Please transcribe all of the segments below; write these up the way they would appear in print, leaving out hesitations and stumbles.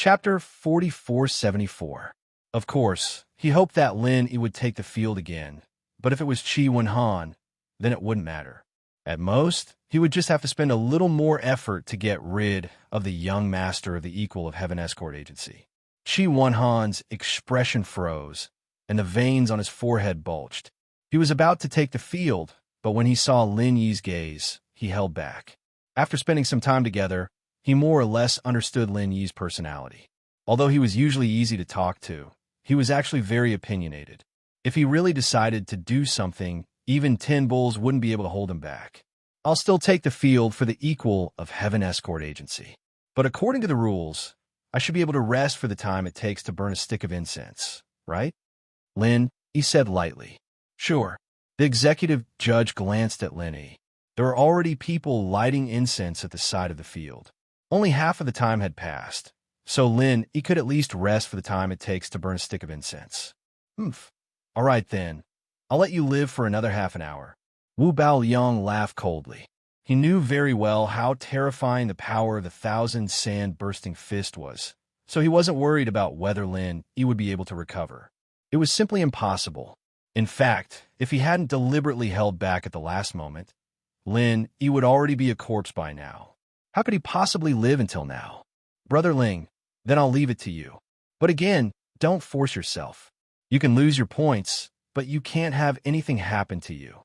Chapter 4474. Of course, he hoped that Lin Yi would take the field again, but if it was Qi Wenhan, then it wouldn't matter. At most, he would just have to spend a little more effort to get rid of the young master of the Equal of Heaven Escort Agency. Qi Wenhan's expression froze, and the veins on his forehead bulged. He was about to take the field, but when he saw Lin Yi's gaze, he held back. After spending some time together, he more or less understood Lin Yi's personality. Although he was usually easy to talk to, he was actually very opinionated. If he really decided to do something, even 10 bulls wouldn't be able to hold him back. I'll still take the field for the Equal of Heaven Escort Agency. But according to the rules, I should be able to rest for the time it takes to burn a stick of incense, right? Lin Yi said lightly. Sure. The executive judge glanced at Lin Yi. There were already people lighting incense at the side of the field. Only half of the time had passed, so Lin Yi could at least rest for the time it takes to burn a stick of incense. All right then. I'll let you live for another half an hour. Wu Baoliang laughed coldly. He knew very well how terrifying the power of the 1,000-sand-bursting fist was, so he wasn't worried about whether Lin Yi would be able to recover. It was simply impossible. In fact, if he hadn't deliberately held back at the last moment, Lin Yi would already be a corpse by now. How could he possibly live until now? Brother Ling, then I'll leave it to you. But again, don't force yourself. You can lose your points, but you can't have anything happen to you.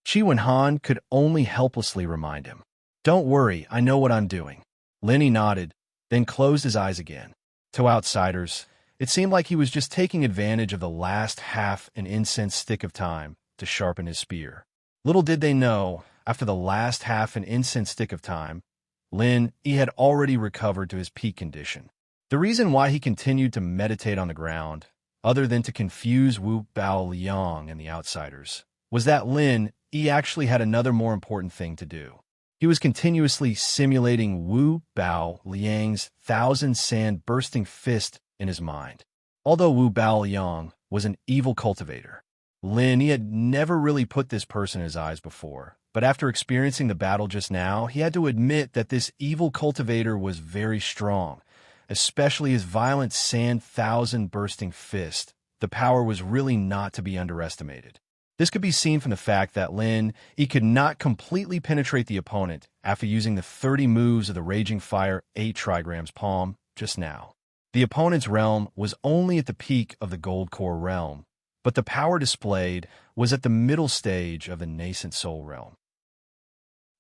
Qi Wenhan could only helplessly remind him. Don't worry, I know what I'm doing. Lin Yi nodded, then closed his eyes again. To outsiders, it seemed like he was just taking advantage of the last half an incense stick of time to sharpen his spear. Little did they know, after the last half an incense stick of time, Lin Yi had already recovered to his peak condition. The reason why he continued to meditate on the ground, other than to confuse Wu Baoliang and the outsiders, was that Lin Yi actually had another more important thing to do. He was continuously simulating Wu Baoliang's 1,000-sand-bursting fist in his mind. Although Wu Baoliang was an evil cultivator, Lin Yi had never really put this person in his eyes before. But after experiencing the battle just now, he had to admit that this evil cultivator was very strong, especially his violent sand 1,000-bursting fist. The power was really not to be underestimated. This could be seen from the fact that Lin Yi could not completely penetrate the opponent after using the 30 moves of the Raging Fire 8 trigrams palm just now. The opponent's realm was only at the peak of the Gold Core realm, but the power displayed was at the middle stage of the nascent Soul realm.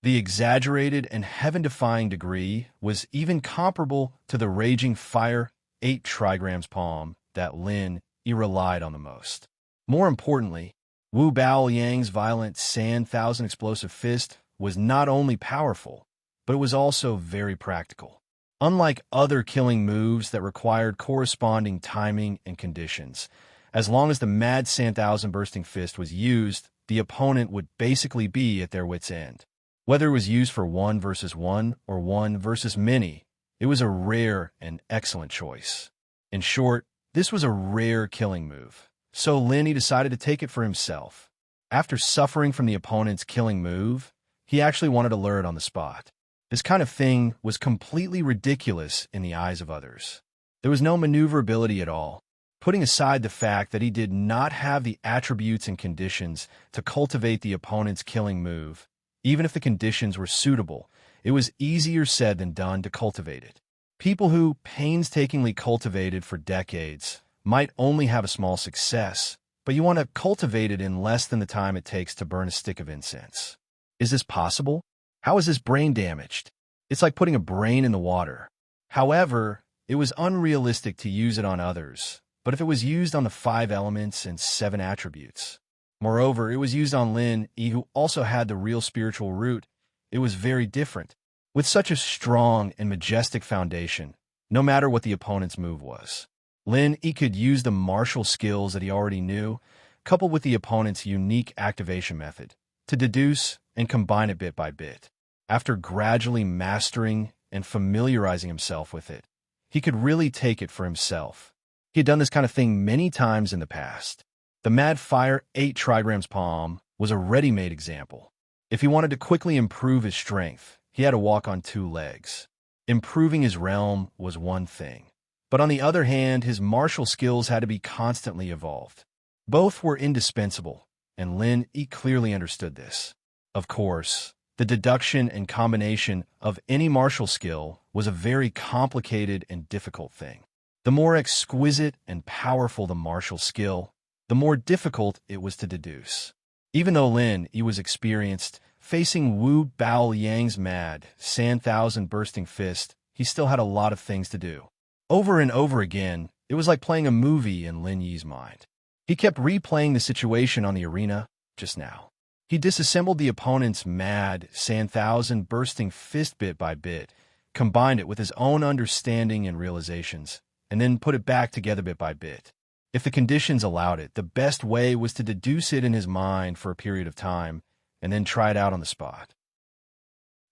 The exaggerated and heaven-defying degree was even comparable to the Raging Fire 8 trigrams palm that Lin Yi relied on the most. More importantly, Wu Baoliang's violent Sand 1,000 explosive fist was not only powerful, but it was also very practical. Unlike other killing moves that required corresponding timing and conditions, as long as the Mad Sand 1,000 bursting fist was used, the opponent would basically be at their wit's end. Whether it was used for 1 versus 1 or 1 versus many, it was a rare and excellent choice. In short, this was a rare killing move, so Lin Yi decided to take it for himself. After suffering from the opponent's killing move, he actually wanted to learn it on the spot. This kind of thing was completely ridiculous in the eyes of others. There was no maneuverability at all. Putting aside the fact that he did not have the attributes and conditions to cultivate the opponent's killing move, even if the conditions were suitable, it was easier said than done to cultivate it. People who painstakingly cultivated for decades might only have a small success, but you want to cultivate it in less than the time it takes to burn a stick of incense. Is this possible? How is this brain damaged? It's like putting a brain in the water. However, it was unrealistic to use it on others, but if it was used on the 5 elements and 7 attributes. Moreover, it was used on Lin Yi, who also had the real spiritual root. It was very different. With such a strong and majestic foundation, no matter what the opponent's move was, Lin Yi could use the martial skills that he already knew, coupled with the opponent's unique activation method, to deduce and combine it bit by bit. After gradually mastering and familiarizing himself with it, he could really take it for himself. He had done this kind of thing many times in the past. The Mad Fire 8 trigrams palm was a ready-made example. If he wanted to quickly improve his strength, he had to walk on 2 legs. Improving his realm was one thing, But on the other hand, his martial skills had to be constantly evolved. Both were indispensable, and Lin Yi clearly understood this. Of course, the deduction and combination of any martial skill was a very complicated and difficult thing. The more exquisite and powerful the martial skill, the more difficult it was to deduce. Even though Lin Yi was experienced, facing Wu Baoyang's mad, sand thousand bursting fist, he still had a lot of things to do. Over and over again, it was like playing a movie in Lin Yi's mind. He kept replaying the situation on the arena just now. He disassembled the opponent's mad, sand thousand bursting fist bit by bit, combined it with his own understanding and realizations, and then put it back together bit by bit. If the conditions allowed it, the best way was to deduce it in his mind for a period of time, and then try it out on the spot.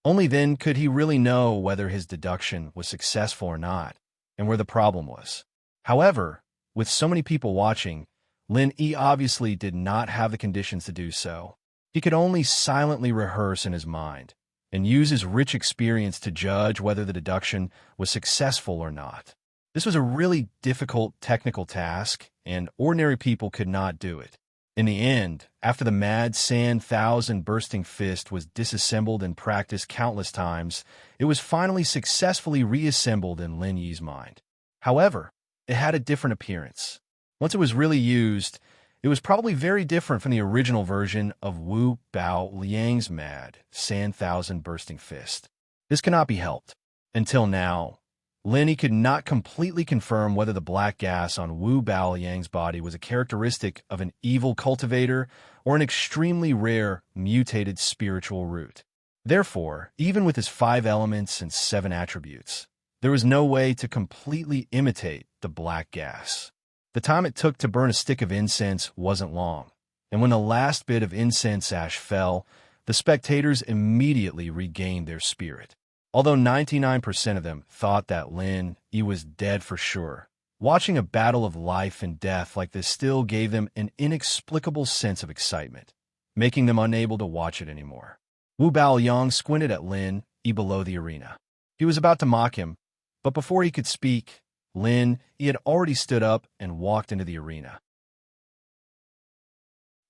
Only then could he really know whether his deduction was successful or not, and where the problem was. However, with so many people watching, Lin Yi obviously did not have the conditions to do so. He could only silently rehearse in his mind, and use his rich experience to judge whether the deduction was successful or not. This was a really difficult technical task, and ordinary people could not do it. In the end, after the mad sand thousand bursting fist was disassembled and practiced countless times, it was finally successfully reassembled in Lin Yi's mind. However, it had a different appearance. Once it was really used, it was probably very different from the original version of Wu Baoyang's mad sand thousand bursting fist. This cannot be helped. Until now, Lin Yi could not completely confirm whether the black gas on Wu Baoyang's body was a characteristic of an evil cultivator or an extremely rare, mutated spiritual root. Therefore, even with his 5 elements and 7 attributes, there was no way to completely imitate the black gas. The time it took to burn a stick of incense wasn't long, and when the last bit of incense ash fell, the spectators immediately regained their spirit. Although 99% of them thought that Lin Yi was dead for sure, watching a battle of life and death like this still gave them an inexplicable sense of excitement, making them unable to watch it anymore. Wu Baoyang squinted at Lin Yi below the arena. He was about to mock him, but before he could speak, Lin Yi had already stood up and walked into the arena.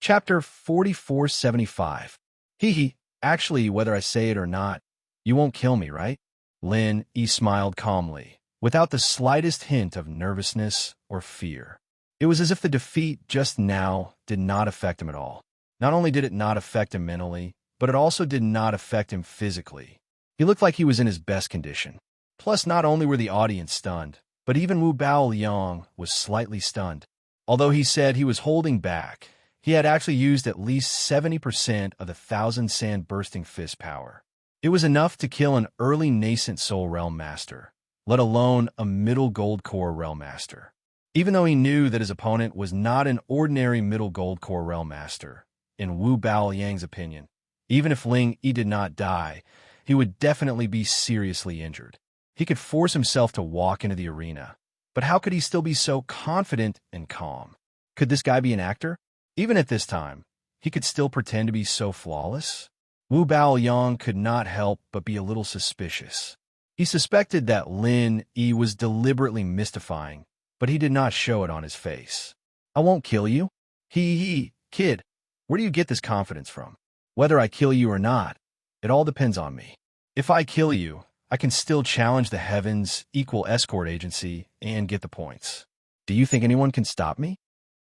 Chapter 4475. Hee, actually, whether I say it or not, you won't kill me, right? Lin Yi smiled calmly, without the slightest hint of nervousness or fear. It was as if the defeat just now did not affect him at all. Not only did it not affect him mentally, but it also did not affect him physically. He looked like he was in his best condition. Plus, not only were the audience stunned, but even Wu Baoyang was slightly stunned. Although he said he was holding back, he had actually used at least 70% of the 1,000 sand bursting fist power. It was enough to kill an early nascent soul realm master, let alone a middle gold core realm master. Even though he knew that his opponent was not an ordinary middle gold core realm master, in Wu Baoyang's opinion, even if Lin Yi did not die, he would definitely be seriously injured. He could force himself to walk into the arena, but how could he still be so confident and calm? Could this guy be an actor? Even at this time, he could still pretend to be so flawless? Wu Baoyang could not help but be a little suspicious. He suspected that Lin Yi was deliberately mystifying, but he did not show it on his face. I won't kill you. Kid, where do you get this confidence from? Whether I kill you or not, it all depends on me. If I kill you, I can still challenge the Heavens Equal Escort Agency and get the points. Do you think anyone can stop me?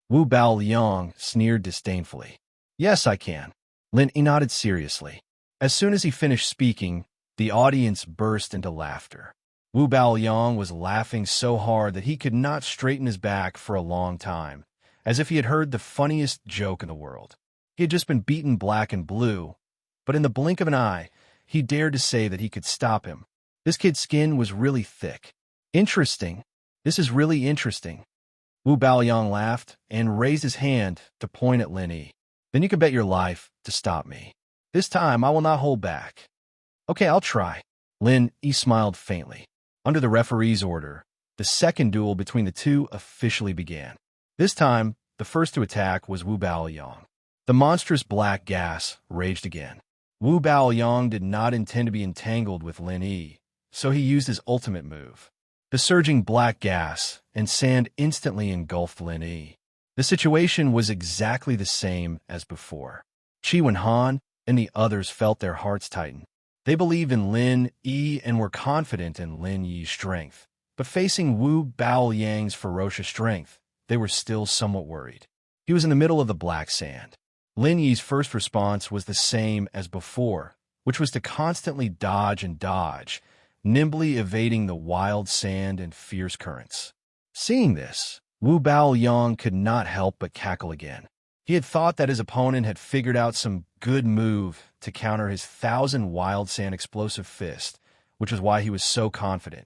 Wu Baoyang sneered disdainfully. Yes, I can. Lin Yi nodded seriously. As soon as he finished speaking, the audience burst into laughter. Wu Baoyang was laughing so hard that he could not straighten his back for a long time, as if he had heard the funniest joke in the world. He had just been beaten black and blue, but in the blink of an eye, he dared to say that he could stop him. This kid's skin was really thick. Interesting. This is really interesting. Wu Baoyang laughed and raised his hand to point at Lin Yi. Then you can bet your life to stop me. This time, I will not hold back. Okay, I'll try. Lin Yi smiled faintly. Under the referee's order, the second duel between the two officially began. This time, the first to attack was Wu Baoyang. The monstrous black gas raged again. Wu Baoyang did not intend to be entangled with Lin Yi, so he used his ultimate move. The surging black gas and sand instantly engulfed Lin Yi. The situation was exactly the same as before. Qi Wenhan and the others felt their hearts tighten. They believed in Lin Yi and were confident in Lin Yi's strength. But facing Wu Baoyang's ferocious strength, they were still somewhat worried. He was in the middle of the black sand. Lin Yi's first response was the same as before, which was to constantly dodge and dodge, nimbly evading the wild sand and fierce currents. Seeing this, Wu Baoyang could not help but cackle again. He had thought that his opponent had figured out some good move to counter his 1,000 wild sand explosive fist, which was why he was so confident.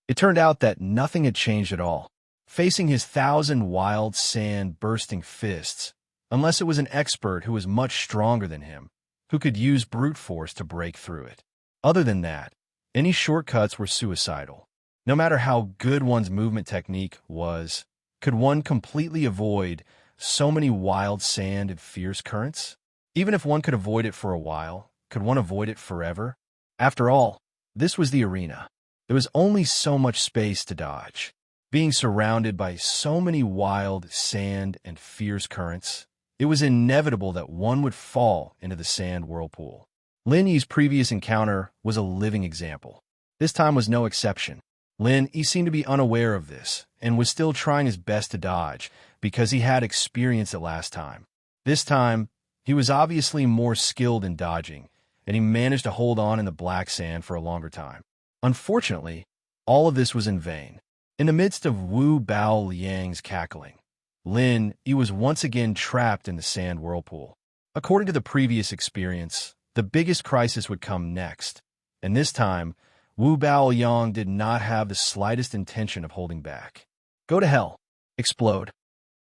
It turned out that nothing had changed at all. Facing his 1,000 wild sand bursting fists, unless it was an expert who was much stronger than him, who could use brute force to break through it. Other than that, any shortcuts were suicidal. No matter how good one's movement technique was, could one completely avoid so many wild sand and fierce currents? Even if one could avoid it for a while, could one avoid it forever? After all, this was the arena. There was only so much space to dodge. Being surrounded by so many wild sand and fierce currents, it was inevitable that one would fall into the sand whirlpool. Lin Yi's previous encounter was a living example. This time was no exception. Lin Yi seemed to be unaware of this and was still trying his best to dodge because he had experienced it last time. This time, he was obviously more skilled in dodging, and he managed to hold on in the black sand for a longer time. Unfortunately, all of this was in vain. In the midst of Wu Baoyang's cackling, Lin Yi was once again trapped in the sand whirlpool. According to the previous experience, the biggest crisis would come next, and this time, Wu Baoyang did not have the slightest intention of holding back. "Go to hell! Explode!"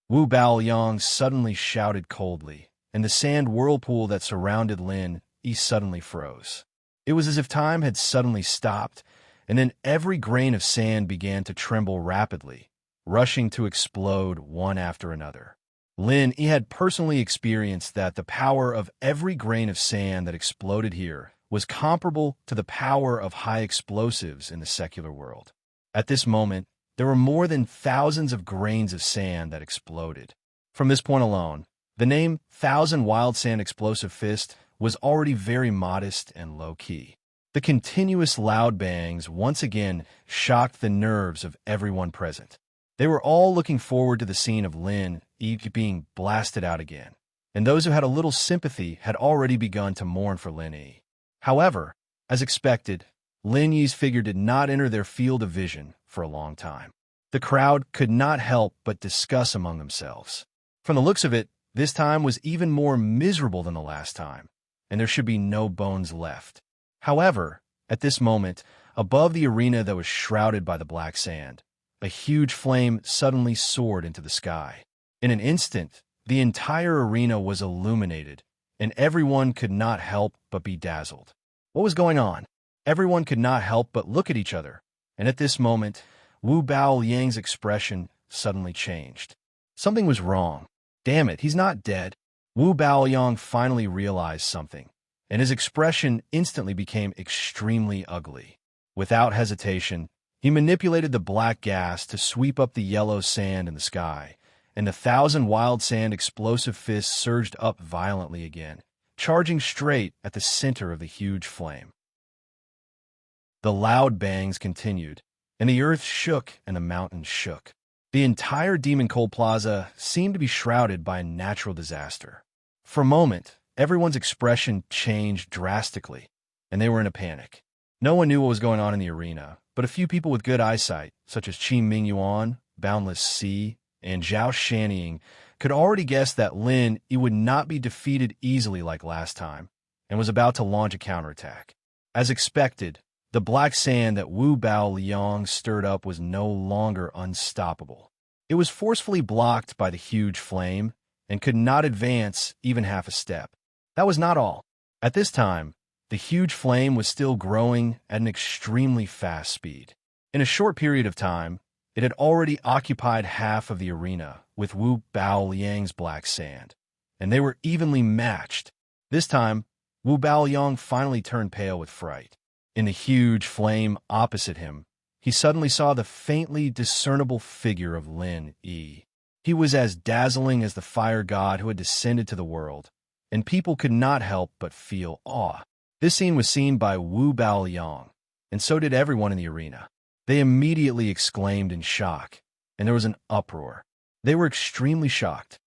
Wu Baoyang suddenly shouted coldly, and the sand whirlpool that surrounded Lin Yi suddenly froze. It was as if time had suddenly stopped, and then every grain of sand began to tremble rapidly, rushing to explode one after another. Lin Yi had personally experienced that the power of every grain of sand that exploded here was comparable to the power of high explosives in the secular world. At this moment, there were more than thousands of grains of sand that exploded. From this point alone, the name 1,000 Wild Sand Explosive Fist was already very modest and low-key. The continuous loud bangs once again shocked the nerves of everyone present. They were all looking forward to the scene of Lin Yi being blasted out again, and those who had a little sympathy had already begun to mourn for Lin Yi. However, as expected, Lin Yi's figure did not enter their field of vision for a long time. The crowd could not help but discuss among themselves. From the looks of it, this time was even more miserable than the last time, and there should be no bones left. However, at this moment, above the arena that was shrouded by the black sand, a huge flame suddenly soared into the sky. In an instant, the entire arena was illuminated, and everyone could not help but be dazzled. What was going on? Everyone could not help but look at each other, and at this moment, Wu Baoyang's expression suddenly changed. Something was wrong. Damn it, he's not dead. Wu Baoyang finally realized something, and his expression instantly became extremely ugly. Without hesitation, he manipulated the black gas to sweep up the yellow sand in the sky, and the 1,000 wild sand explosive fists surged up violently again, charging straight at the center of the huge flame. The loud bangs continued, and the earth shook and the mountains shook. The entire Demon Cold Plaza seemed to be shrouded by a natural disaster. For a moment, everyone's expression changed drastically, and they were in a panic. No one knew what was going on in the arena, but a few people with good eyesight, such as Qi Mingyuan, Boundless Sea, and Zhao Shanying, could already guess that Lin Yi would not be defeated easily like last time, and was about to launch a counterattack. As expected, the black sand that Wu Baoyang stirred up was no longer unstoppable. It was forcefully blocked by the huge flame, and could not advance even half a step. That was not all. At this time, the huge flame was still growing at an extremely fast speed. In a short period of time, it had already occupied half of the arena with Wu Baoyang's black sand, and they were evenly matched. This time, Wu Baoyang finally turned pale with fright. In the huge flame opposite him, he he suddenly saw the faintly discernible figure of Lin Yi. He was as dazzling as the fire god who had descended to the world, and people could not help but feel awe. This scene was seen by Wu Baoyang, and so did everyone in the arena. They immediately exclaimed in shock, and there was an uproar. They were extremely shocked.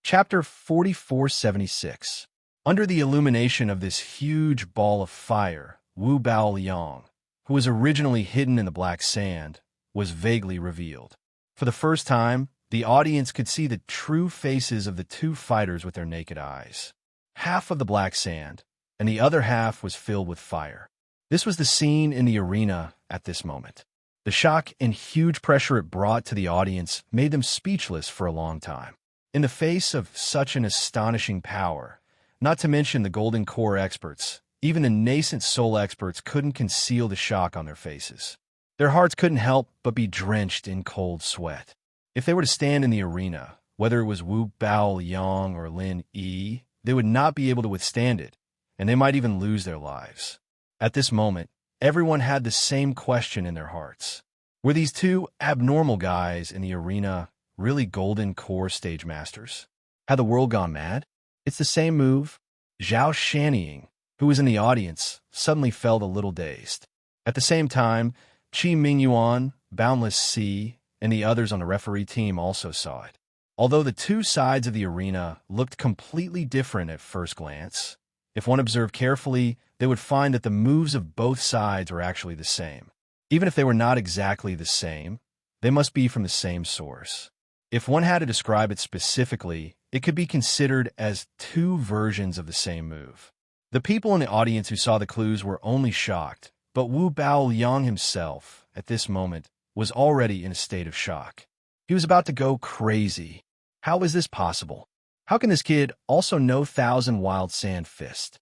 Chapter 4476. Under the illumination of this huge ball of fire, Wu Baoyang, who was originally hidden in the black sand, was vaguely revealed. For the first time, the audience could see the true faces of the two fighters with their naked eyes. Half of the black sand, and the other half was filled with fire. This was the scene in the arena at this moment. The shock and huge pressure it brought to the audience made them speechless for a long time. In the face of such an astonishing power, not to mention the Golden Core experts, even the nascent soul experts couldn't conceal the shock on their faces. Their hearts couldn't help but be drenched in cold sweat. If they were to stand in the arena, whether it was Wu Baoyang or Lin Yi, they would not be able to withstand it, and they might even lose their lives. At this moment, everyone had the same question in their hearts. Were these two abnormal guys in the arena really Golden Core stage masters? Had the world gone mad? It's the same move. Zhao Shanying, who was in the audience, suddenly felt a little dazed. At the same time, Qi Mingyuan, Boundless Sea, and the others on the referee team also saw it. Although the two sides of the arena looked completely different at first glance, if one observed carefully, they would find that the moves of both sides were actually the same. Even if they were not exactly the same, they must be from the same source. If one had to describe it specifically, it could be considered as two versions of the same move. The people in the audience who saw the clues were only shocked, but Wu Baoyang himself, at this moment, was already in a state of shock. He was about to go crazy. How is this possible? How can this kid also know Thousand Wild Sand Fist?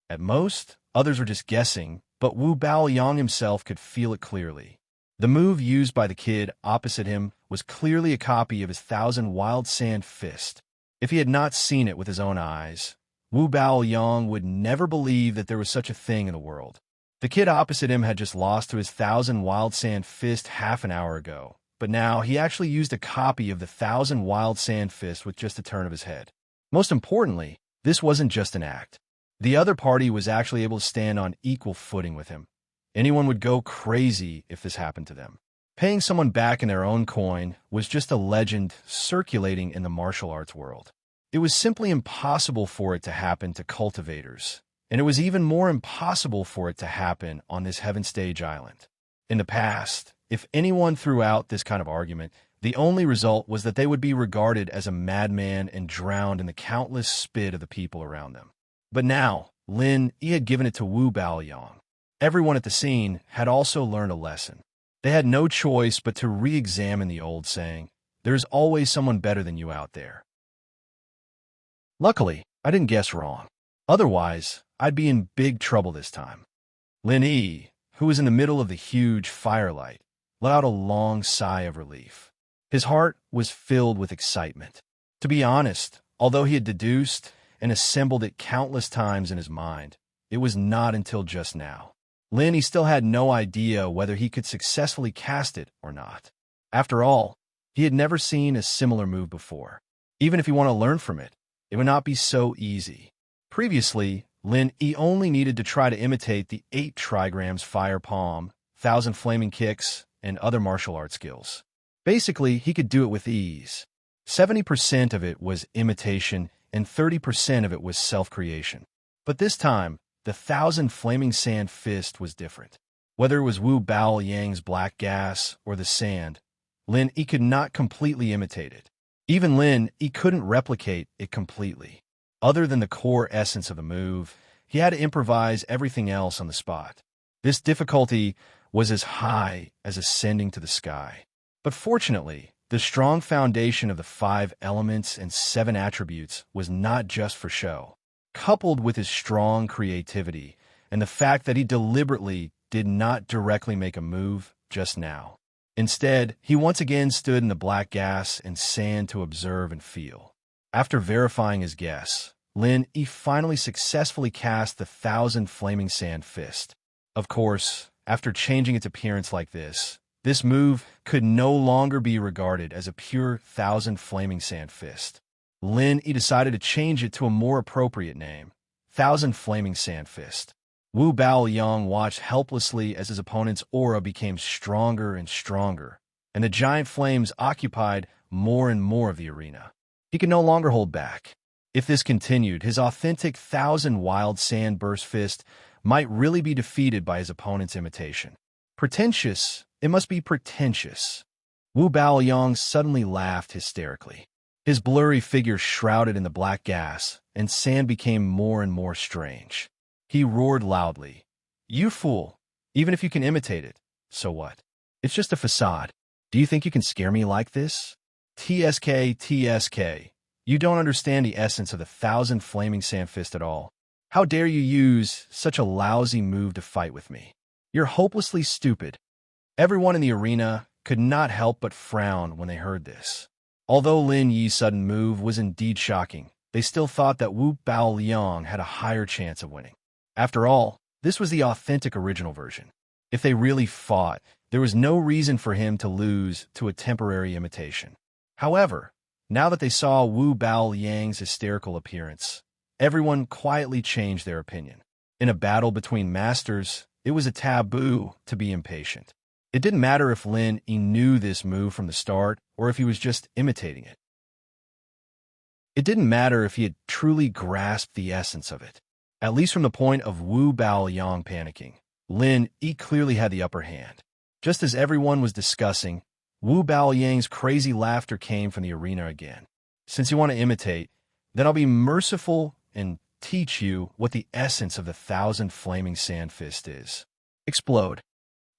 At most, others were just guessing, but Wu Baoyang himself could feel it clearly. The move used by the kid opposite him was clearly a copy of his Thousand Wild Sand Fist. If he had not seen it with his own eyes, Wu Baoyang would never believe that there was such a thing in the world. The kid opposite him had just lost to his Thousand Wild Sand Fist half an hour ago, but now he actually used a copy of the Thousand Wild Sand Fist with just a turn of his head. Most importantly, this wasn't just an act. The other party was actually able to stand on equal footing with him. Anyone would go crazy if this happened to them. Paying someone back in their own coin was just a legend circulating in the martial arts world. It was simply impossible for it to happen to cultivators, and it was even more impossible for it to happen on this Heaven Stage Island. In the past, if anyone threw out this kind of argument, the only result was that they would be regarded as a madman and drowned in the countless spit of the people around them. But now, Lin Yi had given it to Wu Baoyang. Everyone at the scene had also learned a lesson. They had no choice but to re-examine the old saying, "There's always someone better than you out there." Luckily, I didn't guess wrong. Otherwise, I'd be in big trouble this time. Lin Yi, who was in the middle of the huge firelight, let out a long sigh of relief. His heart was filled with excitement. To be honest, although he had deduced and assembled it countless times in his mind, it was not until just now. Lin Yi still had no idea whether he could successfully cast it or not. After all, he had never seen a similar move before. Even if he wanted to learn from it, it would not be so easy. Previously, Lin Yi only needed to try to imitate the 8 trigrams fire palm, 1,000 flaming kicks, and other martial arts skills. Basically, he could do it with ease. 70% of it was imitation, and 30% of it was self-creation. But this time, the 1,000 Flaming Sand Fist was different. Whether it was Wu Baoyang's black gas or the sand, Lin Yi could not completely imitate it. Even Lin Yi couldn't replicate it completely. Other than the core essence of the move, he had to improvise everything else on the spot. This difficulty was as high as ascending to the sky. But fortunately, the strong foundation of the 5 elements and 7 attributes was not just for show. Coupled with his strong creativity and the fact that he deliberately did not directly make a move just now. Instead, he once again stood in the black gas and sand to observe and feel. After verifying his guess, Lin Yi finally successfully cast the 1,000 Flaming Sand Fist. Of course, after changing its appearance like this move could no longer be regarded as a pure Thousand Flaming Sand Fist. Lin Yi decided to change it to a more appropriate name, Thousand Flaming Sand Fist. Wu Baoyang watched helplessly as his opponent's aura became stronger and stronger, and the giant flames occupied more and more of the arena. He could no longer hold back. If this continued, his authentic Thousand Wild Sand Burst Fist might really be defeated by his opponent's imitation. Pretentious, it must be pretentious. Wu Baoyang suddenly laughed hysterically. His blurry figure shrouded in the black gas, and sand became more and more strange. He roared loudly, "You fool! Even if you can imitate it, so what? It's just a facade. Do you think you can scare me like this? TSK, you don't understand the essence of the Thousand Flaming Sand Fist at all. How dare you use such a lousy move to fight with me? You're hopelessly stupid." Everyone in the arena could not help but frown when they heard this. Although Lin Yi's sudden move was indeed shocking, they still thought that Wu Baoyang had a higher chance of winning. After all, this was the authentic original version. If they really fought, there was no reason for him to lose to a temporary imitation. However, now that they saw Wu Baoyang's hysterical appearance, everyone quietly changed their opinion. In a battle between masters, it was a taboo to be impatient. It didn't matter if Lin Yi knew this move from the start or if he was just imitating it. It didn't matter if he had truly grasped the essence of it. At least from the point of Wu Baoyang panicking, Lin Yi clearly had the upper hand. Just as everyone was discussing, Wu Baoyang's crazy laughter came from the arena again. "Since you want to imitate, then I'll be merciful and teach you what the essence of the Thousand Flaming Sand Fist is." Explode.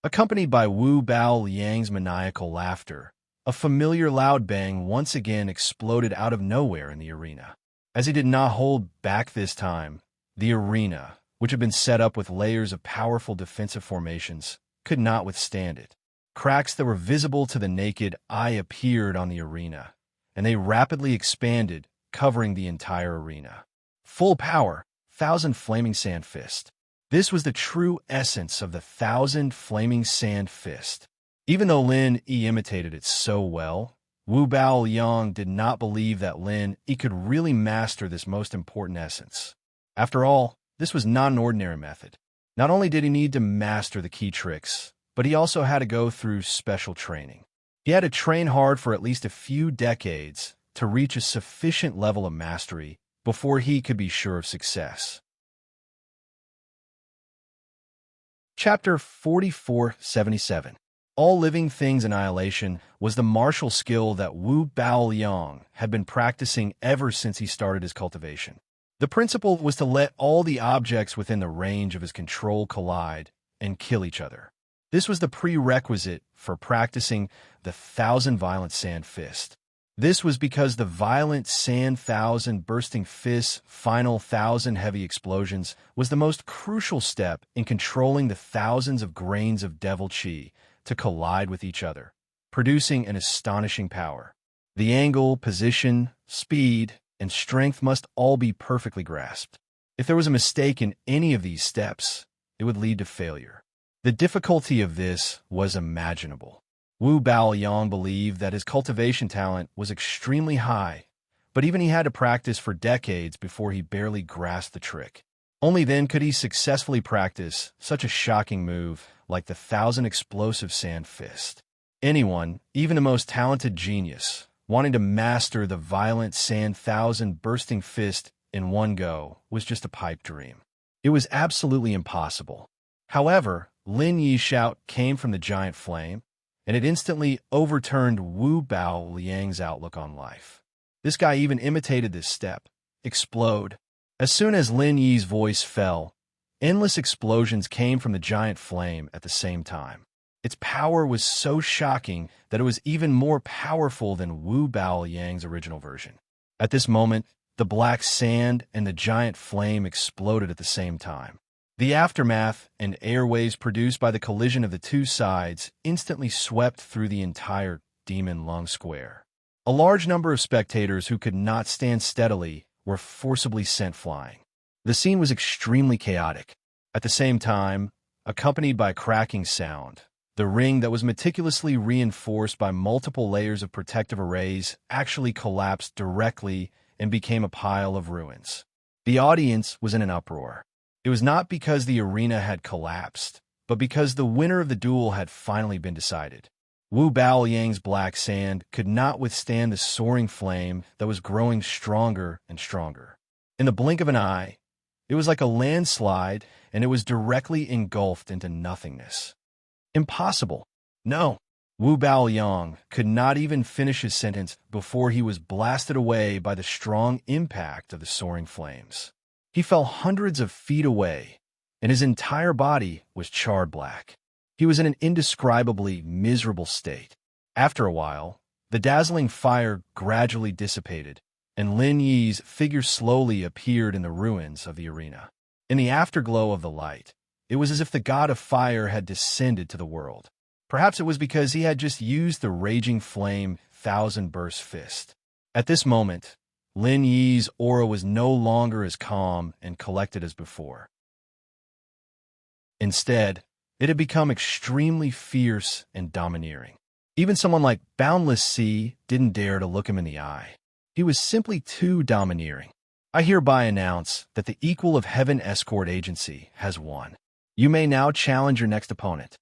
Accompanied by Wu Baoyang's maniacal laughter, a familiar loud bang once again exploded out of nowhere in the arena. As he did not hold back this time, the arena, which had been set up with layers of powerful defensive formations, could not withstand it. Cracks that were visible to the naked eye appeared on the arena, and they rapidly expanded, covering the entire arena. Full power, Thousand Flaming Sand Fist. This was the true essence of the Thousand Flaming Sand Fist. Even though Lin Yi imitated it so well, Wu Baoyang did not believe that Lin Yi could really master this most important essence. After all, this was not an ordinary method. Not only did he need to master the key tricks, but he also had to go through special training. He had to train hard for at least a few decades to reach a sufficient level of mastery before he could be sure of success. Chapter 4477. All Living Things Annihilation was the martial skill that Wu Baoyang had been practicing ever since he started his cultivation. The principle was to let all the objects within the range of his control collide and kill each other. This was the prerequisite for practicing the Thousand Violent Sand Fist. This was because the Violent Sand Thousand Bursting Fist's final 1,000 heavy explosions was the most crucial step in controlling the thousands of grains of devil chi to collide with each other, producing an astonishing power. The angle, position, speed, and strength must all be perfectly grasped. If there was a mistake in any of these steps, it would lead to failure. The difficulty of this was imaginable. Wu Baoyang believed that his cultivation talent was extremely high, but even he had to practice for decades before he barely grasped the trick. Only then could he successfully practice such a shocking move like the 1,000 Explosive Sand Fist. Anyone, even the most talented genius, wanting to master the Violent Sand Thousand Bursting Fist in one go was just a pipe dream. It was absolutely impossible. However, Lin Yi's shout came from the giant flame, and it instantly overturned Wu Baoyang's outlook on life. This guy even imitated this step. Explode. As soon as Lin Yi's voice fell, endless explosions came from the giant flame at the same time. Its power was so shocking that it was even more powerful than Wu Baoyang's original version. At this moment, the black sand and the giant flame exploded at the same time. The aftermath and air waves produced by the collision of the two sides instantly swept through the entire Demon Lung Square. A large number of spectators who could not stand steadily were forcibly sent flying. The scene was extremely chaotic. At the same time, accompanied by a cracking sound. The ring that was meticulously reinforced by multiple layers of protective arrays actually collapsed directly and became a pile of ruins. The audience was in an uproar. It was not because the arena had collapsed, but because the winner of the duel had finally been decided. Wu Baoyang's black sand could not withstand the soaring flame that was growing stronger and stronger. In the blink of an eye, it was like a landslide, and it was directly engulfed into nothingness. Impossible. No. Wu Baoyang could not even finish his sentence before he was blasted away by the strong impact of the soaring flames. He fell hundreds of feet away, and his entire body was charred black. He was in an indescribably miserable state. After a while, the dazzling fire gradually dissipated, and Lin Yi's figure slowly appeared in the ruins of the arena. In the afterglow of the light, it was as if the god of fire had descended to the world. Perhaps it was because he had just used the raging flame thousand-burst fist. At this moment, Lin Yi's aura was no longer as calm and collected as before. Instead, it had become extremely fierce and domineering. Even someone like Boundless Sea didn't dare to look him in the eye. He was simply too domineering. I hereby announce that the Equal of Heaven Escort Agency has won. You may now challenge your next opponent.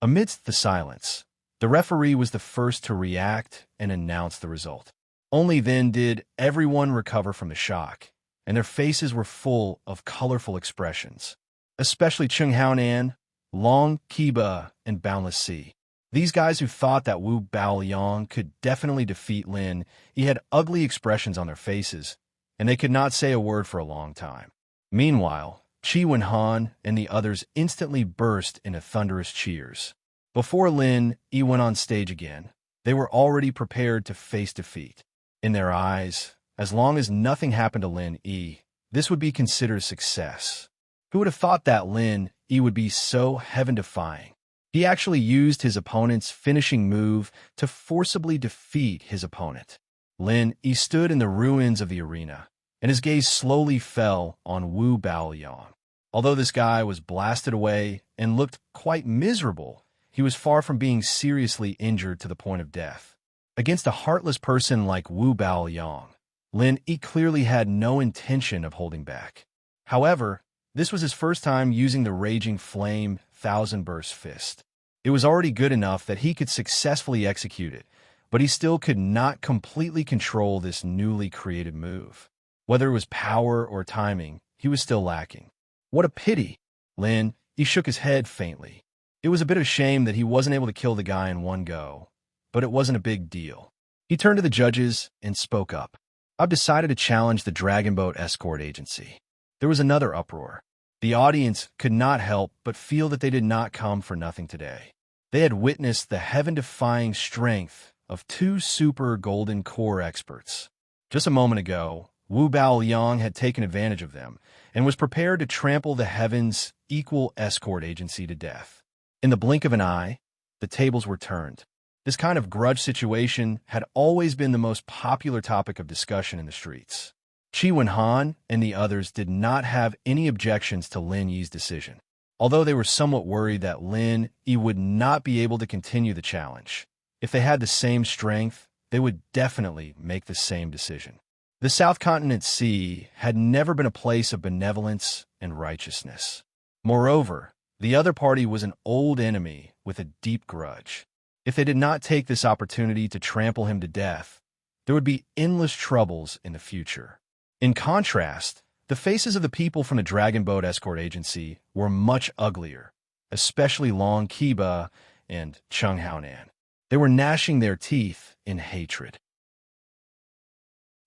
Amidst the silence, the referee was the first to react and announce the result. Only then did everyone recover from the shock, and their faces were full of colorful expressions, especially Chung Haonan, Long Kiba, and Boundless Sea. These guys who thought that Wu Baoyang could definitely defeat Lin Yi had ugly expressions on their faces, and they could not say a word for a long time. Meanwhile, Qi Wenhan and the others instantly burst into thunderous cheers. Before Lin Yi went on stage again, they were already prepared to face defeat. In their eyes, as long as nothing happened to Lin Yi, this would be considered success. Who would have thought that Lin Yi would be so heaven-defying? He actually used his opponent's finishing move to forcibly defeat his opponent. Lin Yi stood in the ruins of the arena, and his gaze slowly fell on Wu Baoyang. Although this guy was blasted away and looked quite miserable, he was far from being seriously injured to the point of death. Against a heartless person like Wu Baoyang, Lin Yi clearly had no intention of holding back. However, this was his first time using the Raging Flame Thousand-Burst Fist. It was already good enough that he could successfully execute it, but he still could not completely control this newly created move. Whether it was power or timing, he was still lacking. What a pity! Lin Yi shook his head faintly. It was a bit of a shame that he wasn't able to kill the guy in one go, but it wasn't a big deal. He turned to the judges and spoke up. I've decided to challenge the Dragon Boat Escort Agency. There was another uproar. The audience could not help but feel that they did not come for nothing today. They had witnessed the heaven-defying strength of two super golden core experts. Just a moment ago, Wu Baoyang had taken advantage of them and was prepared to trample the Heaven's Equal Escort Agency to death. In the blink of an eye, the tables were turned. This kind of grudge situation had always been the most popular topic of discussion in the streets. Qi Wenhan and the others did not have any objections to Lin Yi's decision, although they were somewhat worried that Lin Yi would not be able to continue the challenge. If they had the same strength, they would definitely make the same decision. The South Continent Sea had never been a place of benevolence and righteousness. Moreover, the other party was an old enemy with a deep grudge. If they did not take this opportunity to trample him to death, there would be endless troubles in the future. In contrast, the faces of the people from the Dragon Boat Escort Agency were much uglier, especially Long Kiba and Chung Haonan. They were gnashing their teeth in hatred.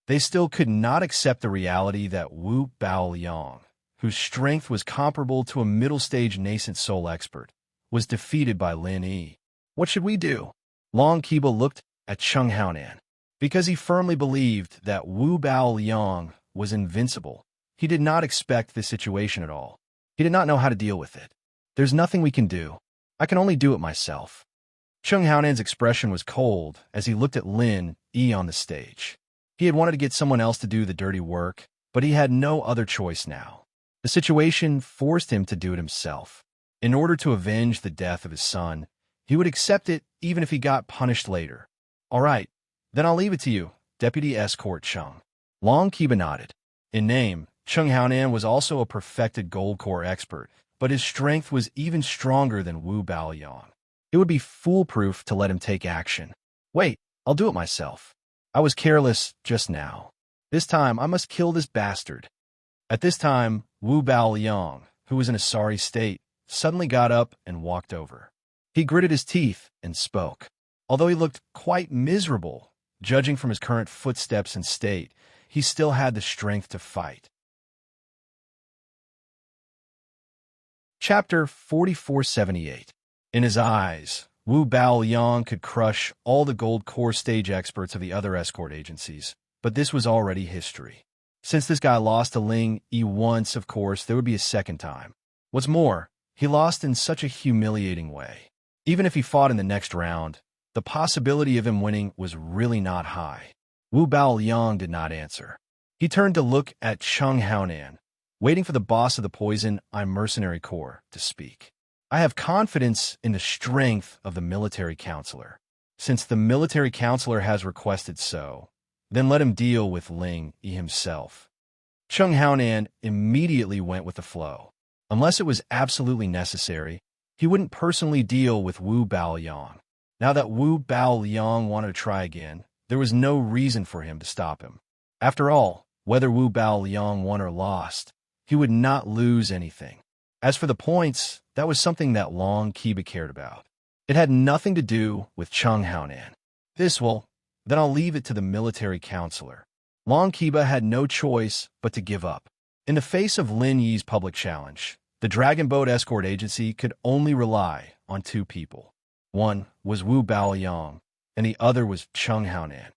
They still could not accept the reality that Wu Baoyang, whose strength was comparable to a middle-stage nascent soul expert, was defeated by Lin Yi. What should we do? Long Kiba looked at Chung Haonan. Because he firmly believed that Wu Baoyang was invincible, he did not expect this situation at all. He did not know how to deal with it. There's nothing we can do. I can only do it myself. Chung Haonan's expression was cold as he looked at Lin Yi on the stage. He had wanted to get someone else to do the dirty work, but he had no other choice now. The situation forced him to do it himself. In order to avenge the death of his son, he would accept it even if he got punished later. All right, then I'll leave it to you, Deputy Escort Chung. Long Kiba nodded. In name, Chung Haonan was also a perfected gold core expert, but his strength was even stronger than Wu Baoyang. It would be foolproof to let him take action. Wait, I'll do it myself. I was careless just now. This time I must kill this bastard. At this time, Wu Baoyang, who was in a sorry state, suddenly got up and walked over. He gritted his teeth and spoke. Although he looked quite miserable, judging from his current footsteps and state, he still had the strength to fight. Chapter 4478. In his eyes, Wu Baoyang could crush all the gold core stage experts of the other escort agencies, but this was already history. Since this guy lost to Ling Yi once, of course, there would be a second time. What's more, he lost in such a humiliating way. Even if he fought in the next round, the possibility of him winning was really not high. Wu Baoyang did not answer. He turned to look at Chung Haonan, waiting for the boss of the Poison Eye Mercenary Corps to speak. I have confidence in the strength of the military counselor. Since the military counselor has requested so, then let him deal with Ling Yi himself. Chung Haonan immediately went with the flow. Unless it was absolutely necessary, he wouldn't personally deal with Wu Baoyang. Now that Wu Baoyang wanted to try again, there was no reason for him to stop him. After all, whether Wu Baoyang won or lost, he would not lose anything. As for the points, that was something that Long Kiba cared about. It had nothing to do with Chung Haonan. Then I'll leave it to the military counselor. Long Kiba had no choice but to give up. In the face of Lin Yi's public challenge, the Dragon Boat Escort Agency could only rely on two people. One was Wu Baoyang, and the other was Chung Haonan.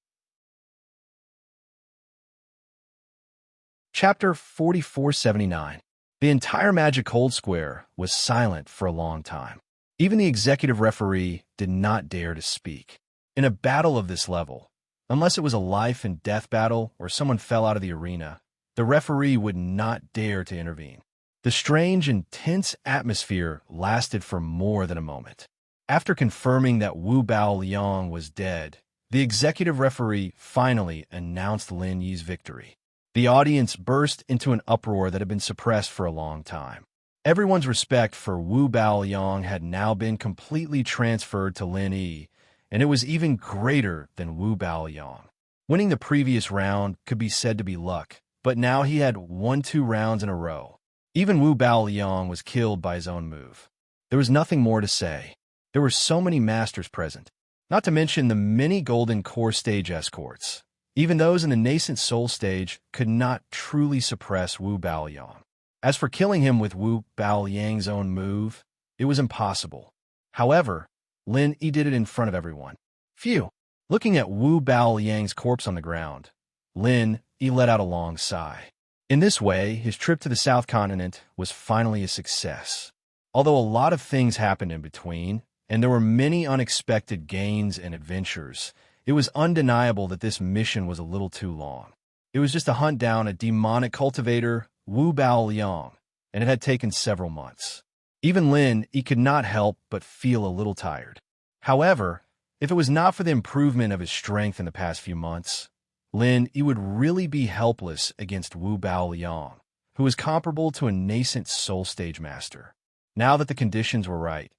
Chapter 4479. The entire Magic Hold Square was silent for a long time. Even the executive referee did not dare to speak. In a battle of this level, unless it was a life and death battle or someone fell out of the arena, the referee would not dare to intervene. The strange and tense atmosphere lasted for more than a moment. After confirming that Wu Baoyang was dead, the executive referee finally announced Lin Yi's victory. The audience burst into an uproar that had been suppressed for a long time. Everyone's respect for Wu Baoyang had now been completely transferred to Lin Yi, and it was even greater than Wu Baoyang. Winning the previous round could be said to be luck, but now he had won 2 rounds in a row. Even Wu Baoyang was killed by his own move. There was nothing more to say. There were so many masters present, not to mention the many golden core stage escorts. Even those in the nascent soul stage could not truly suppress Wu Baoyang. As for killing him with Wu Baoyang's own move, it was impossible. However, Lin Yi did it in front of everyone. Phew! Looking at Wu Baoyang's corpse on the ground, Lin Yi let out a long sigh. In this way, his trip to the South Continent was finally a success. Although a lot of things happened in between, and there were many unexpected gains and adventures, it was undeniable that this mission was a little too long. It was just to hunt down a demonic cultivator, Wu Baoyang, and it had taken several months. Even Lin Yi could not help but feel a little tired. However, if it was not for the improvement of his strength in the past few months, Lin Yi would really be helpless against Wu Baoyang, who was comparable to a nascent soul stage master. Now that the conditions were right,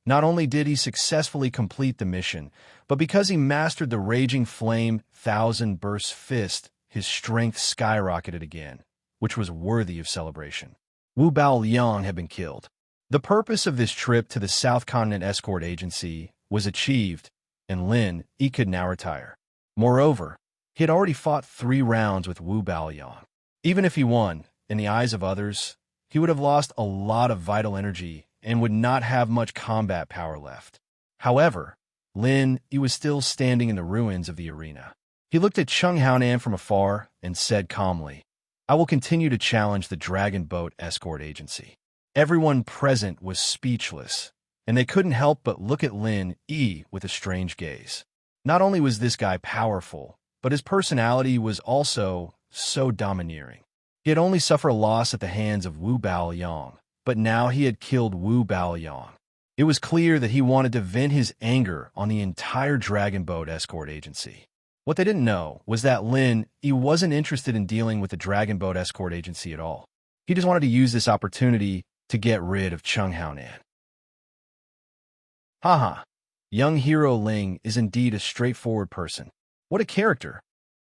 not only did he successfully complete the mission, but because he mastered the Raging Flame 1000 Burst Fist, his strength skyrocketed again, which was worthy of celebration. Wu Baoyang had been killed. The purpose of this trip to the South Continent Escort Agency was achieved, and Lin Yi could now retire. Moreover, he had already fought 3 rounds with Wu Baoyang. Even if he won, in the eyes of others, he would have lost a lot of vital energy and would not have much combat power left. However, Lin Yi was still standing in the ruins of the arena. He looked at Chung Haonan from afar and said calmly, "I will continue to challenge the Dragon Boat Escort Agency." Everyone present was speechless, and they couldn't help but look at Lin Yi with a strange gaze. Not only was this guy powerful, but his personality was also so domineering. He had only suffered a loss at the hands of Wu Baoyang, but now he had killed Wu Baoyang. It was clear that he wanted to vent his anger on the entire Dragon Boat escort agency. What they didn't know was that Lin Yi wasn't interested in dealing with the Dragon Boat escort agency at all. He just wanted to use this opportunity to get rid of Cheng Haonan. Haha, young hero Ling is indeed a straightforward person. What a character!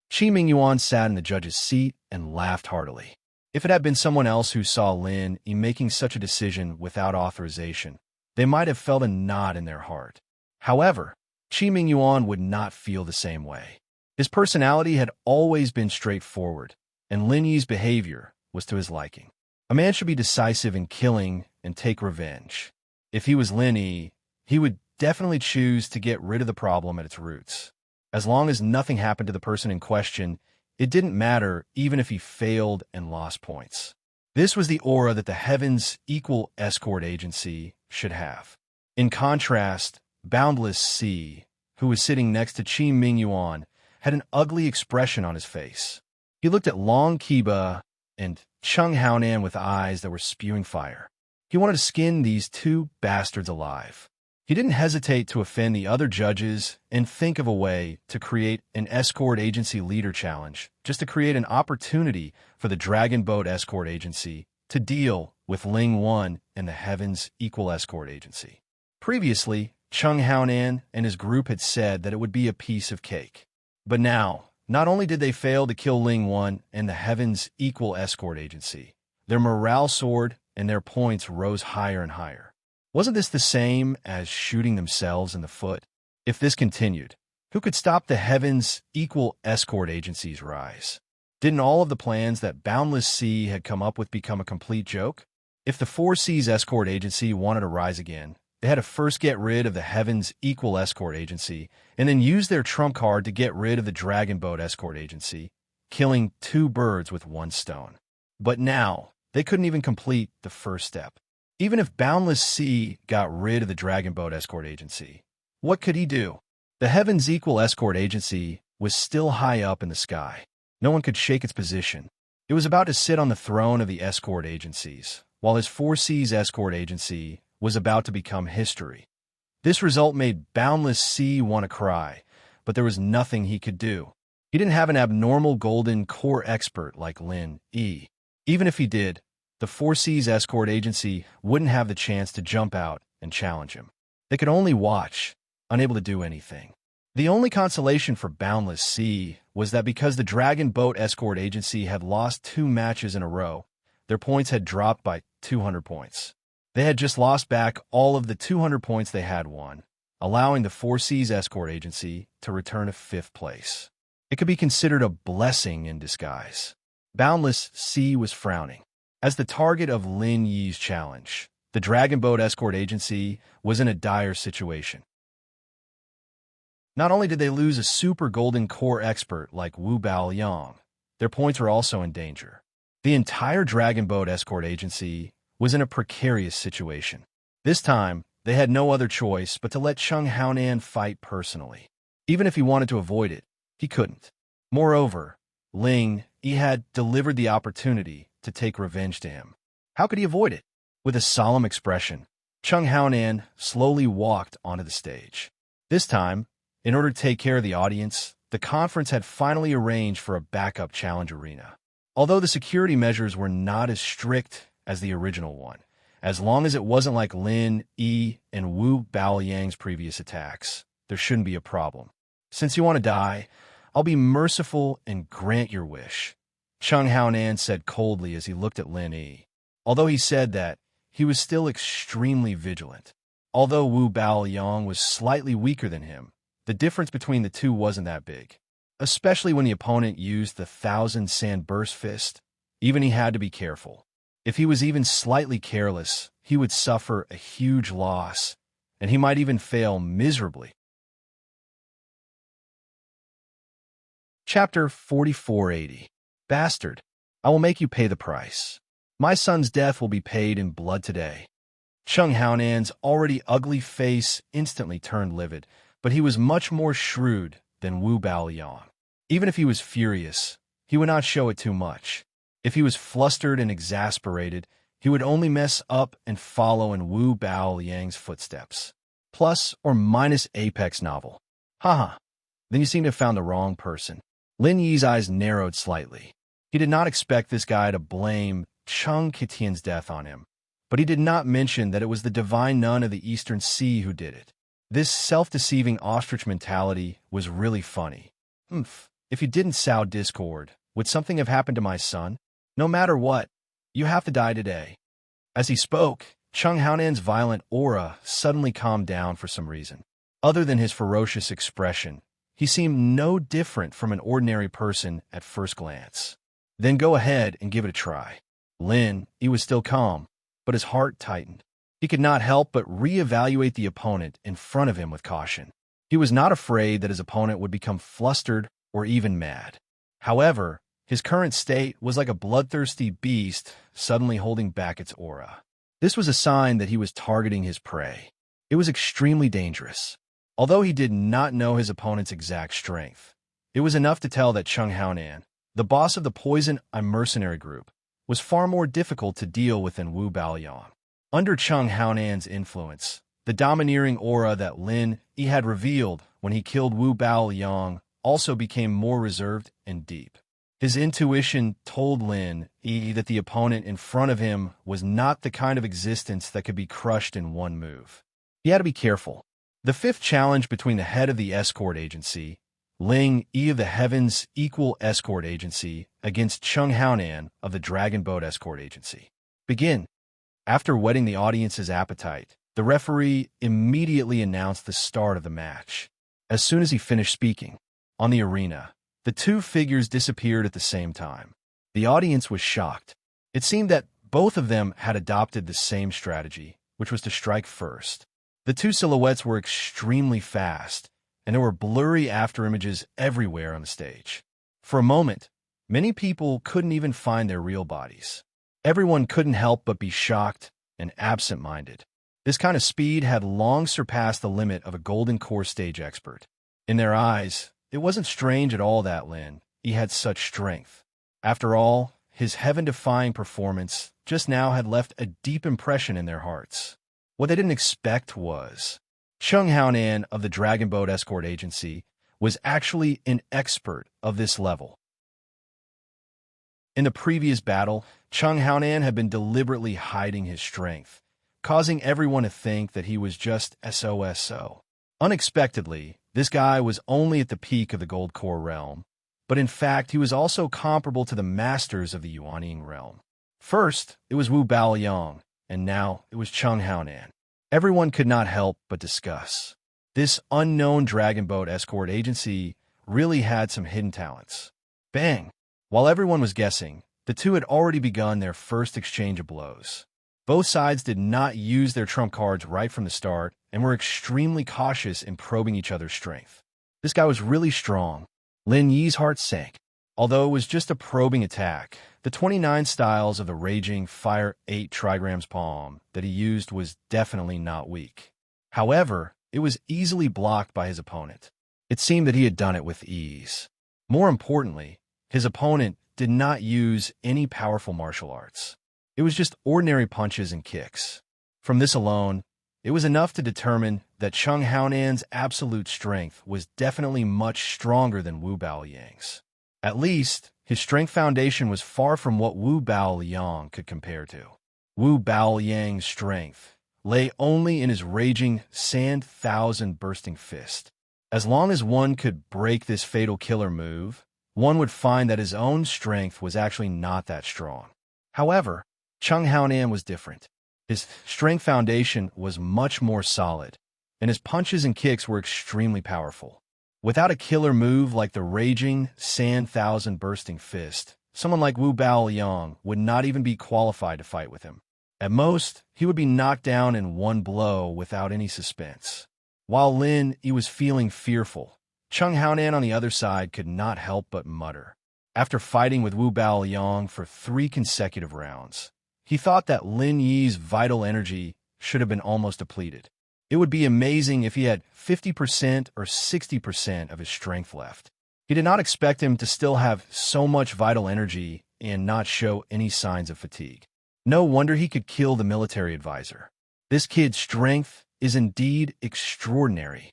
Qi Mingyuan sat in the judge's seat and laughed heartily. If it had been someone else who saw Lin Yi making such a decision without authorization, they might have felt a knot in their heart. However, Qi Mingyuan would not feel the same way. His personality had always been straightforward, and Lin Yi's behavior was to his liking. A man should be decisive in killing and take revenge. If he was Lin Yi, he would definitely choose to get rid of the problem at its roots. As long as nothing happened to the person in question, it didn't matter even if he failed and lost points. This was the aura that the Heavens Equal Escort Agency should have. In contrast, Boundless Sea, who was sitting next to Qi Mingyuan, had an ugly expression on his face. He looked at Long Qiba and Cheng Haonan with eyes that were spewing fire. He wanted to skin these two bastards alive. He didn't hesitate to offend the other judges and think of a way to create an escort agency leader challenge, just to create an opportunity for the Dragon Boat Escort Agency to deal with Ling Wan and the Heavens Equal Escort Agency. Previously, Cheng Haonan and his group had said that it would be a piece of cake. But now, not only did they fail to kill Ling Wan and the Heavens Equal Escort Agency, their morale soared and their points rose higher and higher. Wasn't this the same as shooting themselves in the foot? If this continued, who could stop the Heavens Equal Escort Agency's rise? Didn't all of the plans that Boundless Sea had come up with become a complete joke? If the Four Seas Escort Agency wanted to rise again, they had to first get rid of the Heavens Equal Escort Agency and then use their trump card to get rid of the Dragon Boat Escort Agency, killing two birds with one stone. But now, they couldn't even complete the first step. Even if Boundless Sea got rid of the Dragon Boat Escort Agency, what could he do? The Heavens Equal Escort Agency was still high up in the sky. No one could shake its position. It was about to sit on the throne of the escort agencies, while his Four Seas Escort Agency was about to become history. This result made Boundless Sea want to cry, but there was nothing he could do. He didn't have an abnormal golden core expert like Lin Yi. Even if he did, the Four Seas Escort Agency wouldn't have the chance to jump out and challenge him. They could only watch, unable to do anything. The only consolation for Boundless Sea was that because the Dragon Boat Escort Agency had lost 2 matches in a row, their points had dropped by 200 points. They had just lost back all of the 200 points they had won, allowing the Four Seas Escort Agency to return to 5th place. It could be considered a blessing in disguise. Boundless Sea was frowning. As the target of Lin Yi's challenge, the Dragon Boat Escort Agency was in a dire situation. Not only did they lose a super golden core expert like Wu Baoyang, their points were also in danger. The entire Dragon Boat Escort Agency was in a precarious situation. This time, they had no other choice but to let Cheng Haonan fight personally. Even if he wanted to avoid it, he couldn't. Moreover, Ling Yi had delivered the opportunity to take revenge to him. How could he avoid it? With a solemn expression, Cheng Haonan slowly walked onto the stage. This time, in order to take care of the audience, the conference had finally arranged for a backup challenge arena. Although the security measures were not as strict as the original one, as long as it wasn't like Lin Yi and Wu Baoyang's previous attacks, there shouldn't be a problem. Since you want to die, I'll be merciful and grant your wish, Cheng Haonan said coldly as he looked at Lin Yi. Although he said that, he was still extremely vigilant. Although Wu Baoyang was slightly weaker than him, the difference between the two wasn't that big. Especially when the opponent used the 1,000 Sand Burst Fist, even he had to be careful. If he was even slightly careless, he would suffer a huge loss, and he might even fail miserably. Chapter 4480. Bastard, I will make you pay the price. My son's death will be paid in blood today. Cheng Haonan's already ugly face instantly turned livid, but he was much more shrewd than Wu Baoyang. Even if he was furious, he would not show it too much. If he was flustered and exasperated, he would only mess up and follow in Wu Bao Liang's footsteps. Plus or minus Apex novel. Haha. Then you seem to have found the wrong person. Lin Yi's eyes narrowed slightly. He did not expect this guy to blame Chung Kitian's death on him, but he did not mention that it was the divine nun of the Eastern Sea who did it. This self-deceiving ostrich mentality was really funny. If you didn't sow discord, would something have happened to my son? No matter what, you have to die today. As he spoke, Chung Haonan's violent aura suddenly calmed down for some reason. Other than his ferocious expression, he seemed no different from an ordinary person at first glance. Then go ahead and give it a try. Lin, he was still calm, but his heart tightened. He could not help but reevaluate the opponent in front of him with caution. He was not afraid that his opponent would become flustered or even mad. However, his current state was like a bloodthirsty beast suddenly holding back its aura. This was a sign that he was targeting his prey. It was extremely dangerous. Although he did not know his opponent's exact strength, it was enough to tell that Chung Haonan, the boss of the Poison Mercenary Group, was far more difficult to deal with than Wu Baoyang. Under Chung Haonan's influence, the domineering aura that Lin Yi had revealed when he killed Wu Baoyang also became more reserved and deep. His intuition told Lin Yi that the opponent in front of him was not the kind of existence that could be crushed in one move. He had to be careful. The fifth challenge between the head of the escort agency, Ling Yi of the Heavens Equal Escort Agency, against Chung Haonan of the Dragon Boat Escort Agency. Begin. After whetting the audience's appetite, the referee immediately announced the start of the match. As soon as he finished speaking, on the arena, the two figures disappeared at the same time. The audience was shocked. It seemed that both of them had adopted the same strategy, which was to strike first. The two silhouettes were extremely fast, and there were blurry afterimages everywhere on the stage. For a moment, many people couldn't even find their real bodies. Everyone couldn't help but be shocked and absent-minded. This kind of speed had long surpassed the limit of a Golden Core stage expert. In their eyes, it wasn't strange at all that Lin Yi had such strength. After all, his heaven-defying performance just now had left a deep impression in their hearts. What they didn't expect was Chung Haonan of the Dragon Boat Escort Agency was actually an expert of this level. In the previous battle, Chung Haonan had been deliberately hiding his strength, causing everyone to think that he was just SOSO. Unexpectedly, this guy was only at the peak of the Gold Core realm, but in fact he was also comparable to the masters of the Yuanying realm. First, it was Wu Baoyang, and now it was Chung Haonan. Everyone could not help but discuss. This unknown Dragon Boat Escort Agency really had some hidden talents. Bang! While everyone was guessing, the two had already begun their first exchange of blows. Both sides did not use their trump cards right from the start and were extremely cautious in probing each other's strength. This guy was really strong. Lin Yi's heart sank. Although it was just a probing attack, the 29 styles of the Raging Fire 8 trigrams palm that he used was definitely not weak. However, it was easily blocked by his opponent. It seemed that he had done it with ease. More importantly, his opponent did not use any powerful martial arts. It was just ordinary punches and kicks. From this alone, it was enough to determine that Chung Haonan's absolute strength was definitely much stronger than Wu Baoyang's. At least, his strength foundation was far from what Wu Baoyang could compare to. Wu Baoyang's strength lay only in his raging Sand Thousand Bursting Fist. As long as one could break this fatal killer move, one would find that his own strength was actually not that strong. However, Chung Haonan was different. His strength foundation was much more solid, and his punches and kicks were extremely powerful. Without a killer move like the Raging Sand Thousand Bursting Fist, someone like Wu Baoyang would not even be qualified to fight with him. At most, he would be knocked down in one blow without any suspense. While Lin Yi was feeling fearful, Chung Haonan on the other side could not help but mutter. After fighting with Wu Baoyang for 3 consecutive rounds, he thought that Lin Yi's vital energy should have been almost depleted. It would be amazing if he had 50% or 60% of his strength left. He did not expect him to still have so much vital energy and not show any signs of fatigue. No wonder he could kill the military advisor. This kid's strength is indeed extraordinary.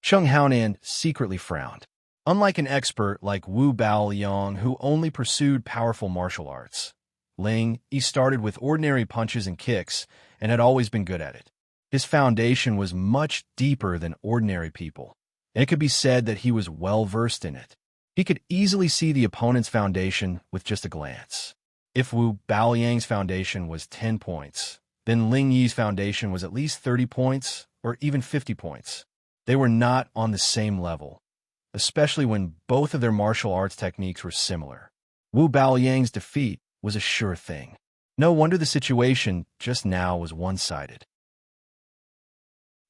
Chung Haonan secretly frowned. Unlike an expert like Wu Baoliang, who only pursued powerful martial arts, Ling Yi started with ordinary punches and kicks and had always been good at it. His foundation was much deeper than ordinary people, and it could be said that he was well-versed in it. He could easily see the opponent's foundation with just a glance. If Wu Baoliang's foundation was 10 points, then Ling Yi's foundation was at least 30 points or even 50 points. They were not on the same level, especially when both of their martial arts techniques were similar. Wu Baoliang's defeat was a sure thing. No wonder the situation just now was one-sided.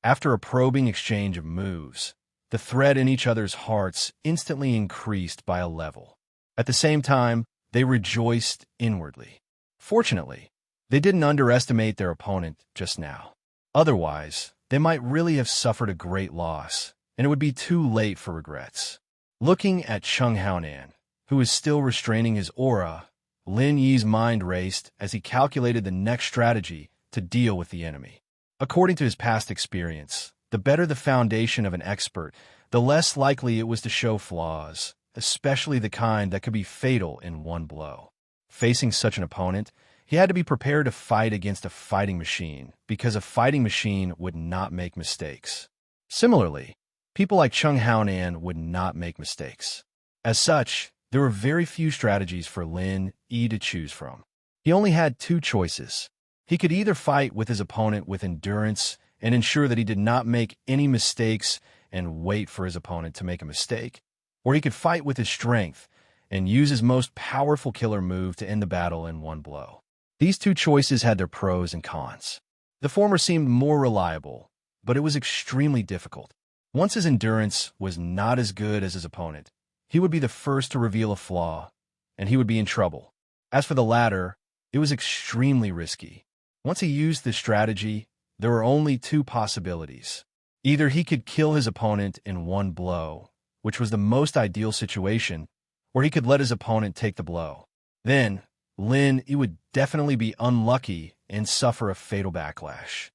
After a probing exchange of moves, the threat in each other's hearts instantly increased by a level. At the same time, they rejoiced inwardly. Fortunately, they didn't underestimate their opponent just now. Otherwise, they might really have suffered a great loss, and it would be too late for regrets. Looking at Chung Haonan, who was still restraining his aura, Lin Yi's mind raced as he calculated the next strategy to deal with the enemy. According to his past experience, the better the foundation of an expert, the less likely it was to show flaws, especially the kind that could be fatal in one blow. Facing such an opponent, he had to be prepared to fight against a fighting machine, because a fighting machine would not make mistakes. Similarly, people like Chung Haonan would not make mistakes. As such, there were very few strategies for Lin Yi to choose from. He only had two choices. He could either fight with his opponent with endurance and ensure that he did not make any mistakes and wait for his opponent to make a mistake, or he could fight with his strength and use his most powerful killer move to end the battle in one blow. These two choices had their pros and cons. The former seemed more reliable, but it was extremely difficult. Once his endurance was not as good as his opponent, he would be the first to reveal a flaw, and he would be in trouble. As for the latter, it was extremely risky. Once he used this strategy, there were only two possibilities. Either he could kill his opponent in one blow, which was the most ideal situation, or he could let his opponent take the blow. Then, Lin Yi would definitely be unlucky and suffer a fatal backlash.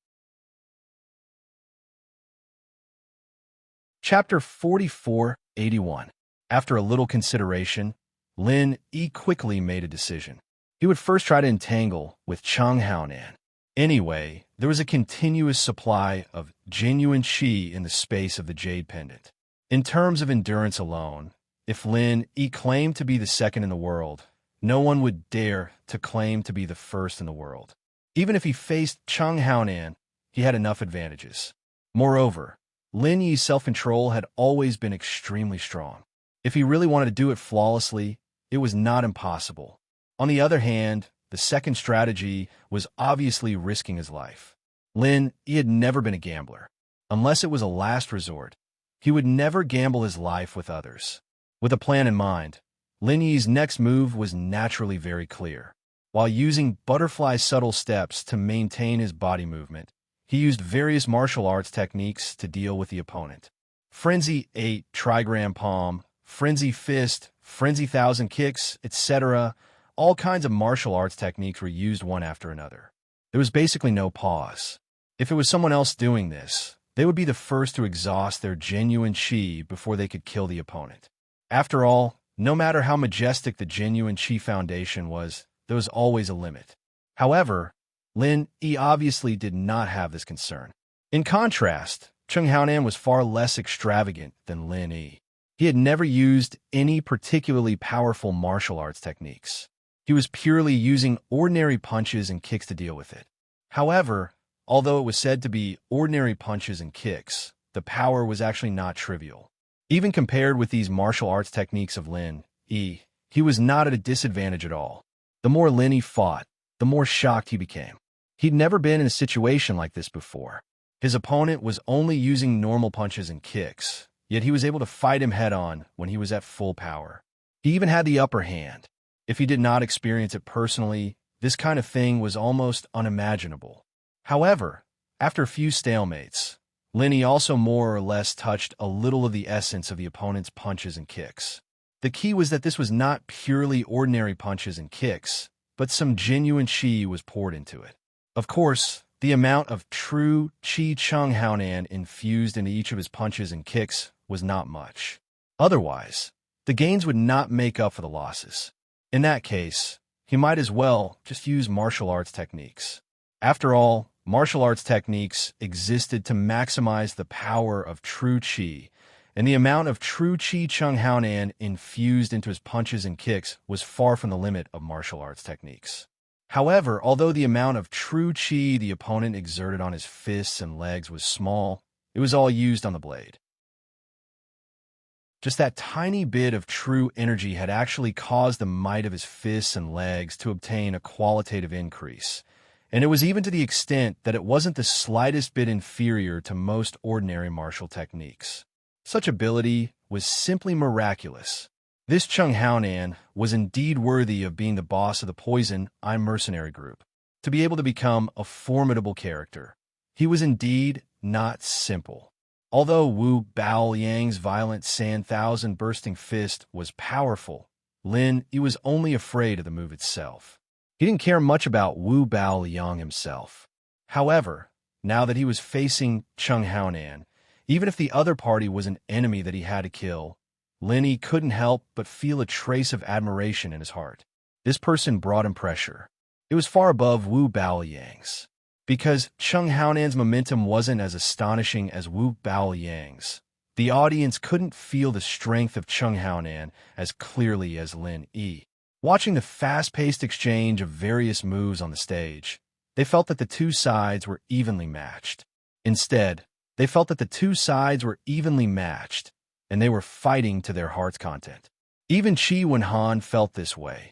Chapter 4481. After a little consideration, Lin Yi quickly made a decision. He would first try to entangle with Chung Haonan. Anyway, there was a continuous supply of genuine qi in the space of the jade pendant. In terms of endurance alone, if Lin Yi claimed to be the second in the world, no one would dare to claim to be the first in the world. Even if he faced Chung Haonan, he had enough advantages. Moreover, Lin Yi's self-control had always been extremely strong. If he really wanted to do it flawlessly, it was not impossible. On the other hand, the second strategy was obviously risking his life. Lin Yi had never been a gambler. Unless it was a last resort, he would never gamble his life with others. With a plan in mind, Lin Yi's next move was naturally very clear. While using butterfly subtle steps to maintain his body movement, he used various martial arts techniques to deal with the opponent. Frenzy 8, trigram palm, frenzy fist, frenzy 1,000 kicks, etc. All kinds of martial arts techniques were used one after another. There was basically no pause. If it was someone else doing this, they would be the first to exhaust their genuine qi before they could kill the opponent. After all, no matter how majestic the genuine qi foundation was, there was always a limit. However, Lin Yi obviously did not have this concern. In contrast, Chung Haonan was far less extravagant than Lin Yi. He had never used any particularly powerful martial arts techniques. He was purely using ordinary punches and kicks to deal with it. However, although it was said to be ordinary punches and kicks, the power was actually not trivial. Even compared with these martial arts techniques of Lin Yi, he was not at a disadvantage at all. The more Lin Yi fought, the more shocked he became. He'd never been in a situation like this before. His opponent was only using normal punches and kicks, yet he was able to fight him head-on when he was at full power. He even had the upper hand. If he did not experience it personally, this kind of thing was almost unimaginable. However, after a few stalemates, Lin Yi also more or less touched a little of the essence of the opponent's punches and kicks. The key was that this was not purely ordinary punches and kicks. but some genuine qi was poured into it. Of course, the amount of true qi Chung Haonan infused into each of his punches and kicks was not much. Otherwise, the gains would not make up for the losses. In that case, he might as well just use martial arts techniques. After all, martial arts techniques existed to maximize the power of true qi, and the amount of true qi Chung Haonan infused into his punches and kicks was far from the limit of martial arts techniques. However, although the amount of true qi the opponent exerted on his fists and legs was small, it was all used on the blade. Just that tiny bit of true energy had actually caused the might of his fists and legs to obtain a qualitative increase, and it was even to the extent that it wasn't the slightest bit inferior to most ordinary martial techniques. Such ability was simply miraculous. This Chung Haonan was indeed worthy of being the boss of the Poison Eye mercenary group. To be able to become a formidable character, he was indeed not simple. Although Wu Baoyang's violent Sand Thousand bursting fist was powerful, Lin Yi was only afraid of the move itself. He didn't care much about Wu Baoyang himself. However, now that he was facing Chung Haonan, even if the other party was an enemy that he had to kill, Lin Yi couldn't help but feel a trace of admiration in his heart. This person brought him pressure. It was far above Wu Baoyang's. Because Chung Haonan's momentum wasn't as astonishing as Wu Baoyang's, the audience couldn't feel the strength of Chung Haonan as clearly as Lin Yi. Watching the fast-paced exchange of various moves on the stage, they felt that the two sides were evenly matched. Instead, they felt that the two sides were evenly matched, and they were fighting to their heart's content. Even Qi Wenhan felt this way,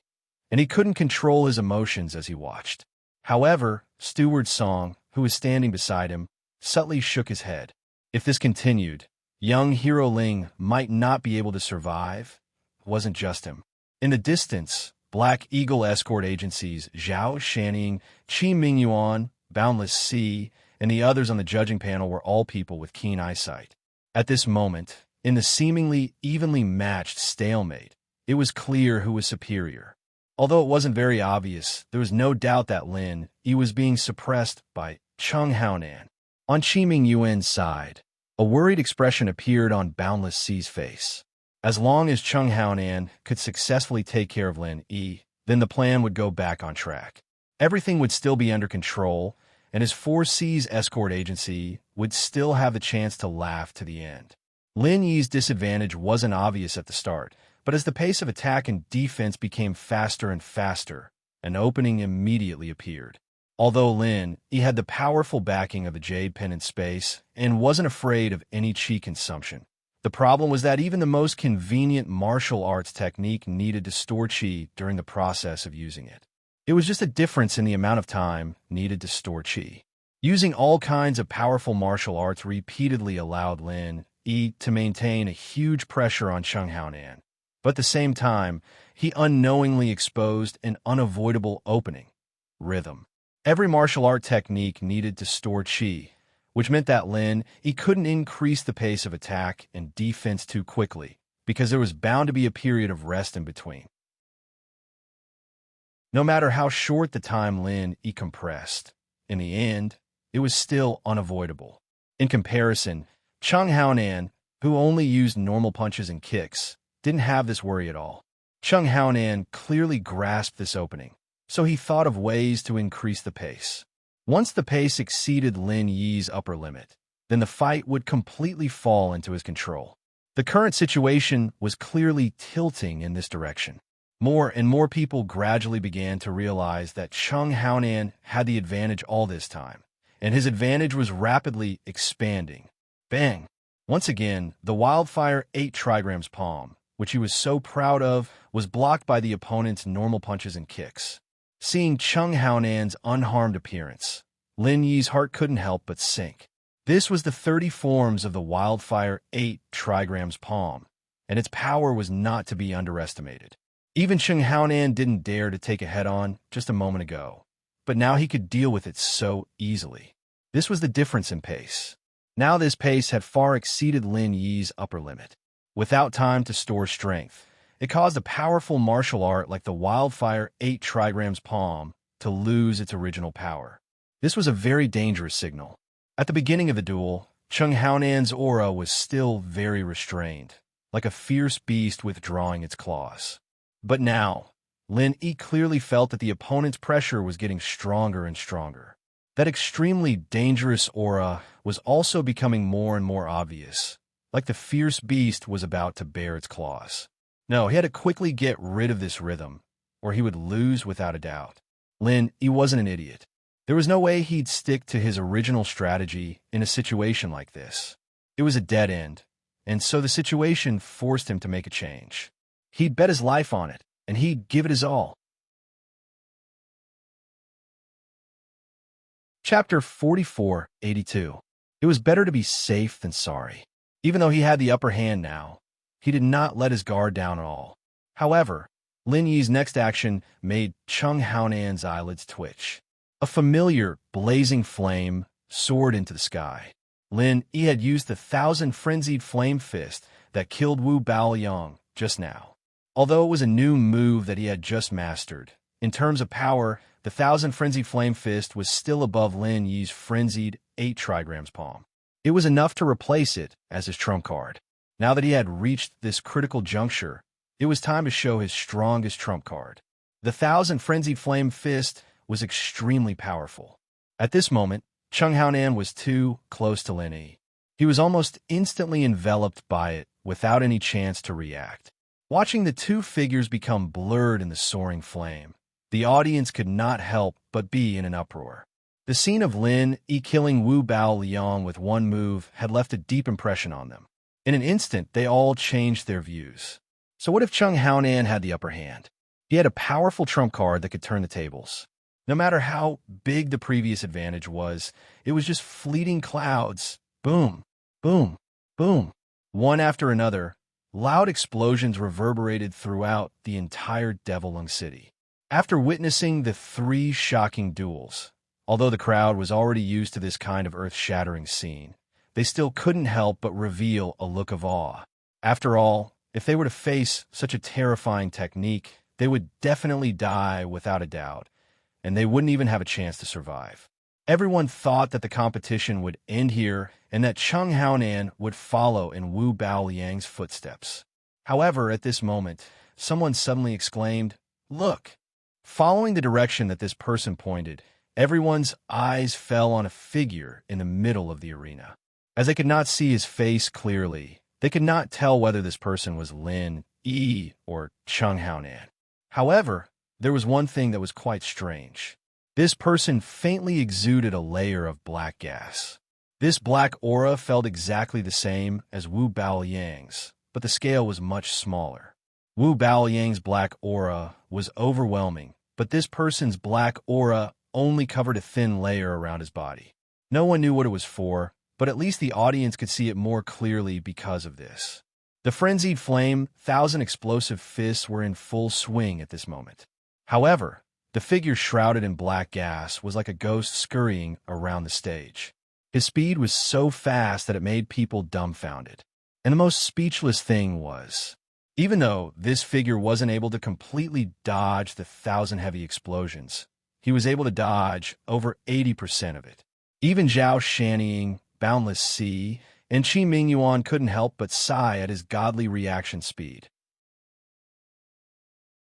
and he couldn't control his emotions as he watched. However, Steward Song, who was standing beside him, subtly shook his head. If this continued, young Hero Ling might not be able to survive. It wasn't just him. In the distance, Black Eagle escort agencies Zhao Shanning, Qi Mingyuan, Boundless Sea, and the others on the judging panel were all people with keen eyesight. At this moment, in the seemingly evenly matched stalemate, it was clear who was superior. Although it wasn't very obvious, there was no doubt that Lin Yi was being suppressed by Chung Haonan. On Qi Mingyuan's side, a worried expression appeared on Boundless Sea's face. As long as Chung Haonan could successfully take care of Lin Yi, then the plan would go back on track. Everything would still be under control, and his 4C's escort agency would still have the chance to laugh to the end. Lin Yi's disadvantage wasn't obvious at the start, but as the pace of attack and defense became faster and faster, an opening immediately appeared. Although Lin Yi had the powerful backing of the Jade Pendant space and wasn't afraid of any qi consumption, the problem was that even the most convenient martial arts technique needed to store qi during the process of using it. It was just a difference in the amount of time needed to store qi. Using all kinds of powerful martial arts repeatedly allowed Lin Yi to maintain a huge pressure on Chung Haonan. But at the same time, he unknowingly exposed an unavoidable opening: rhythm. Every martial art technique needed to store qi, which meant that Lin Yi couldn't increase the pace of attack and defense too quickly, because there was bound to be a period of rest in between. No matter how short the time Lin Yi compressed, in the end, it was still unavoidable. In comparison, Chung Haonan, who only used normal punches and kicks, didn't have this worry at all. Chung Haonan clearly grasped this opening, so he thought of ways to increase the pace. Once the pace exceeded Lin Yi's upper limit, then the fight would completely fall into his control. The current situation was clearly tilting in this direction. More and more people gradually began to realize that Chung Haonan had the advantage all this time, and his advantage was rapidly expanding. Bang! Once again, the Wildfire 8 trigrams palm, which he was so proud of, was blocked by the opponent's normal punches and kicks. Seeing Chung Haonan's unharmed appearance, Lin Yi's heart couldn't help but sink. This was the 30 forms of the Wildfire 8 trigrams palm, and its power was not to be underestimated. Even Chung Haonan didn't dare to take it head-on just a moment ago, but now he could deal with it so easily. This was the difference in pace. Now this pace had far exceeded Lin Yi's upper limit. Without time to store strength, It caused a powerful martial art like the wildfire 8 trigrams palm to lose its original power. This was a very dangerous signal. At the beginning of the duel, Chung Haonan's aura was still very restrained, like a fierce beast withdrawing its claws. But now, Lin Yi clearly felt that the opponent's pressure was getting stronger and stronger. That extremely dangerous aura was also becoming more and more obvious, like the fierce beast was about to bare its claws. No, he had to quickly get rid of this rhythm, or he would lose without a doubt. Lin Yi wasn't an idiot. There was no way he'd stick to his original strategy in a situation like this. It was a dead end, and so the situation forced him to make a change. He'd bet his life on it, and he'd give it his all. Chapter 4482. It was better to be safe than sorry. Even though he had the upper hand now, he did not let his guard down at all. However, Lin Yi's next action made Chung Haonan's eyelids twitch. A familiar, blazing flame soared into the sky. Lin Yi had used the 1,000 frenzied flame fist that killed Wu Baoliang just now. Although it was a new move that he had just mastered, in terms of power, the 1,000 frenzied flame fist was still above Lin Yi's frenzied 8 trigrams palm. It was enough to replace it as his trump card. Now that he had reached this critical juncture, it was time to show his strongest trump card. The 1,000 frenzied flame fist was extremely powerful. At this moment, Chung Haonan was too close to Lin Yi. He was almost instantly enveloped by it without any chance to react. Watching the two figures become blurred in the soaring flame, the audience could not help but be in an uproar. The scene of Lin Yi killing Wu Baoliang with one move had left a deep impression on them. In an instant, they all changed their views. So what if Chung Haonan had the upper hand? He had a powerful trump card that could turn the tables. No matter how big the previous advantage was, it was just fleeting clouds. Boom, boom, boom. One after another, loud explosions reverberated throughout the entire Devilung City. After witnessing the 3 shocking duels, although the crowd was already used to this kind of earth-shattering scene, they still couldn't help but reveal a look of awe. After all, if they were to face such a terrifying technique, they would definitely die without a doubt, and they wouldn't even have a chance to survive. Everyone thought that the competition would end here and that Chung Haonan would follow in Wu Baoliang's footsteps. However, at this moment, someone suddenly exclaimed, "Look!" Following the direction that this person pointed, everyone's eyes fell on a figure in the middle of the arena. As they could not see his face clearly, they could not tell whether this person was Lin Yi or Chung Haonan. However, there was one thing that was quite strange. This person faintly exuded a layer of black gas. This black aura felt exactly the same as Wu Baoliang's, but the scale was much smaller. Wu Baoliang's black aura was overwhelming, but this person's black aura only covered a thin layer around his body. No one knew what it was for, but at least the audience could see it more clearly because of this. The frenzied flame, 1,000 explosive fists were in full swing at this moment. However, the figure shrouded in black gas was like a ghost scurrying around the stage. His speed was so fast that it made people dumbfounded. And the most speechless thing was, even though this figure wasn't able to completely dodge the 1,000 heavy explosions, he was able to dodge over 80% of it. Even Zhao Shannying, Boundless Sea, and Qi Mingyuan couldn't help but sigh at his godly reaction speed.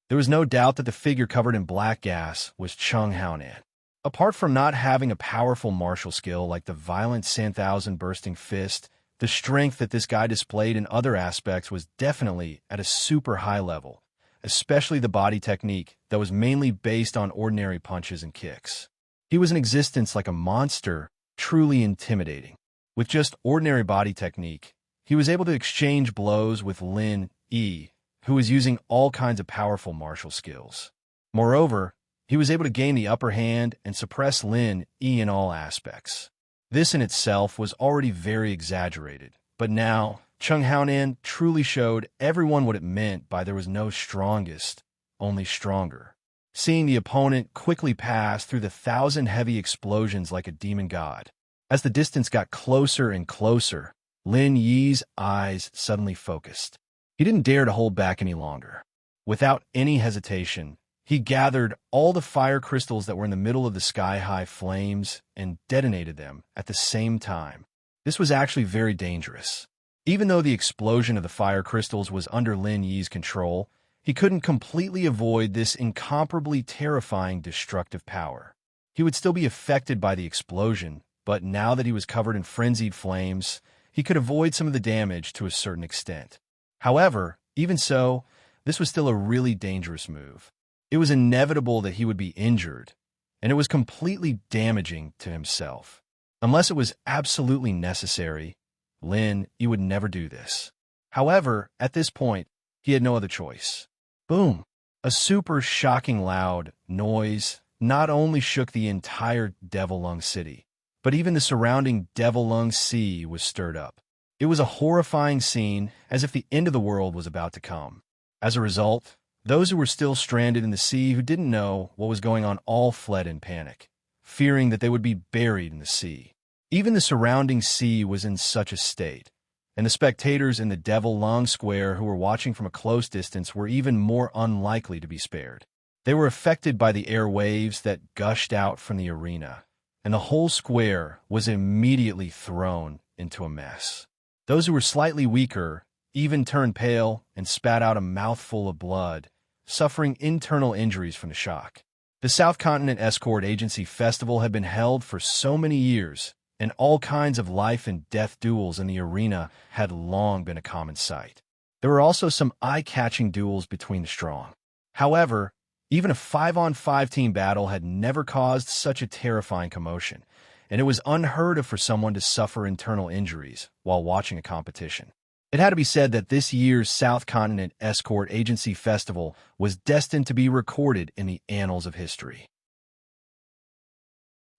There was no doubt that the figure covered in black gas was Chung Haonan. Apart from not having a powerful martial skill like the violent Santhousand bursting fist, the strength that this guy displayed in other aspects was definitely at a super high level, especially the body technique that was mainly based on ordinary punches and kicks. He was in existence like a monster, truly intimidating. With just ordinary body technique, he was able to exchange blows with Lin Yi, who was using all kinds of powerful martial skills. Moreover, he was able to gain the upper hand and suppress Lin Yi in all aspects. This in itself was already very exaggerated, but now Chung Haonan truly showed everyone what it meant by there was no strongest, only stronger. Seeing the opponent quickly pass through the 1,000 heavy explosions like a demon god. As the distance got closer and closer, Lin Yi's eyes suddenly focused. He didn't dare to hold back any longer. Without any hesitation, he gathered all the fire crystals that were in the middle of the sky-high flames and detonated them at the same time. This was actually very dangerous. Even though the explosion of the fire crystals was under Lin Yi's control, he couldn't completely avoid this incomparably terrifying destructive power. He would still be affected by the explosion, but now that he was covered in frenzied flames, he could avoid some of the damage to a certain extent. However, even so, this was still a really dangerous move. It was inevitable that he would be injured, and it was completely damaging to himself. Unless it was absolutely necessary, Lin Yi would never do this. However, at this point, he had no other choice. Boom! A super shocking loud noise not only shook the entire Devil Lung City, but even the surrounding Devil Lung Sea was stirred up. It was a horrifying scene, as if the end of the world was about to come. As a result, those who were still stranded in the sea who didn't know what was going on all fled in panic, fearing that they would be buried in the sea. Even the surrounding sea was in such a state, and the spectators in the Devil Lung Square who were watching from a close distance were even more unlikely to be spared. They were affected by the air waves that gushed out from the arena, and the whole square was immediately thrown into a mess. Those who were slightly weaker even turned pale and spat out a mouthful of blood, suffering internal injuries from the shock. The South Continent Escort Agency Festival had been held for so many years, and all kinds of life and death duels in the arena had long been a common sight. There were also some eye-catching duels between the strong. However, even a 5-on-5 team battle had never caused such a terrifying commotion, and it was unheard of for someone to suffer internal injuries while watching a competition. It had to be said that this year's South Continent Escort Agency Festival was destined to be recorded in the annals of history.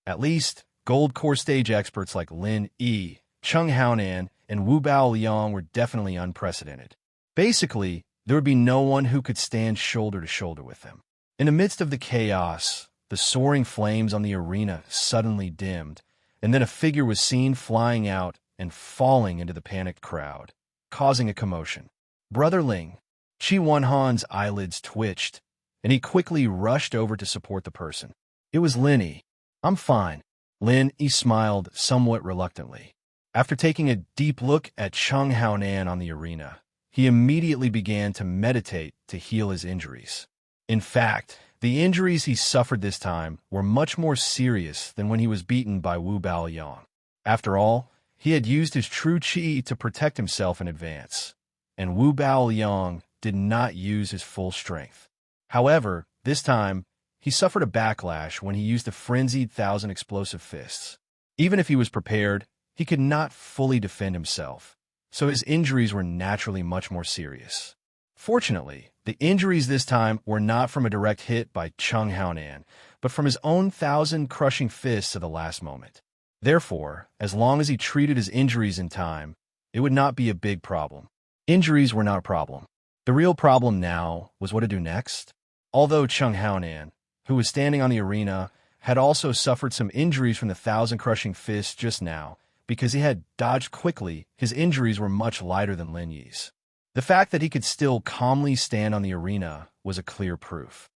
At least, gold core stage experts like Lin Yi, Chung Haonan, and Wu Bao Liang were definitely unprecedented. Basically, there would be no one who could stand shoulder to shoulder with them. In the midst of the chaos, the soaring flames on the arena suddenly dimmed, and then a figure was seen flying out and falling into the panicked crowd, causing a commotion. Brother Ling, Qi Wenhan's eyelids twitched, and he quickly rushed over to support the person. It was Lin Yi. "I'm fine." Lin Yi smiled somewhat reluctantly. After taking a deep look at Chung Haonan on the arena, he immediately began to meditate to heal his injuries. In fact, the injuries he suffered this time were much more serious than when he was beaten by Wu Bao Liang. After all, he had used his true qi to protect himself in advance, and Wu Bao Liang did not use his full strength. However, this time, he suffered a backlash when he used the frenzied 1,000 explosive fists. Even if he was prepared, he could not fully defend himself, so his injuries were naturally much more serious. Fortunately, the injuries this time were not from a direct hit by Chung Haonan, but from his own 1,000 crushing fists at the last moment. Therefore, as long as he treated his injuries in time, it would not be a big problem. Injuries were not a problem. The real problem now was what to do next. Although Chung Haonan, who was standing on the arena, had also suffered some injuries from the 1,000 crushing fists just now, because he had dodged quickly, his injuries were much lighter than Lin Yi's. The fact that he could still calmly stand on the arena was a clear proof.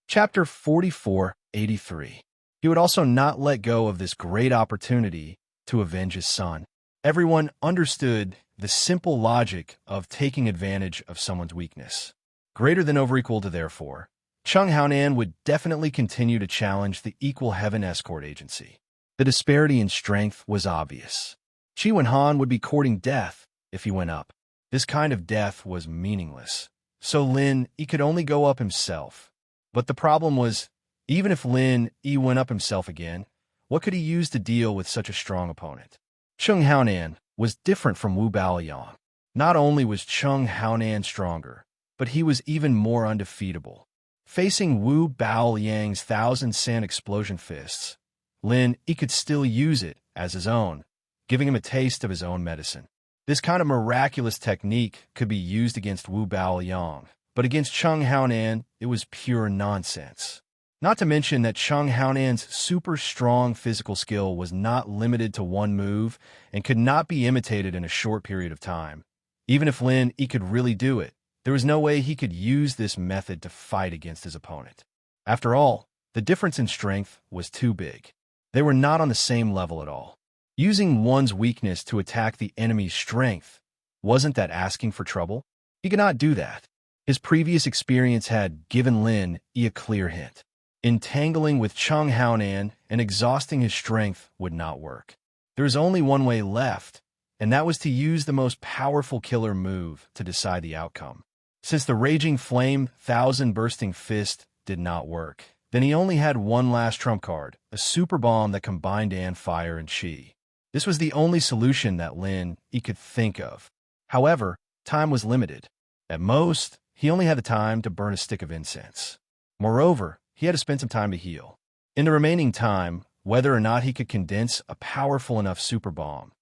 Chapter 4483. He would also not let go of this great opportunity to avenge his son. Everyone understood the simple logic of taking advantage of someone's weakness. Greater than over equal to therefore, Chung Haonan would definitely continue to challenge the Equal Heaven Escort Agency. The disparity in strength was obvious. Qi Wenhan would be courting death if he went up. This kind of death was meaningless, so Lin Yi could only go up himself. But the problem was, even if Lin Yi went up himself again, what could he use to deal with such a strong opponent? Chung Haonan was different from Wu Bao Liang. Not only was Chung Haonan stronger, but he was even more undefeatable. Facing Wu Bao Liang's 1,000 sand explosion fists, Lin Yi could still use it as his own, giving him a taste of his own medicine. This kind of miraculous technique could be used against Wu Bao Liang, but against Chung Haonan, it was pure nonsense. Not to mention that Chung Haonan's super strong physical skill was not limited to one move and could not be imitated in a short period of time. Even if Lin Yi could really do it, there was no way he could use this method to fight against his opponent. After all, the difference in strength was too big. They were not on the same level at all. Using one's weakness to attack the enemy's strength, wasn't that asking for trouble? He could not do that. His previous experience had given Lin Yi a clear hint. Entangling with Chung Haonan and exhausting his strength would not work. There was only one way left, and that was to use the most powerful killer move to decide the outcome. Since the Raging Flame Thousand Bursting Fist did not work, then he only had one last trump card, a super bomb that combined fire and chi. This was the only solution that Lin Yi could think of. However, time was limited. At most, he only had the time to burn a stick of incense. Moreover, he had to spend some time to heal. In the remaining time, whether or not he could condense a powerful enough super bomb,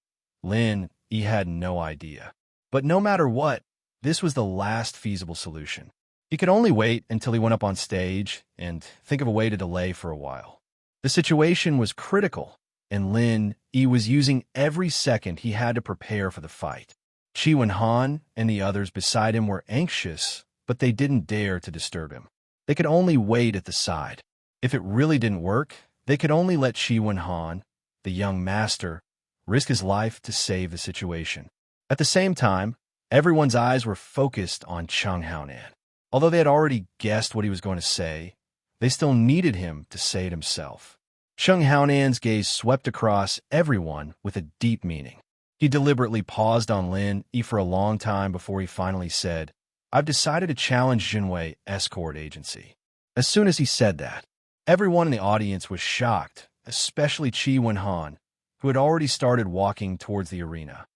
Lin Yi had no idea. But no matter what, this was the last feasible solution. He could only wait until he went up on stage and think of a way to delay for a while. The situation was critical, and Lin Yi was using every second he had to prepare for the fight. Qi Wenhan and the others beside him were anxious, but they didn't dare to disturb him. They could only wait at the side. If it really didn't work, they could only let Qi Wenhan, the young master, risk his life to save the situation. At the same time, everyone's eyes were focused on Chung Haonan. Although they had already guessed what he was going to say, they still needed him to say it himself. Chung Haonan's gaze swept across everyone with a deep meaning. He deliberately paused on Lin Yi for a long time before he finally said, "I've decided to challenge Jinwei Escort Agency." As soon as he said that, everyone in the audience was shocked, especially Qi Wenhan, who had already started walking towards the arena.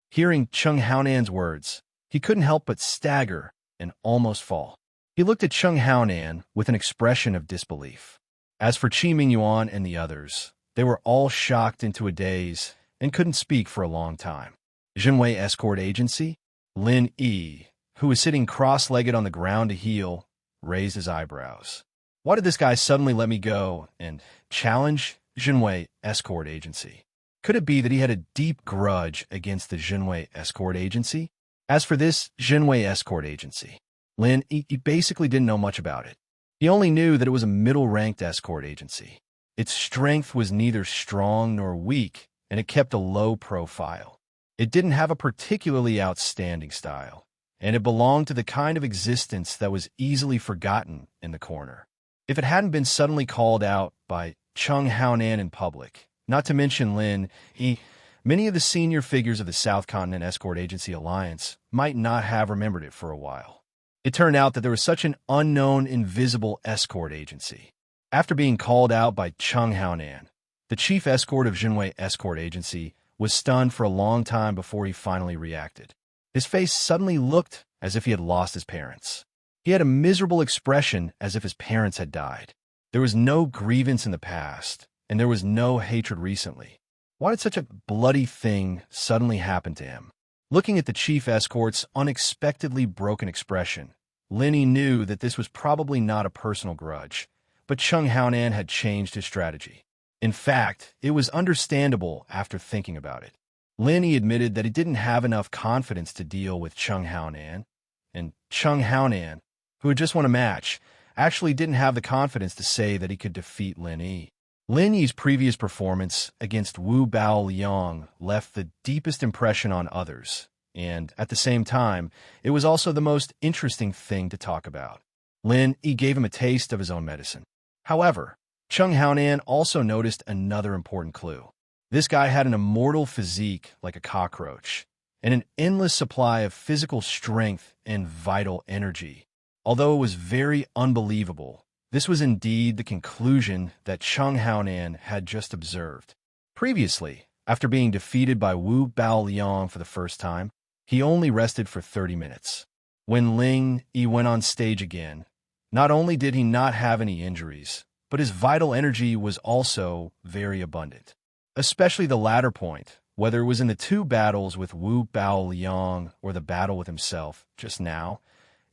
Hearing Chung Haonan's words, he couldn't help but stagger and almost fall. He looked at Chung Haonan with an expression of disbelief. As for Qi Mingyuan and the others, they were all shocked into a daze and couldn't speak for a long time. Jinwei Escort Agency? Lin Yi, who was sitting cross-legged on the ground to heal, raised his eyebrows. Why did this guy suddenly let me go and challenge Jinwei Escort Agency? Could it be that he had a deep grudge against the Jinwei Escort Agency? As for this Jinwei Escort Agency, Lin Yi basically didn't know much about it. He only knew that it was a middle-ranked escort agency. Its strength was neither strong nor weak, and it kept a low profile. It didn't have a particularly outstanding style, and it belonged to the kind of existence that was easily forgotten in the corner. If it hadn't been suddenly called out by Chung Haonan in public, not to mention Lin Yi, many of the senior figures of the South Continent Escort Agency Alliance might not have remembered it for a while. It turned out that there was such an unknown, invisible escort agency. After being called out by Chung Haonan, the chief escort of Jinwei Escort Agency was stunned for a long time before he finally reacted. His face suddenly looked as if he had lost his parents. He had a miserable expression as if his parents had died. There was no grievance in the past, and there was no hatred recently. Why did such a bloody thing suddenly happen to him? Looking at the chief escort's unexpectedly broken expression, Lin Yi knew that this was probably not a personal grudge, but Chung Haonan had changed his strategy. In fact, it was understandable after thinking about it. Lin Yi admitted that he didn't have enough confidence to deal with Chung Haonan, and Chung Haonan, who had just won a match, actually didn't have the confidence to say that he could defeat Lin Yi. Lin Yi's previous performance against Wu Baoliang left the deepest impression on others, and at the same time, it was also the most interesting thing to talk about. Lin Yi gave him a taste of his own medicine. However, Chung Haonan also noticed another important clue. This guy had an immortal physique like a cockroach, and an endless supply of physical strength and vital energy. Although it was very unbelievable, this was indeed the conclusion that Chung Haonan had just observed. Previously, after being defeated by Wu Baoliang for the first time, he only rested for 30 minutes. When Lin Yi went on stage again, not only did he not have any injuries, but his vital energy was also very abundant. Especially the latter point, whether it was in the two battles with Wu Baoliang or the battle with himself just now,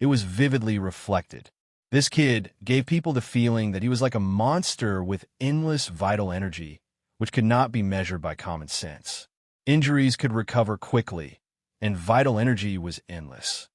it was vividly reflected. This kid gave people the feeling that he was like a monster with endless vital energy, which could not be measured by common sense. Injuries could recover quickly, and vital energy was endless.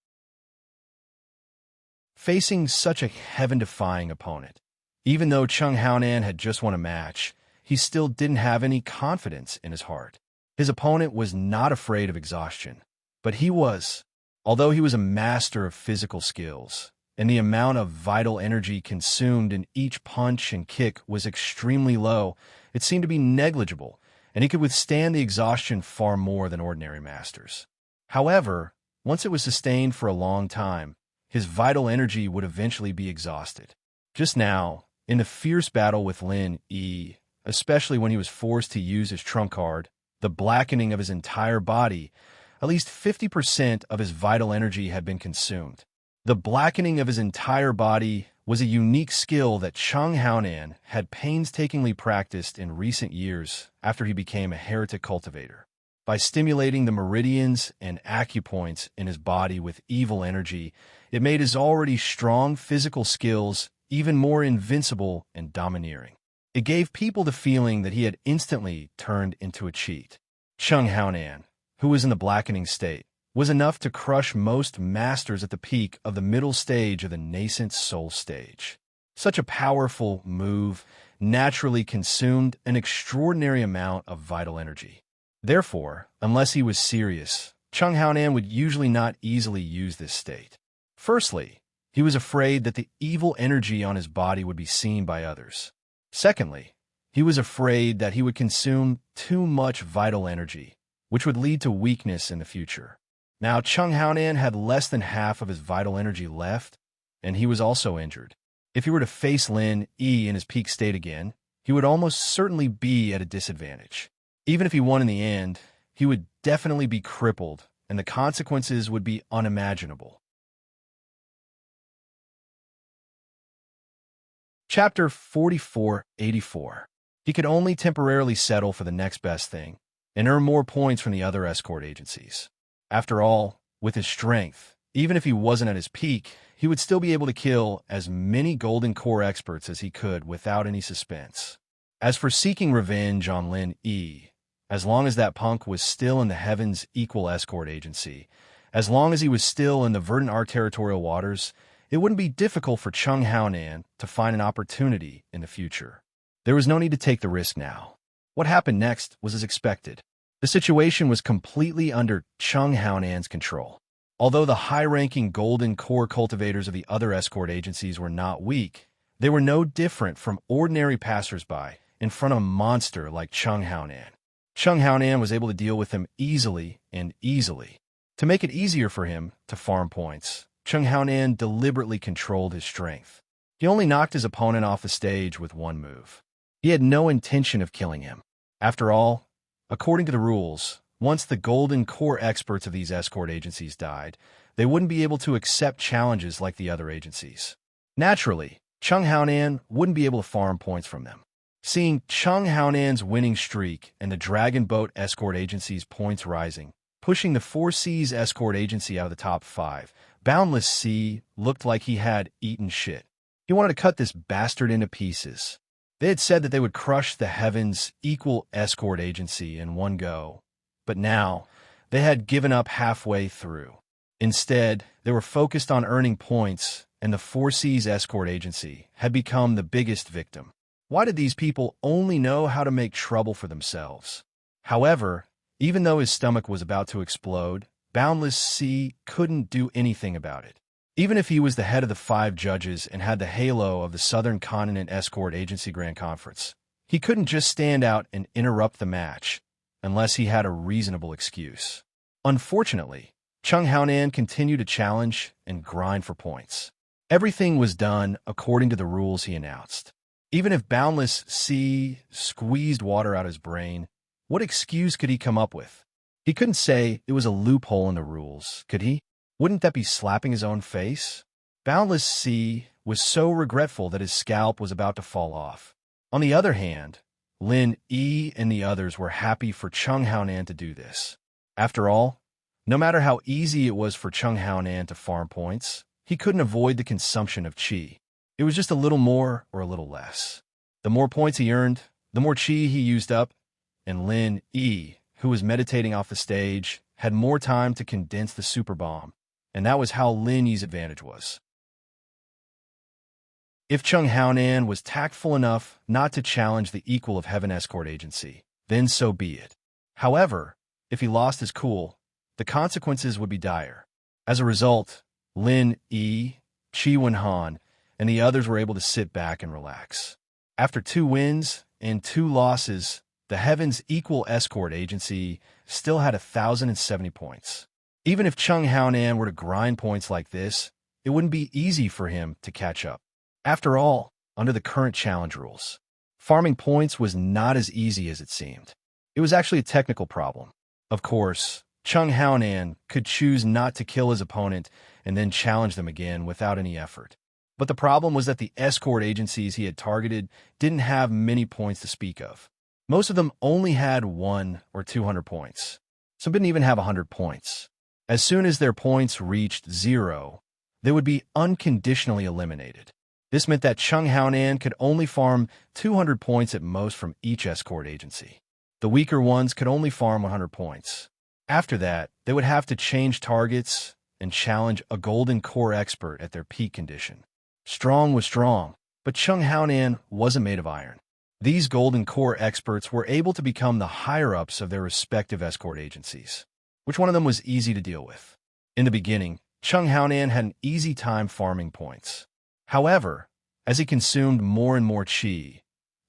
Facing such a heaven-defying opponent, even though Chung Haonan had just won a match, he still didn't have any confidence in his heart. His opponent was not afraid of exhaustion, but he was. Although he was a master of physical skills, and the amount of vital energy consumed in each punch and kick was extremely low, it seemed to be negligible, and he could withstand the exhaustion far more than ordinary masters. However, once it was sustained for a long time, his vital energy would eventually be exhausted. Just now, in the fierce battle with Lin Yi, especially when he was forced to use his trump card, the blackening of his entire body, at least 50% of his vital energy had been consumed. The blackening of his entire body was a unique skill that Chung Haonan had painstakingly practiced in recent years after he became a heretic cultivator. By stimulating the meridians and acupoints in his body with evil energy, it made his already strong physical skills even more invincible and domineering. It gave people the feeling that he had instantly turned into a cheat. Chung Haonan, who was in the blackening state, was enough to crush most masters at the peak of the middle stage of the nascent soul stage. Such a powerful move naturally consumed an extraordinary amount of vital energy. Therefore, unless he was serious, Chung Haonan would usually not easily use this state. Firstly, he was afraid that the evil energy on his body would be seen by others. Secondly, he was afraid that he would consume too much vital energy, which would lead to weakness in the future. Now, Chung Haonan had less than half of his vital energy left, and he was also injured. If he were to face Lin Yi in his peak state again, he would almost certainly be at a disadvantage. Even if he won in the end, he would definitely be crippled, and the consequences would be unimaginable. Chapter 4484. He could only temporarily settle for the next best thing and earn more points from the other escort agencies. After all, with his strength, even if he wasn't at his peak, he would still be able to kill as many Golden Core experts as he could without any suspense. As for seeking revenge on Lin Yi, as long as that punk was still in the Heaven's Equal Escort Agency, as long as he was still in the Verdant Art territorial waters, it wouldn't be difficult for Chung Haonan to find an opportunity in the future. There was no need to take the risk now. What happened next was as expected. The situation was completely under Chung Haonan's control. Although the high-ranking Golden Core cultivators of the other escort agencies were not weak, they were no different from ordinary passersby in front of a monster like Chung Haonan. Chung Haonan was able to deal with them easily. To make it easier for him to farm points, Chung Haonan deliberately controlled his strength. He only knocked his opponent off the stage with one move. He had no intention of killing him. After all, according to the rules, once the Golden Core experts of these escort agencies died, they wouldn't be able to accept challenges like the other agencies. Naturally, Chung Haonan wouldn't be able to farm points from them. Seeing Chung Haonan's winning streak and the Dragon Boat escort agency's points rising, pushing the Four Seas escort agency out of the top 5, Boundless Sea looked like he had eaten shit. He wanted to cut this bastard into pieces. They had said that they would crush the Heaven's Equal Escort Agency in one go, but now they had given up halfway through. Instead, they were focused on earning points, and the Four Seas Escort Agency had become the biggest victim. Why did these people only know how to make trouble for themselves? However, even though his stomach was about to explode, Boundless Sea couldn't do anything about it. Even if he was the head of the 5 judges and had the halo of the Southern Continent Escort Agency Grand Conference, he couldn't just stand out and interrupt the match unless he had a reasonable excuse. Unfortunately, Chung Haonan continued to challenge and grind for points. Everything was done according to the rules he announced. Even if Boundless Sea squeezed water out of his brain, what excuse could he come up with? He couldn't say it was a loophole in the rules, could he? Wouldn't that be slapping his own face? Boundless Sea was so regretful that his scalp was about to fall off. On the other hand, Lin Yi and the others were happy for Chung Haonan to do this. After all, no matter how easy it was for Chung Haonan to farm points, he couldn't avoid the consumption of qi. It was just a little more or a little less. The more points he earned, the more chi he used up, and Lin Yi, who was meditating off the stage, had more time to condense the super bomb, and that was how Lin Yi's advantage was. If Chung Haonan was tactful enough not to challenge the equal of Heaven Escort Agency, then so be it. However, if he lost his cool, the consequences would be dire. As a result, Lin Yi, Chi Wen-han, and the others were able to sit back and relax. After 2 wins and 2 losses, the Heaven's Equal Escort Agency still had 1,070 points. Even if Chung Haonan were to grind points like this, it wouldn't be easy for him to catch up. After all, under the current challenge rules, farming points was not as easy as it seemed. It was actually a technical problem. Of course, Chung Haonan could choose not to kill his opponent and then challenge them again without any effort. But the problem was that the escort agencies he had targeted didn't have many points to speak of. Most of them only had 100 or 200 points. Some didn't even have 100 points. As soon as their points reached 0, they would be unconditionally eliminated. This meant that Chung Haonan could only farm 200 points at most from each escort agency. The weaker ones could only farm 100 points. After that, they would have to change targets and challenge a golden core expert at their peak condition. Strong was strong, but Chung Haonan wasn't made of iron. These golden core experts were able to become the higher-ups of their respective escort agencies. Which one of them was easy to deal with? In the beginning, Chung Haonan had an easy time farming points. However, as he consumed more and more chi,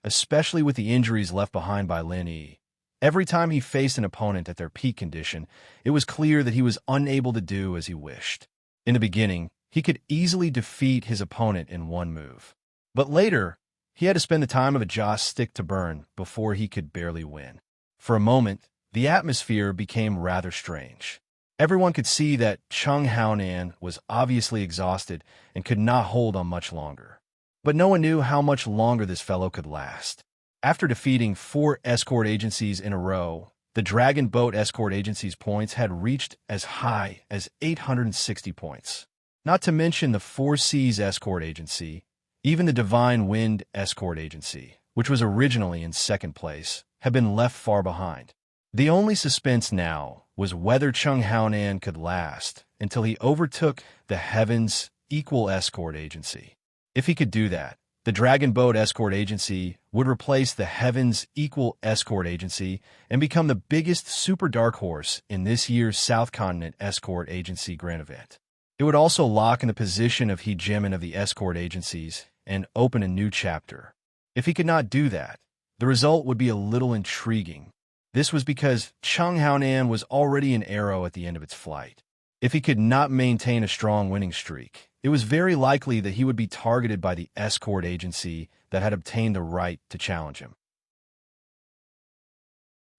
especially with the injuries left behind by Lin Yi, every time he faced an opponent at their peak condition, it was clear that he was unable to do as he wished. In the beginning, he could easily defeat his opponent in one move. But later, he had to spend the time of a joss stick to burn before he could barely win. For a moment, the atmosphere became rather strange. Everyone could see that Chung Haonan was obviously exhausted and could not hold on much longer. But no one knew how much longer this fellow could last. After defeating 4 escort agencies in a row, the Dragon Boat Escort Agency's points had reached as high as 860 points. Not to mention the 4 Seas Escort Agency, even the Divine Wind Escort Agency, which was originally in 2nd place, had been left far behind. The only suspense now was whether Chung Haonan could last until he overtook the Heaven's Equal Escort Agency. If he could do that, the Dragon Boat Escort Agency would replace the Heaven's Equal Escort Agency and become the biggest super dark horse in this year's South Continent Escort Agency Grand Event. It would also lock in the position of hegemon of the escort agencies and open a new chapter. If he could not do that, the result would be a little intriguing. This was because Chung Haonan was already an arrow at the end of its flight. If he could not maintain a strong winning streak, it was very likely that he would be targeted by the escort agency that had obtained the right to challenge him.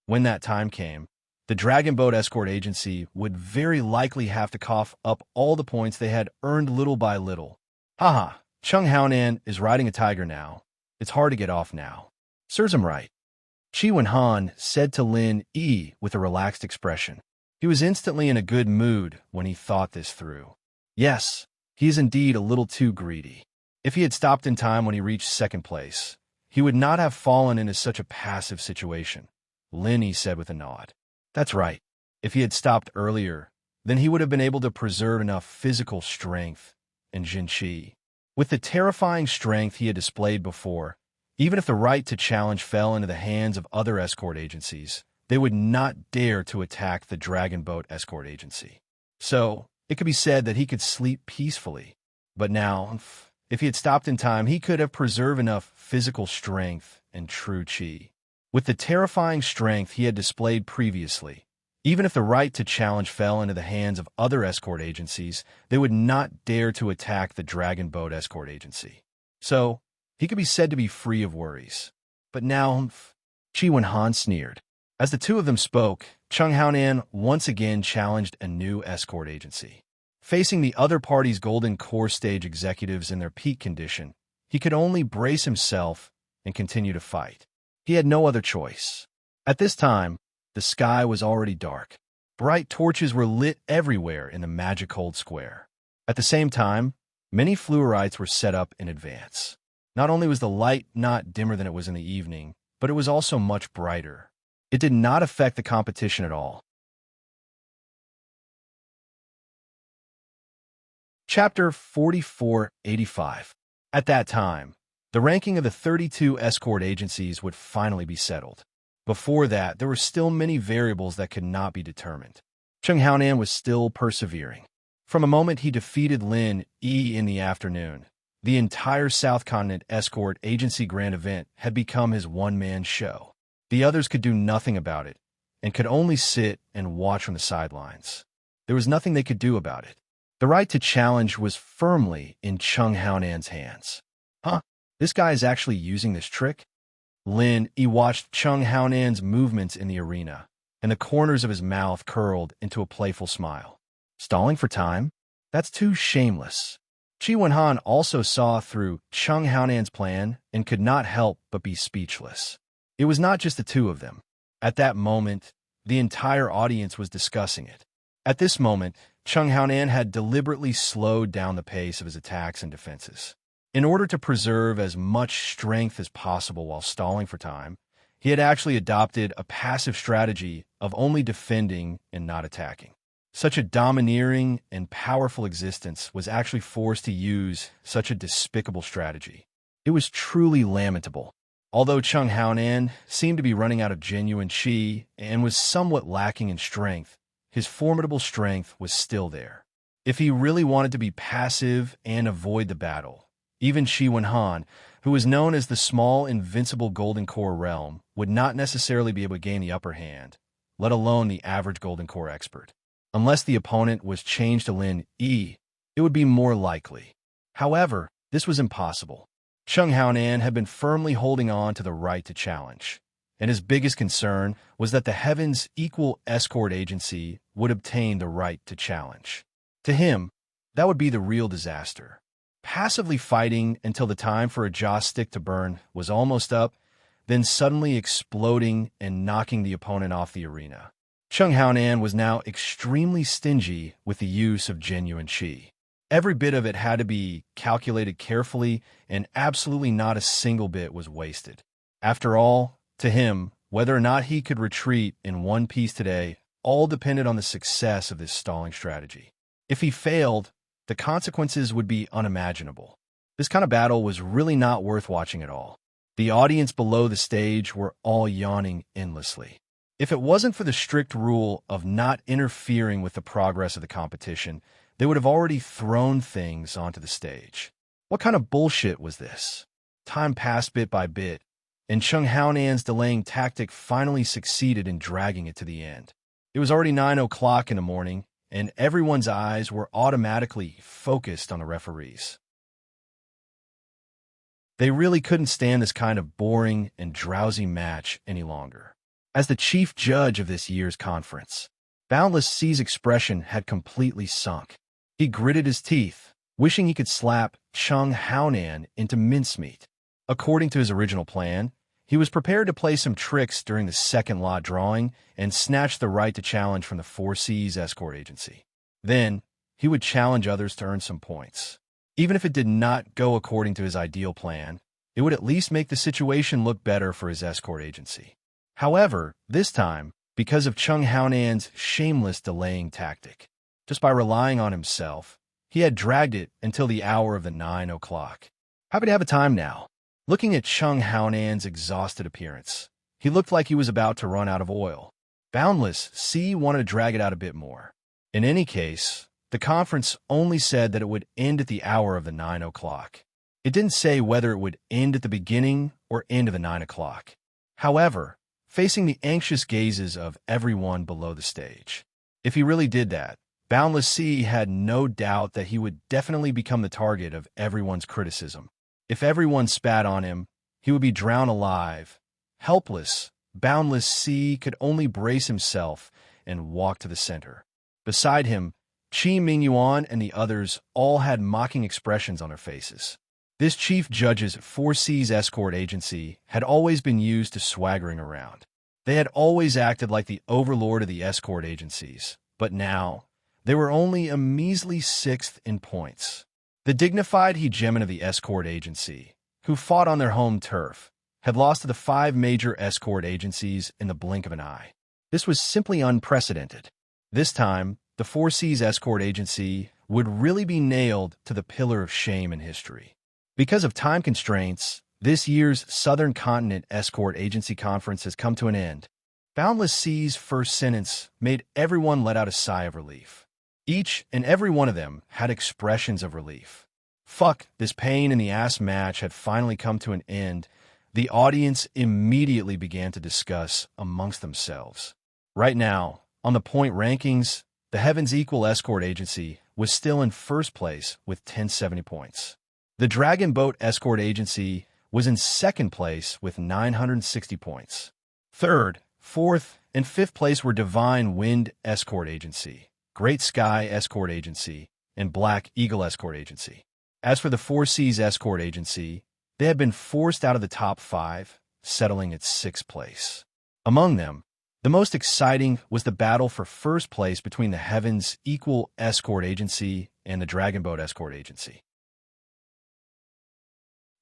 When that time came, the Dragon Boat Escort Agency would very likely have to cough up all the points they had earned little by little. Haha, Chung Haonan is riding a tiger now. It's hard to get off now. Serves him right. Chi Wen-han said to Lin Yi with a relaxed expression. He was instantly in a good mood when he thought this through. Yes, he is indeed a little too greedy. If he had stopped in time when he reached 2nd place, he would not have fallen into such a passive situation, Lin Yi said with a nod. That's right. If he had stopped earlier, then he would have been able to preserve enough physical strength and Jin Qi. With the terrifying strength he had displayed before, even if the right to challenge fell into the hands of other escort agencies, they would not dare to attack the Dragon Boat Escort Agency. So, it could be said that he could sleep peacefully. But now, if he had stopped in time, he could have preserved enough physical strength and true Qi. With the terrifying strength he had displayed previously, even if the right to challenge fell into the hands of other escort agencies, they would not dare to attack the Dragon Boat Escort Agency. So, he could be said to be free of worries. But now, Chi Wen-han sneered. As the two of them spoke, Chung Haonan once again challenged a new escort agency. Facing the other party's golden core stage executives in their peak condition, he could only brace himself and continue to fight. He had no other choice. At this time, the sky was already dark. Bright torches were lit everywhere in the Magic Hold Square. At the same time, Many fluorites were set up in advance. Not only was the light not dimmer than it was in the evening, but it was also much brighter. It did not affect the competition at all. Chapter 4485. At that time, the ranking of the 32 escort agencies would finally be settled. Before that, there were still many variables that could not be determined. Chung Haonan was still persevering. From the moment he defeated Lin Yi in the afternoon, the entire South Continent Escort Agency Grand Event had become his one-man show. The others could do nothing about it, and could only sit and watch from the sidelines. There was nothing they could do about it. The right to challenge was firmly in Chung Haonan's hands. Huh? This guy is actually using this trick? Lin Yi watched Chung Haonan's movements in the arena, and the corners of his mouth curled into a playful smile. Stalling for time? That's too shameless. Qi Wenhan also saw through Chung Haonan's plan and could not help but be speechless. It was not just the two of them. At that moment, the entire audience was discussing it. At this moment, Chung Haonan had deliberately slowed down the pace of his attacks and defenses. In order to preserve as much strength as possible while stalling for time, he had actually adopted a passive strategy of only defending and not attacking. Such a domineering and powerful existence was actually forced to use such a despicable strategy. It was truly lamentable. Although Chung Haonan seemed to be running out of genuine qi and was somewhat lacking in strength, his formidable strength was still there. If he really wanted to be passive and avoid the battle, even Qi Wenhan, who was known as the small invincible Golden Core realm, would not necessarily be able to gain the upper hand, let alone the average Golden Core expert. Unless the opponent was changed to Lin Yi, it would be more likely. However, this was impossible. Chung Haonan had been firmly holding on to the right to challenge, and his biggest concern was that the Heaven's equal escort agency would obtain the right to challenge. To him, that would be the real disaster. Passively fighting until the time for a joss stick to burn was almost up, then suddenly exploding and knocking the opponent off the arena. Chung Haonan was now extremely stingy with the use of genuine qi. Every bit of it had to be calculated carefully, and absolutely not a single bit was wasted. After all, to him, whether or not he could retreat in one piece today all depended on the success of this stalling strategy. If he failed, the consequences would be unimaginable. This kind of battle was really not worth watching at all. The audience below the stage were all yawning endlessly. If it wasn't for the strict rule of not interfering with the progress of the competition, they would have already thrown things onto the stage. What kind of bullshit was this? Time passed bit by bit, and Chung Haonan's delaying tactic finally succeeded in dragging it to the end. It was already 9 o'clock in the morning, and everyone's eyes were automatically focused on the referees. They really couldn't stand this kind of boring and drowsy match any longer. As the chief judge of this year's conference, Boundless C's expression had completely sunk. He gritted his teeth, wishing he could slap Chung Haonan into mincemeat. According to his original plan, he was prepared to play some tricks during the second lot drawing and snatch the right to challenge from the 4C's escort agency. Then, he would challenge others to earn some points. Even if it did not go according to his ideal plan, it would at least make the situation look better for his escort agency. However, this time, because of Chung Haonan's shameless delaying tactic, just by relying on himself, he had dragged it until the hour of the 9 o'clock. Happy to have a time now. Looking at Chung Haonan's exhausted appearance, he looked like he was about to run out of oil. Boundless C wanted to drag it out a bit more. In any case, the conference only said that it would end at the hour of the 9 o'clock. It didn't say whether it would end at the beginning or end of the 9 o'clock. However, facing the anxious gazes of everyone below the stage, if he really did that, Boundless C had no doubt that he would definitely become the target of everyone's criticism. If everyone spat on him, he would be drowned alive. Helpless, Boundless C could only brace himself and walk to the center. Beside him, Qi Mingyuan and the others all had mocking expressions on their faces. This chief judge's 4C's escort agency had always been used to swaggering around. They had always acted like the overlord of the escort agencies, but now they were only a measly 6th in points. The dignified hegemon of the escort agency, who fought on their home turf, had lost to the 5 major escort agencies in the blink of an eye. This was simply unprecedented. This time, the 4 Seas escort agency would really be nailed to the pillar of shame in history. Because of time constraints, this year's Southern Continent Escort Agency Conference has come to an end. Boundless Sea's first sentence made everyone let out a sigh of relief. Each and every one of them had expressions of relief. Fuck, this pain in the ass match had finally come to an end. The audience immediately began to discuss amongst themselves. Right now, on the point rankings, the Heaven's Equal Escort Agency was still in first place with 1070 points. The Dragon Boat Escort Agency was in second place with 960 points. Third, fourth, and fifth place were Divine Wind Escort Agency, Great Sky Escort Agency, and Black Eagle Escort Agency. As for the 4 Seas Escort Agency, they had been forced out of the top 5, settling at 6th place. Among them, the most exciting was the battle for first place between the Heaven's Equal Escort Agency and the Dragon Boat Escort Agency.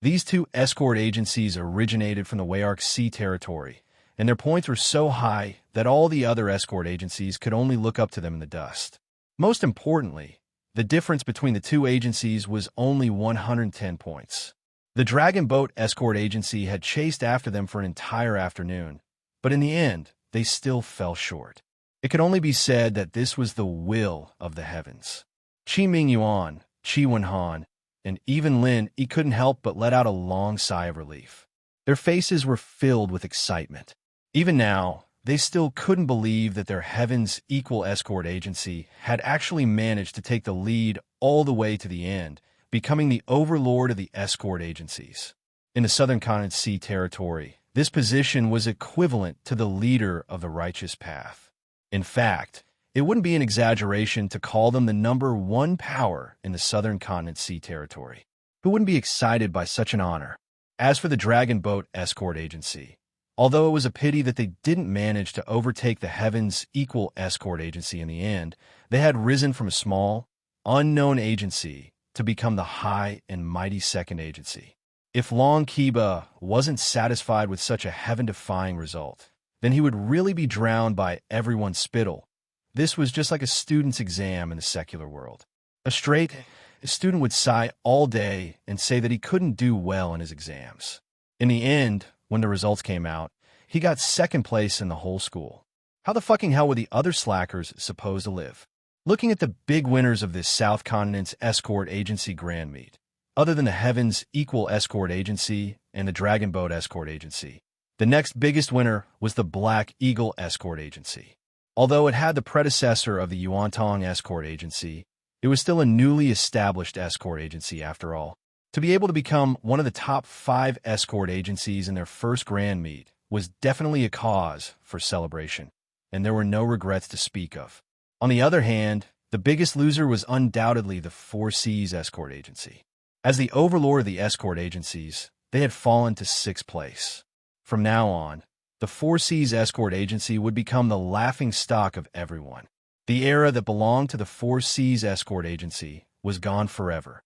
These 2 escort agencies originated from the Wayark Sea territory, and their points were so high that all the other escort agencies could only look up to them in the dust. Most importantly, the difference between the 2 agencies was only 110 points. The Dragon Boat Escort Agency had chased after them for an entire afternoon, but in the end, they still fell short. It could only be said that this was the will of the heavens. Chi Ming Yuan, Chi Wen Han, and even Lin Yi couldn't help but let out a long sigh of relief. Their faces were filled with excitement. Even now, they still couldn't believe that their Heaven's Equal Escort Agency had actually managed to take the lead all the way to the end, becoming the overlord of the escort agencies. In the Southern Continent Sea territory, this position was equivalent to the leader of the righteous path. In fact, it wouldn't be an exaggeration to call them the number 1 power in the Southern Continent Sea territory. Who wouldn't be excited by such an honor? As for the Dragon Boat Escort Agency, although it was a pity that they didn't manage to overtake the Heaven's Equal Escort Agency in the end, they had risen from a small, unknown agency to become the high and mighty second agency. If Long Kiba wasn't satisfied with such a heaven-defying result, then he would really be drowned by everyone's spittle. This was just like a student's exam in the secular world. A student would sigh all day and say that he couldn't do well in his exams. In the end, when the results came out, he got second place in the whole school. How the fucking hell were the other slackers supposed to live? Looking at the big winners of this South Continent's Escort Agency Grand Meet, other than the Heaven's Equal Escort Agency and the Dragon Boat Escort Agency, the next biggest winner was the Black Eagle Escort Agency. Although it had the predecessor of the Yuantong Escort Agency, it was still a newly established escort agency after all. To be able to become one of the top 5 escort agencies in their first Grand Meet was definitely a cause for celebration, and there were no regrets to speak of. On the other hand, the biggest loser was undoubtedly the 4 Seas Escort Agency. As the overlord of the escort agencies, they had fallen to 6th place. From now on, the 4 Seas Escort Agency would become the laughingstock of everyone. The era that belonged to the 4 Seas Escort Agency was gone forever.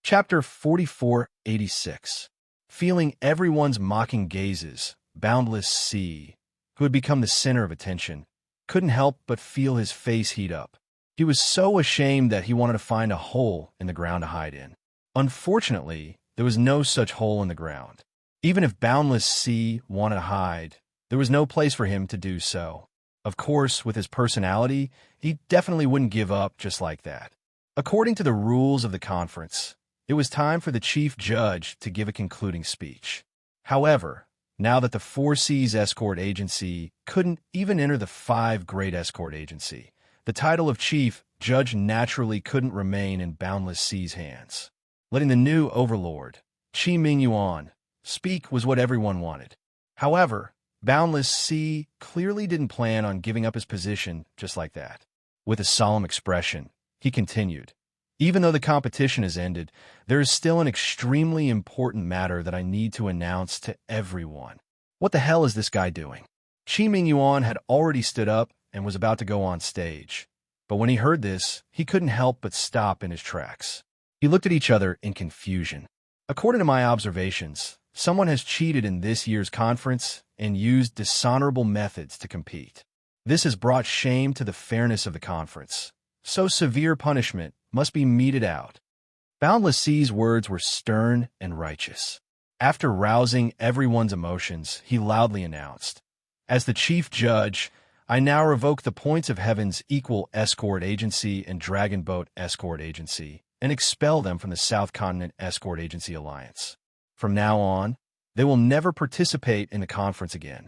Chapter 4486. Feeling everyone's mocking gazes, Boundless Sea, who had become the center of attention, couldn't help but feel his face heat up. He was so ashamed that he wanted to find a hole in the ground to hide in. Unfortunately, there was no such hole in the ground. Even if Boundless Sea wanted to hide, there was no place for him to do so. Of course, with his personality, he definitely wouldn't give up just like that. According to the rules of the conference, it was time for the chief judge to give a concluding speech. However, now that the 4 Seas Escort Agency couldn't even enter the 5 Great Escort Agency, the title of chief judge naturally couldn't remain in Boundless Sea's hands. Letting the new overlord, Chi Ming Yuan, speak was what everyone wanted. However, Boundless Sea clearly didn't plan on giving up his position just like that. With a solemn expression, he continued, "Even though the competition has ended, there is still an extremely important matter that I need to announce to everyone." What the hell is this guy doing? Chi Ming Yuan had already stood up and was about to go on stage. But when he heard this, he couldn't help but stop in his tracks. He looked at each other in confusion. According to my observations, someone has cheated in this year's conference and used dishonorable methods to compete. This has brought shame to the fairness of the conference, so severe punishment must be meted out. Boundless Sea's words were stern and righteous. After rousing everyone's emotions, he loudly announced, "As the chief judge, I now revoke the points of Heaven's Equal Escort Agency and Dragon Boat Escort Agency and expel them from the South Continent Escort Agency Alliance. From now on, they will never participate in the conference again."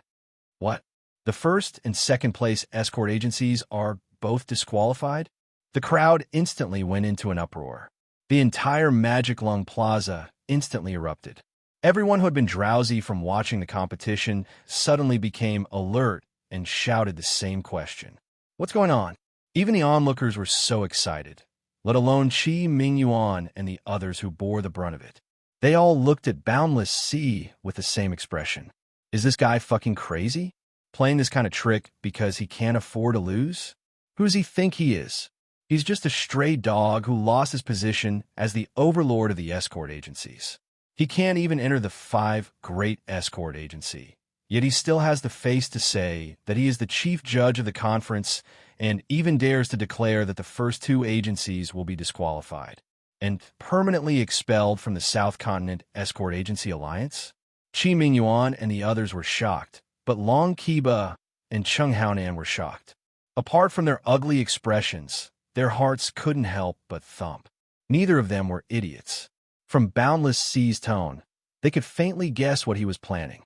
What? The first and second place escort agencies are both disqualified? The crowd instantly went into an uproar. The entire Magic Lung Plaza instantly erupted. Everyone who had been drowsy from watching the competition suddenly became alert and shouted the same question. What's going on? Even the onlookers were so excited, let alone Qi Mingyuan and the others who bore the brunt of it. They all looked at Boundless Sea with the same expression. Is this guy fucking crazy? Playing this kind of trick because he can't afford to lose? Who does he think he is? He's just a stray dog who lost his position as the overlord of the escort agencies. He can't even enter the 5 great escort agency. Yet he still has the face to say that he is the chief judge of the conference and even dares to declare that the first 2 agencies will be disqualified and permanently expelled from the South Continent Escort Agency Alliance? Qi Mingyuan and the others were shocked, but Long Qiba and Cheng Haonan were shocked. Apart from their ugly expressions, their hearts couldn't help but thump. Neither of them were idiots. From Boundless Sea's tone, they could faintly guess what he was planning.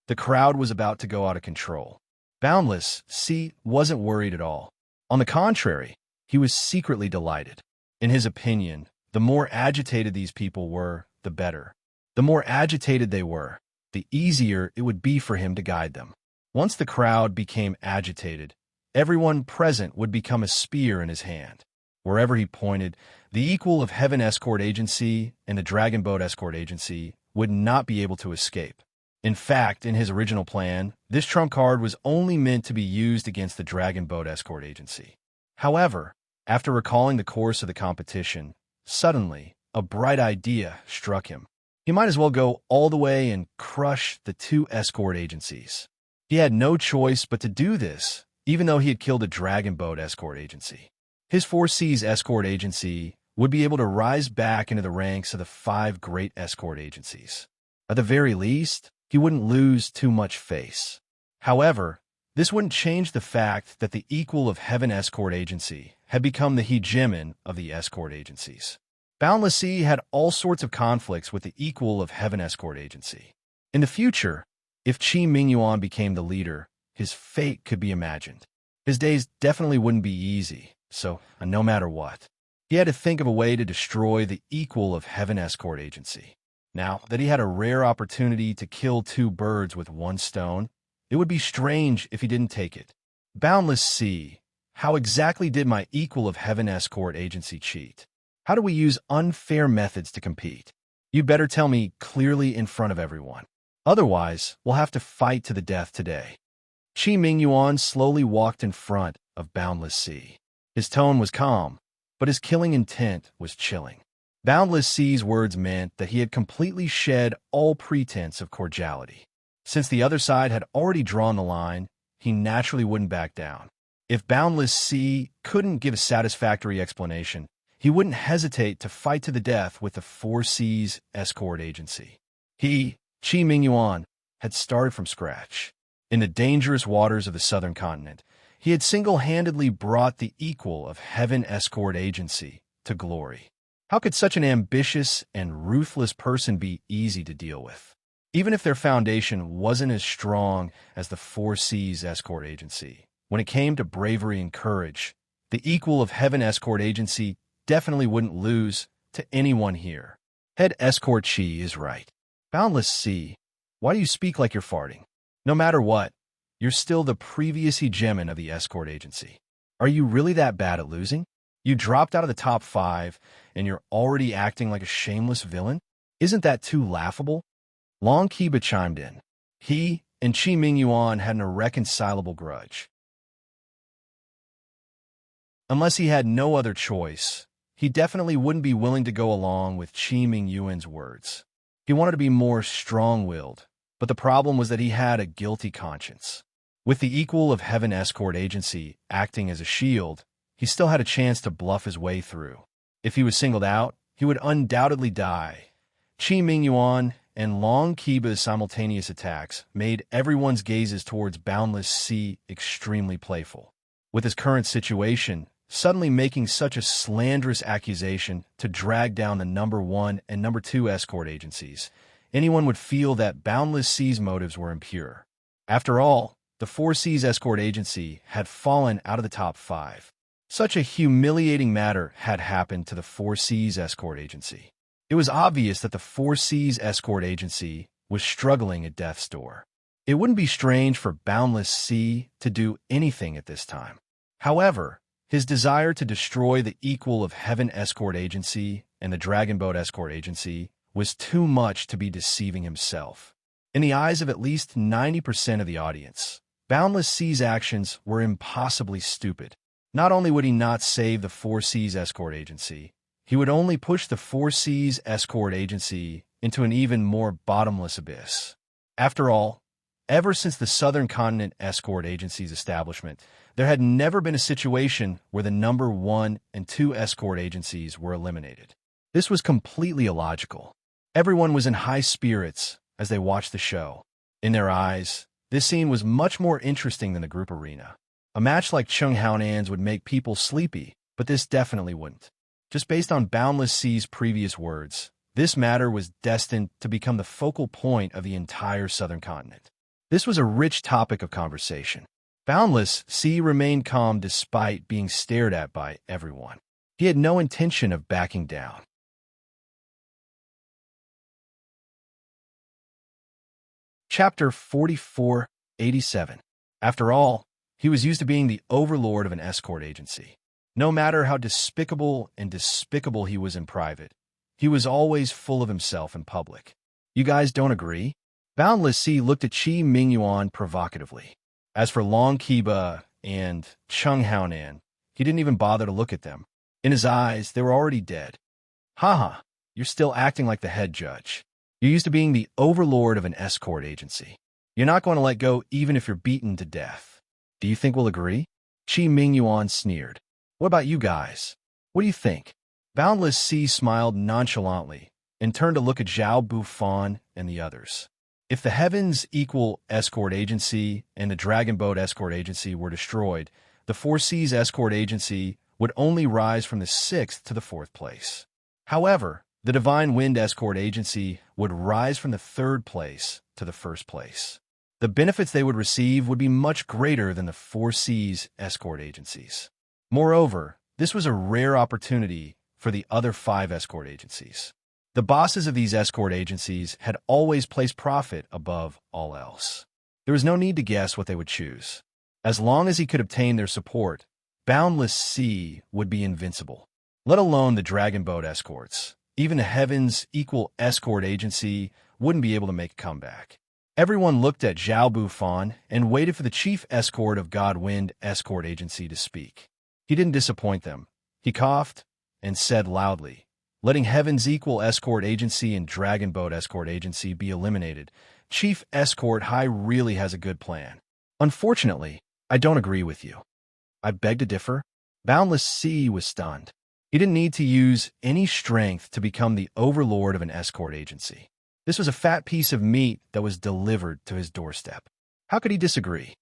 The crowd was about to go out of control. Boundless Sea wasn't worried at all. On the contrary, he was secretly delighted. In his opinion, the more agitated these people were, the better. The more agitated they were, the easier it would be for him to guide them. Once the crowd became agitated, everyone present would become a spear in his hand. Wherever he pointed, the Equal of Heaven Escort Agency and the Dragon Boat Escort Agency would not be able to escape. In fact, in his original plan, this trump card was only meant to be used against the Dragon Boat Escort Agency. However, after recalling the course of the competition, suddenly, a bright idea struck him. He might as well go all the way and crush the 2 escort agencies. He had no choice but to do this, even though he had killed a Dragon Boat Escort Agency. His 4 Seas Escort Agency would be able to rise back into the ranks of the 5 great escort agencies. At the very least, he wouldn't lose too much face. However, this wouldn't change the fact that the Equal of Heaven Escort Agency had become the hegemon of the escort agencies. Boundless Sea had all sorts of conflicts with the Equal of Heaven Escort Agency. In the future, if Qi Mingyuan became the leader, his fate could be imagined. His days definitely wouldn't be easy, so no matter what, he had to think of a way to destroy the Equal of Heaven Escort Agency. Now that he had a rare opportunity to kill 2 birds with 1 stone, it would be strange if he didn't take it. Boundless Sea, how exactly did my Equal of Heaven Escort Agency cheat? How do we use unfair methods to compete? You better tell me clearly in front of everyone. Otherwise, we'll have to fight to the death today. Qi Mingyuan slowly walked in front of Boundless Sea. His tone was calm, but his killing intent was chilling. Boundless Sea's words meant that he had completely shed all pretense of cordiality. Since the other side had already drawn the line, he naturally wouldn't back down. If Boundless Sea couldn't give a satisfactory explanation, he wouldn't hesitate to fight to the death with the 4 Seas Escort Agency. He, Qi Mingyuan, had started from scratch. In the dangerous waters of the southern continent, he had single-handedly brought the Equal of Heaven Escort Agency to glory. How could such an ambitious and ruthless person be easy to deal with? Even if their foundation wasn't as strong as the 4 Seas Escort Agency, when it came to bravery and courage, the Equal of Heaven Escort Agency definitely wouldn't lose to anyone here. Head Escort Qi is right. Boundless Sea, why do you speak like you're farting? No matter what, you're still the previous hegemon of the escort agency. Are you really that bad at losing? You dropped out of the top 5, and you're already acting like a shameless villain? Isn't that too laughable? Long Qiba chimed in. He and Qi Mingyuan had an irreconcilable grudge. Unless he had no other choice, he definitely wouldn't be willing to go along with Qi Mingyuan's words. He wanted to be more strong-willed, but the problem was that he had a guilty conscience. With the equal of Heaven Escort Agency acting as a shield, he still had a chance to bluff his way through. If he was singled out, he would undoubtedly die. Qi Mingyuan and Long Qiba's simultaneous attacks made everyone's gazes towards Boundless Sea extremely playful. With his current situation, suddenly making such a slanderous accusation to drag down the number 1 and number 2 escort agencies, anyone would feel that Boundless Sea's motives were impure. After all, the 4 Seas escort agency had fallen out of the top 5. Such a humiliating matter had happened to the 4 Seas escort agency. It was obvious that the 4 Seas escort agency was struggling at death's door. It wouldn't be strange for Boundless Sea to do anything at this time. However, his desire to destroy the equal of Heaven Escort Agency and the Dragon Boat Escort Agency was too much to be deceiving himself. In the eyes of at least 90% of the audience, Boundless Sea's actions were impossibly stupid. Not only would he not save the 4 Seas Escort Agency, he would only push the 4 Seas Escort Agency into an even more bottomless abyss. After all, ever since the Southern Continent Escort Agency's establishment, there had never been a situation where the number 1 and 2 escort agencies were eliminated. This was completely illogical. Everyone was in high spirits as they watched the show. In their eyes, this scene was much more interesting than the group arena. A match like Chung Haonan's would make people sleepy, but this definitely wouldn't. Just based on Boundless Sea's previous words, this matter was destined to become the focal point of the entire Southern Continent. This was a rich topic of conversation. Boundless Sea remained calm despite being stared at by everyone. He had no intention of backing down. Chapter 4487. After all, he was used to being the overlord of an escort agency. No matter how despicable he was in private, he was always full of himself in public. You guys don't agree? Boundless Sea looked at Qi Mingyuan provocatively. As for Long Qiba and Chung Haonan, he didn't even bother to look at them. In his eyes, they were already dead. Haha, you're still acting like the head judge. You're used to being the overlord of an escort agency. You're not going to let go even if you're beaten to death. Do you think we'll agree? Qi Mingyuan sneered. What about you guys? What do you think? Boundless Sea smiled nonchalantly and turned to look at Zhao Bufan and the others. If the Heavens Equal Escort Agency and the Dragon Boat Escort Agency were destroyed, the 4 Seas Escort Agency would only rise from the 6th to the 4th place. However, the Divine Wind Escort Agency would rise from the 3rd place to the 1st place. The benefits they would receive would be much greater than the 4 Seas Escort Agencies. Moreover, this was a rare opportunity for the other 5 escort agencies. The bosses of these escort agencies had always placed profit above all else. There was no need to guess what they would choose. As long as he could obtain their support, Boundless Sea would be invincible. Let alone the Dragon Boat escorts. Even the Heavens Equal Escort Agency wouldn't be able to make a comeback. Everyone looked at Zhao Bufan and waited for the chief escort of Godwind Escort Agency to speak. He didn't disappoint them. He coughed and said loudly, letting Heaven's Equal Escort Agency and Dragon Boat Escort Agency be eliminated. Chief Escort High really has a good plan. Unfortunately, I don't agree with you. I beg to differ. Boundless Sea was stunned. He didn't need to use any strength to become the overlord of an escort agency. This was a fat piece of meat that was delivered to his doorstep. How could he disagree?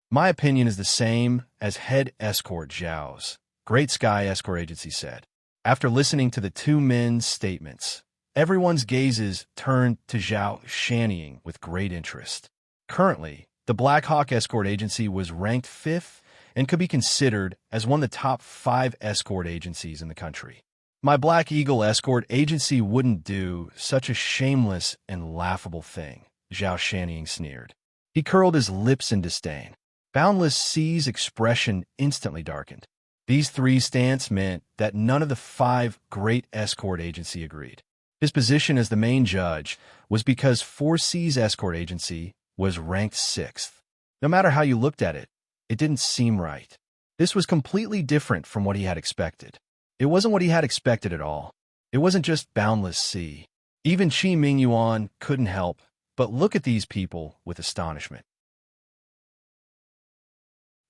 My opinion is the same as Head Escort Zhao's, Great Sky Escort Agency said. After listening to the two men's statements, everyone's gazes turned to Zhao Shannying with great interest. Currently, the Black Hawk Escort Agency was ranked 5th and could be considered as one of the top 5 escort agencies in the country. My Black Eagle Escort Agency wouldn't do such a shameless and laughable thing, Zhao Shannying sneered. He curled his lips in disdain. Boundless Sea's expression instantly darkened. These 3 stance meant that none of the 5 great escort agency agreed. His position as the main judge was because 4 Seas Escort Agency was ranked 6th. No matter how you looked at it, it didn't seem right. This was completely different from what he had expected. It wasn't what he had expected at all. It wasn't just boundless sea. Even Qi Mingyuan couldn't help but look at these people with astonishment.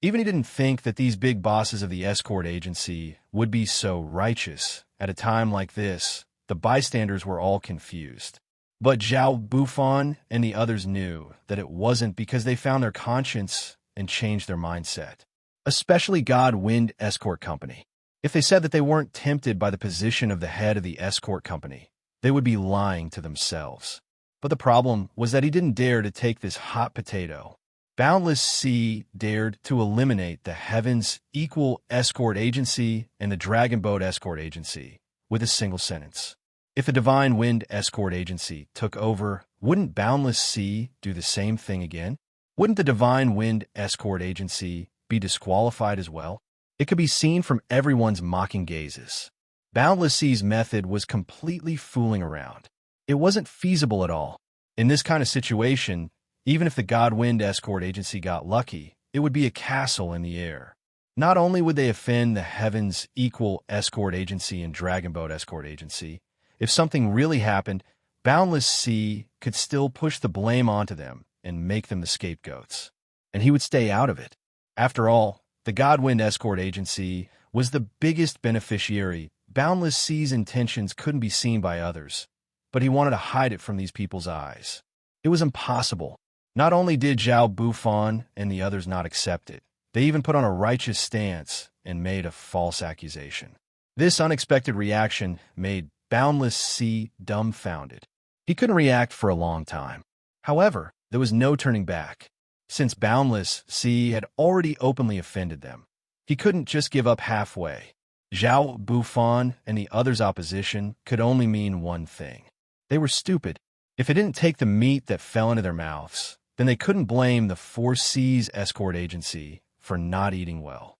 Even he didn't think that these big bosses of the escort agency would be so righteous. At a time like this, the bystanders were all confused. But Zhao Bufan and the others knew that it wasn't because they found their conscience and changed their mindset. Especially God Wind Escort Company. If they said that they weren't tempted by the position of the head of the escort company, they would be lying to themselves. But the problem was that he didn't dare to take this hot potato. Boundless Sea dared to eliminate the Heavens Equal Escort Agency and the Dragon Boat Escort Agency with a single sentence. If the Divine Wind Escort Agency took over, wouldn't Boundless Sea do the same thing again? Wouldn't the Divine Wind Escort Agency be disqualified as well? It could be seen from everyone's mocking gazes. Boundless Sea's method was completely fooling around. It wasn't feasible at all. In this kind of situation, even if the Godwind Escort Agency got lucky, it would be a castle in the air. Not only would they offend the Heavens Equal Escort Agency and Dragon Boat Escort Agency, if something really happened, Boundless Sea could still push the blame onto them and make them the scapegoats. And he would stay out of it. After all, the Godwind Escort Agency was the biggest beneficiary. Boundless Sea's intentions couldn't be seen by others, but he wanted to hide it from these people's eyes. It was impossible. Not only did Zhao Bufan and the others not accept it, they even put on a righteous stance and made a false accusation. This unexpected reaction made Boundless Sea dumbfounded. He couldn't react for a long time. However, there was no turning back. Since Boundless Sea had already openly offended them, he couldn't just give up halfway. Zhao Bufan and the others' opposition could only mean one thing. They were stupid. If it didn't take the meat that fell into their mouths, then they couldn't blame the Four Seas Escort Agency for not eating well.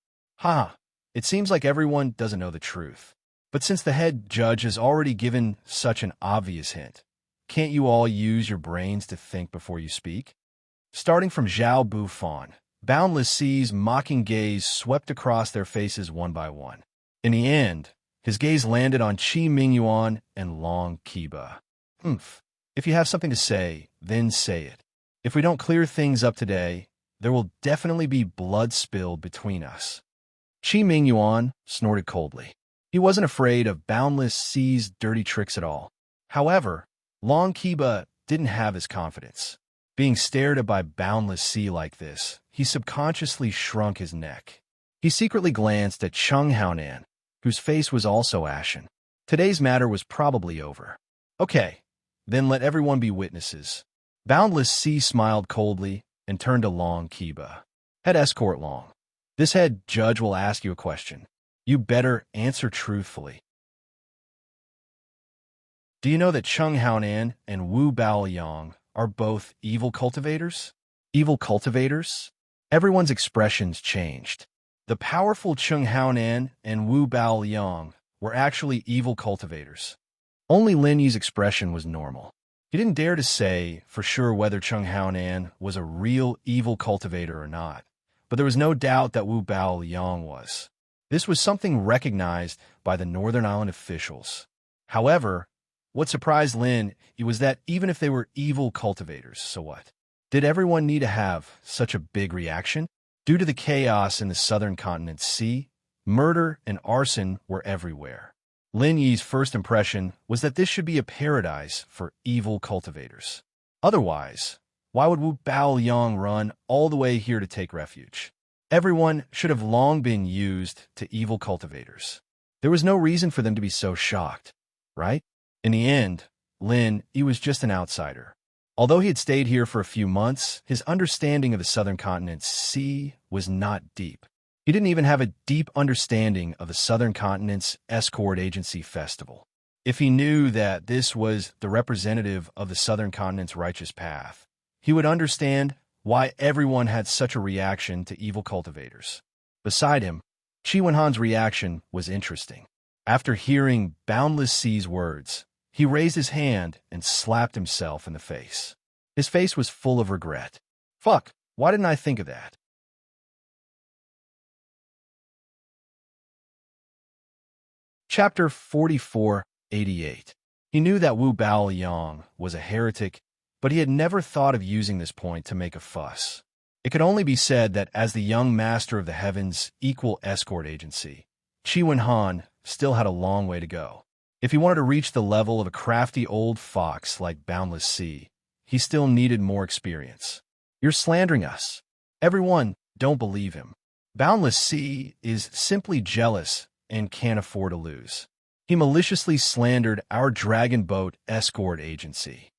It seems like everyone doesn't know the truth. But since the head judge has already given such an obvious hint, can't you all use your brains to think before you speak? Starting from Zhao Bufan, Boundless Sea's mocking gaze swept across their faces one by one. In the end, his gaze landed on Qi Mingyuan and Long Qiba. If you have something to say, then say it. If we don't clear things up today, there will definitely be blood spilled between us. Qi Mingyuan snorted coldly. He wasn't afraid of Boundless Sea's dirty tricks at all. However, Long Qiba didn't have his confidence. Being stared at by Boundless Sea like this, he subconsciously shrunk his neck. He secretly glanced at Chung Haonan, whose face was also ashen. Today's matter was probably over. Okay, then let everyone be witnesses. Boundless Sea smiled coldly and turned to Long Qiba. Head Escort Long, this head judge will ask you a question. You better answer truthfully. Do you know that Chung Haonan and Wu Baoyang are both evil cultivators? Evil cultivators? Everyone's expressions changed. The powerful Chung Haonan and Wu Baoyang were actually evil cultivators. Only Lin Yi's expression was normal. He didn't dare to say for sure whether Chung Haonan was a real evil cultivator or not, but there was no doubt that Wu Baoyang was. This was something recognized by the Northern Island officials. However, what surprised Lin Yi was that even if they were evil cultivators, so what? Did everyone need to have such a big reaction? Due to the chaos in the southern continent's sea, murder and arson were everywhere. Lin Yi's first impression was that this should be a paradise for evil cultivators. Otherwise, why would Wu Baoyang run all the way here to take refuge? Everyone should have long been used to evil cultivators. There was no reason for them to be so shocked, right? In the end, Lin Yi was just an outsider. Although he had stayed here for a few months, his understanding of the southern continent's sea was not deep. He didn't even have a deep understanding of the southern continent's escort agency festival. If he knew that this was the representative of the southern continent's righteous path, he would understand why everyone had such a reaction to evil cultivators. Beside him, Qi Wenhan's reaction was interesting. After hearing Boundless Sea's words, he raised his hand and slapped himself in the face. His face was full of regret. Fuck, why didn't I think of that? Chapter 4488. He knew that Wu Baoyang was a heretic, but he had never thought of using this point to make a fuss. It could only be said that as the young master of the Heavens' equal escort agency, Qi Wenhan still had a long way to go. If he wanted to reach the level of a crafty old fox like Boundless Sea, he still needed more experience. You're slandering us. Everyone, don't believe him. Boundless Sea is simply jealous and can't afford to lose. He maliciously slandered our dragon boat escort agency.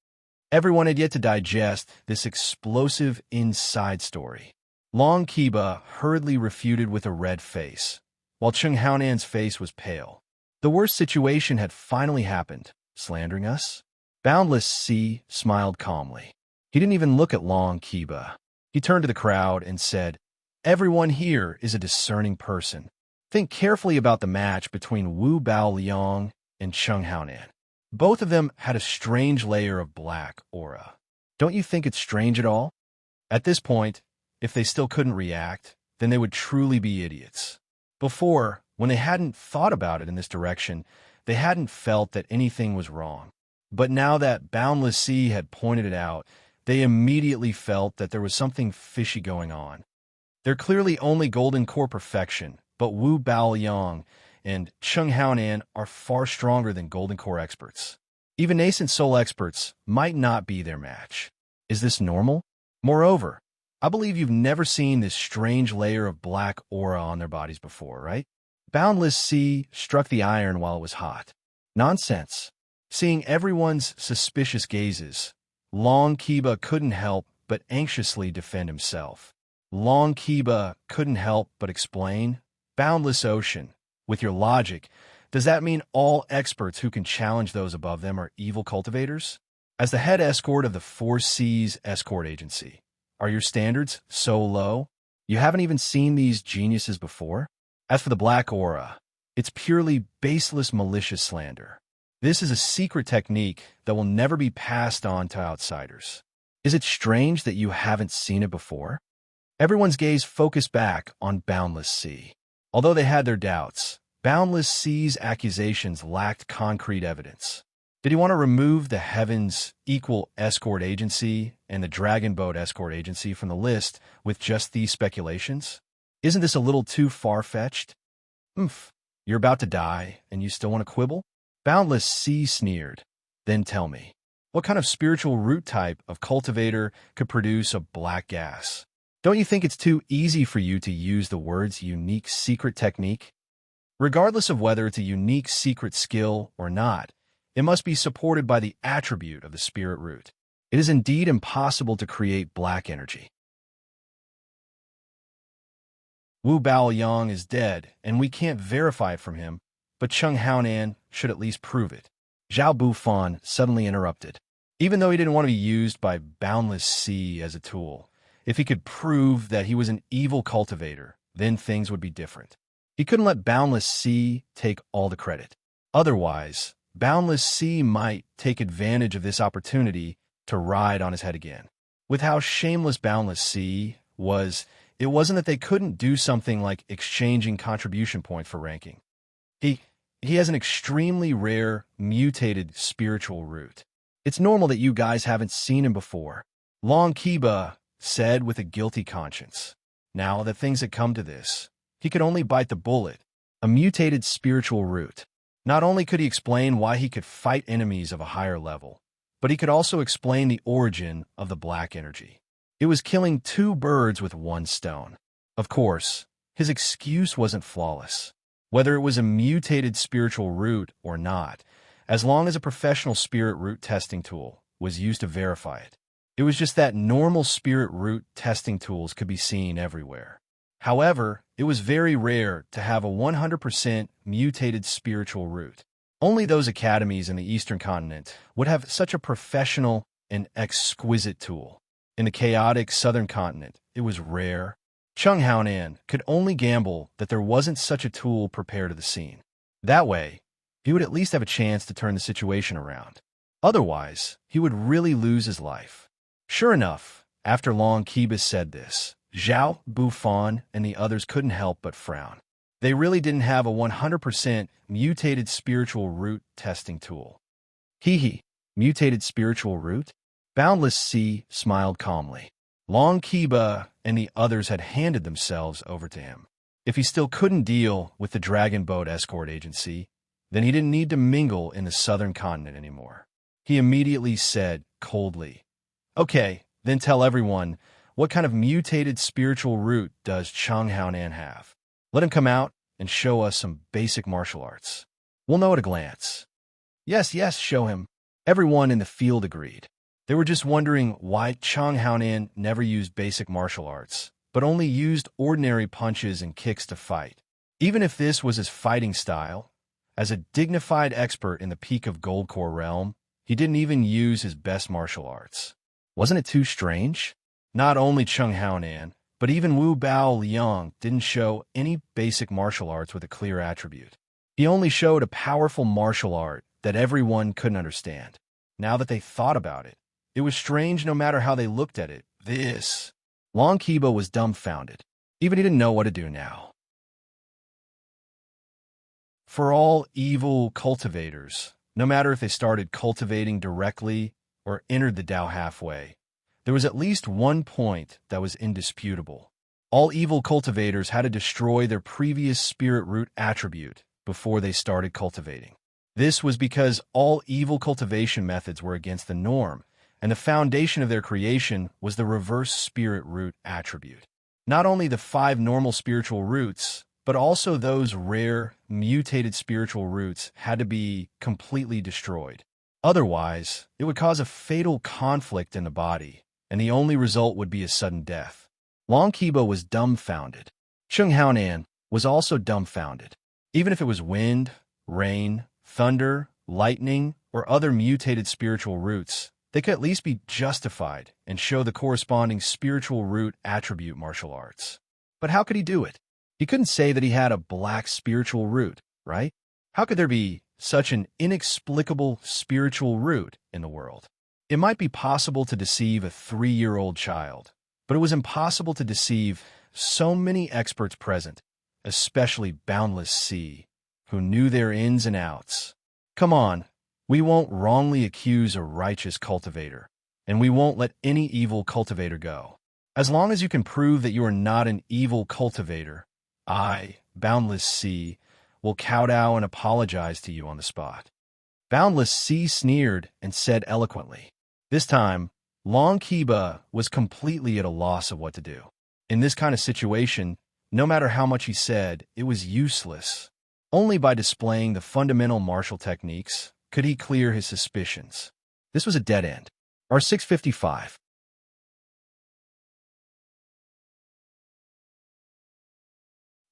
Everyone had yet to digest this explosive inside story. Long Kiba hurriedly refuted with a red face, while Chung Haonan's face was pale. The worst situation had finally happened. Slandering us? Boundless Sea smiled calmly. He didn't even look at Long Kiba. He turned to the crowd and said, "Everyone here is a discerning person. Think carefully about the match between Wu Baoyang and Chung Haonan. Both of them had a strange layer of black aura. Don't you think it's strange at all?" At this point, if they still couldn't react, then they would truly be idiots. Before, when they hadn't thought about it in this direction, they hadn't felt that anything was wrong. But now that Boundless Sea had pointed it out, they immediately felt that there was something fishy going on. They're clearly only Golden Core perfection, but Wu Baoyang and Chung Haonan are far stronger than Golden Core experts. Even nascent soul experts might not be their match. Is this normal? Moreover, I believe you've never seen this strange layer of black aura on their bodies before, right? Boundless Sea struck the iron while it was hot. Nonsense. Seeing everyone's suspicious gazes, Long Kiba couldn't help but anxiously defend himself. Long Kiba couldn't help but explain, "Boundless Ocean, with your logic, does that mean all experts who can challenge those above them are evil cultivators? As the head escort of the Four Seas escort agency, are your standards so low? You haven't even seen these geniuses before? As for the black aura, it's purely baseless malicious slander. This is a secret technique that will never be passed on to outsiders. Is it strange that you haven't seen it before?" Everyone's gaze focused back on Boundless Sea. Although they had their doubts, Boundless Sea's accusations lacked concrete evidence. Did he want to remove the Heavens Equal Escort Agency and the Dragon Boat Escort Agency from the list with just these speculations? Isn't this a little too far-fetched? You're about to die, and you still want to quibble? Boundless Sea sneered. Then tell me, what kind of spiritual root type of cultivator could produce a black gas? Don't you think it's too easy for you to use the words unique secret technique? Regardless of whether it's a unique secret skill or not, it must be supported by the attribute of the spirit root. It is indeed impossible to create black energy. Wu Baoyang is dead, and we can't verify it from him, but Chung Haonan should at least prove it. Zhao Bufan suddenly interrupted. Even though he didn't want to be used by Boundless Sea as a tool, if he could prove that he was an evil cultivator, then things would be different. He couldn't let Boundless Sea take all the credit. Otherwise, Boundless Sea might take advantage of this opportunity to ride on his head again. With how shameless Boundless Sea was, it wasn't that they couldn't do something like exchanging contribution points for ranking. He has an extremely rare, mutated spiritual root. It's normal that you guys haven't seen him before. Long Kiba said with a guilty conscience. Now that things had come to this, he could only bite the bullet. A mutated spiritual root. Not only could he explain why he could fight enemies of a higher level, but he could also explain the origin of the black energy. It was killing two birds with one stone. Of course, his excuse wasn't flawless. Whether it was a mutated spiritual root or not, as long as a professional spirit root testing tool was used to verify it. It was just that normal spirit root testing tools could be seen everywhere. However, it was very rare to have a 100% mutated spiritual root. Only those academies in the Eastern continent would have such a professional and exquisite tool. In the chaotic Southern continent, it was rare. Chung Haonan could only gamble that there wasn't such a tool prepared to the scene. That way, he would at least have a chance to turn the situation around. Otherwise, he would really lose his life. Sure enough, after Long Kiba said this, Zhao, Bufan, and the others couldn't help but frown. They really didn't have a 100% mutated spiritual root testing tool. Hee, mutated spiritual root? Boundless Sea smiled calmly. Long Kiba and the others had handed themselves over to him. If he still couldn't deal with the Dragon Boat Escort Agency, then he didn't need to mingle in the southern continent anymore. He immediately said coldly, "Okay, then tell everyone, what kind of mutated spiritual root does Chang Haonan have? Let him come out and show us some basic martial arts. We'll know at a glance." Yes, show him. Everyone in the field agreed. They were just wondering why Chang Haonan never used basic martial arts, but only used ordinary punches and kicks to fight. Even if this was his fighting style, as a dignified expert in the peak of Goldcore realm, he didn't even use his best martial arts. Wasn't it too strange? Not only Chang Haonan, but even Wu Bao Liang didn't show any basic martial arts with a clear attribute. He only showed a powerful martial art that everyone couldn't understand. Now that they thought about it, it was strange no matter how they looked at it. Long Kiba was dumbfounded. Even he didn't know what to do now. For all evil cultivators, no matter if they started cultivating directly or entered the Tao halfway, there was at least one point that was indisputable. All evil cultivators had to destroy their previous spirit root attribute before they started cultivating. This was because all evil cultivation methods were against the norm, and the foundation of their creation was the reverse spirit root attribute. Not only the 5 normal spiritual roots, but also those rare, mutated spiritual roots had to be completely destroyed. Otherwise, it would cause a fatal conflict in the body, and the only result would be a sudden death. Long Kiba was dumbfounded. Chang Haonan was also dumbfounded. Even if it was wind, rain, thunder, lightning, or other mutated spiritual roots, they could at least be justified and show the corresponding spiritual root attribute martial arts. But how could he do it? He couldn't say that he had a black spiritual root, right? How could there be such an inexplicable spiritual root in the world? It might be possible to deceive a 3-year-old child, but it was impossible to deceive so many experts present, especially Boundless Sea, who knew their ins and outs. Come on, we won't wrongly accuse a righteous cultivator, and we won't let any evil cultivator go. As long as you can prove that you are not an evil cultivator, I, Boundless Sea, will kowtow and apologize to you on the spot. Boundless Sea sneered and said eloquently. This time, Long Kiba was completely at a loss of what to do. In this kind of situation, no matter how much he said, it was useless. Only by displaying the fundamental martial techniques could he clear his suspicions. This was a dead end. R655.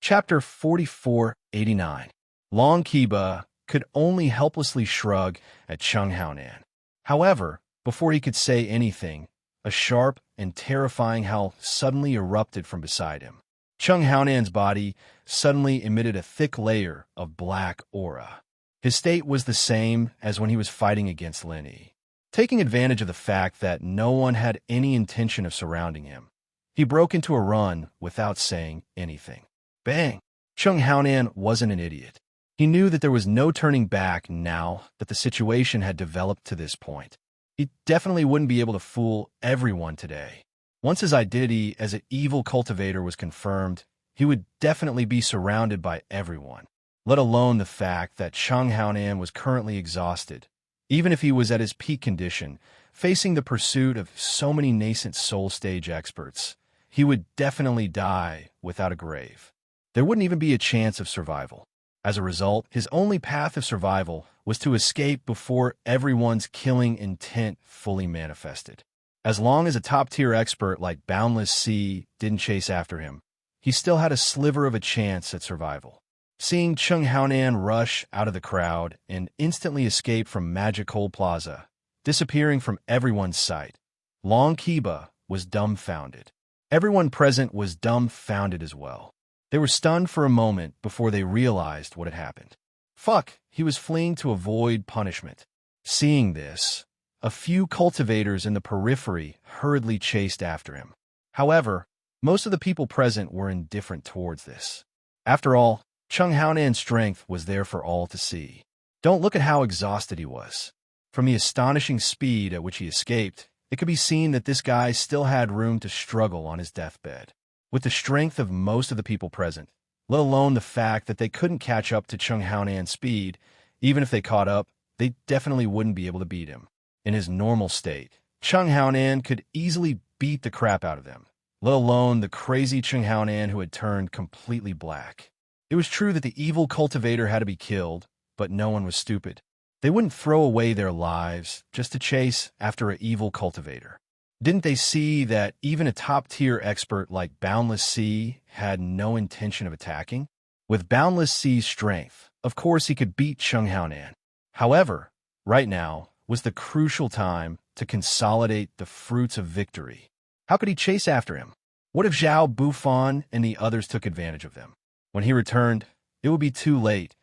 Chapter 4489. Long Kiba could only helplessly shrug at Chang Haonan. However, before he could say anything, a sharp and terrifying howl suddenly erupted from beside him. Chang Haonan's body suddenly emitted a thick layer of black aura. His state was the same as when he was fighting against Lin Yi. Taking advantage of the fact that no one had any intention of surrounding him, he broke into a run without saying anything. Bang! Chang Haonan wasn't an idiot. He knew that there was no turning back now that the situation had developed to this point. He definitely wouldn't be able to fool everyone today. Once his identity as an evil cultivator was confirmed, he would definitely be surrounded by everyone, let alone the fact that Chang Haonan was currently exhausted. Even if he was at his peak condition, facing the pursuit of so many nascent soul stage experts, he would definitely die without a grave. There wouldn't even be a chance of survival. As a result, his only path of survival was to escape before everyone's killing intent fully manifested. As long as a top-tier expert like Boundless Sea didn't chase after him, he still had a sliver of a chance at survival. Seeing Chang Haonan rush out of the crowd and instantly escape from Magic Hole Plaza, disappearing from everyone's sight, Long Kiba was dumbfounded. Everyone present was dumbfounded as well. They were stunned for a moment before they realized what had happened. Fuck, he was fleeing to avoid punishment. Seeing this, a few cultivators in the periphery hurriedly chased after him. However, most of the people present were indifferent towards this. After all, Chung Haonan's strength was there for all to see. Don't look at how exhausted he was. From the astonishing speed at which he escaped, it could be seen that this guy still had room to struggle on his deathbed. With the strength of most of the people present, let alone the fact that they couldn't catch up to Chung Haonan's speed, even if they caught up, they definitely wouldn't be able to beat him. In his normal state, Chung Haonan could easily beat the crap out of them, let alone the crazy Chung Haonan who had turned completely black. It was true that the evil cultivator had to be killed, but no one was stupid. They wouldn't throw away their lives just to chase after an evil cultivator. Didn't they see that even a top-tier expert like Boundless Sea had no intention of attacking? With Boundless Sea's strength, of course he could beat Chung Haonan. However, right now was the crucial time to consolidate the fruits of victory. How could he chase after him? What if Zhao Bufan and the others took advantage of them? When he returned, it would be too late.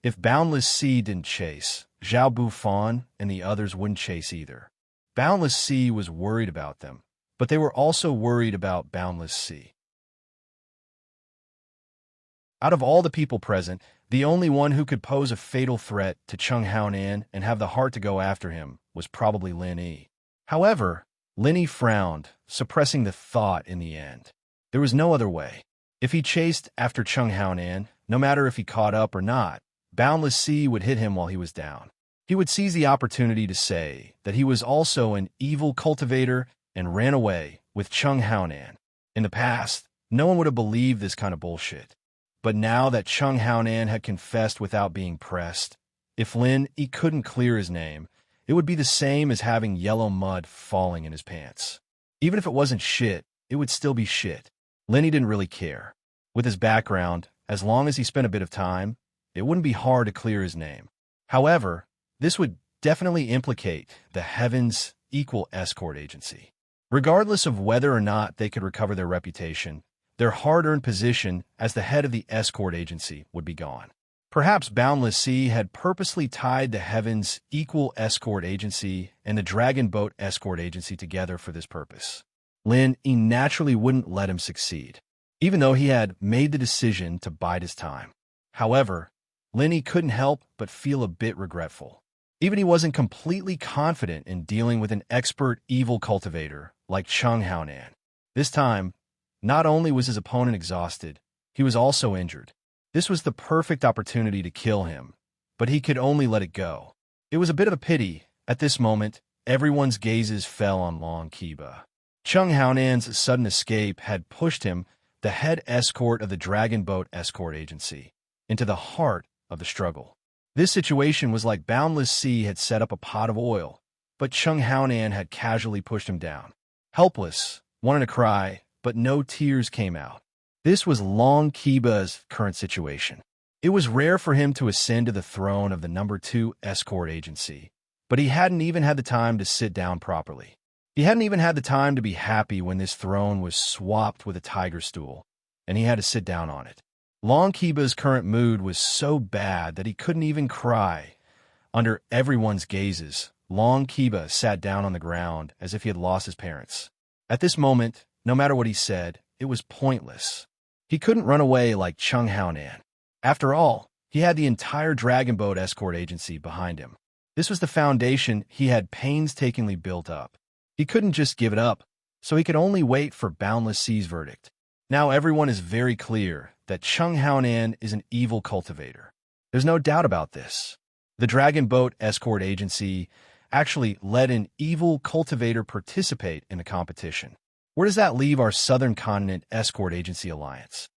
If Boundless Sea didn't chase, Zhao Bufan and the others wouldn't chase either. Boundless Sea was worried about them, but they were also worried about Boundless Sea. Out of all the people present, the only one who could pose a fatal threat to Chung Haonan and have the heart to go after him was probably Lin Yi. However, Lin Yi frowned, suppressing the thought in the end. There was no other way. If he chased after Chung Haonan, no matter if he caught up or not, Boundless Sea would hit him while he was down. He would seize the opportunity to say that he was also an evil cultivator and ran away with Chung Haonan. In the past, no one would have believed this kind of bullshit. But now that Chung Haonan had confessed without being pressed, if Lin Yi couldn't clear his name, it would be the same as having yellow mud falling in his pants. Even if it wasn't shit, it would still be shit. Lin Yi didn't really care. With his background, as long as he spent a bit of time, it wouldn't be hard to clear his name. However, this would definitely implicate the Heaven's Equal Escort Agency. Regardless of whether or not they could recover their reputation, their hard-earned position as the head of the escort agency would be gone. Perhaps Boundless Sea had purposely tied the Heaven's Equal Escort Agency and the Dragon Boat Escort Agency together for this purpose. Lin Yi naturally wouldn't let him succeed, even though he had made the decision to bide his time. However, Lin Yi couldn't help but feel a bit regretful. Even he wasn't completely confident in dealing with an expert evil cultivator like Chung Haonan. This time, not only was his opponent exhausted, he was also injured. This was the perfect opportunity to kill him, but he could only let it go. It was a bit of a pity. At this moment, everyone's gazes fell on Long Kiba. Chung Haonan's sudden escape had pushed him, the head escort of the Dragon Boat Escort Agency, into the heart of the struggle. This situation was like Boundless Sea had set up a pot of oil, but Chung Haonan had casually pushed him down. Helpless, wanting to cry, but no tears came out. This was Long Kiba's current situation. It was rare for him to ascend to the throne of the number 2 escort agency, but he hadn't even had the time to sit down properly. He hadn't even had the time to be happy when this throne was swapped with a tiger stool, and he had to sit down on it. Long Kiba's current mood was so bad that he couldn't even cry. Under everyone's gazes, Long Kiba sat down on the ground as if he had lost his parents. At this moment, no matter what he said, it was pointless. He couldn't run away like Chung Haonan. After all, he had the entire Dragon Boat Escort Agency behind him. This was the foundation he had painstakingly built up. He couldn't just give it up, so he could only wait for Boundless Sea's verdict. Now everyone is very clear that Chung Haonan is an evil cultivator. There's no doubt about this. The Dragon Boat Escort Agency actually let an evil cultivator participate in the competition. Where does that leave our Southern Continent Escort Agency alliance?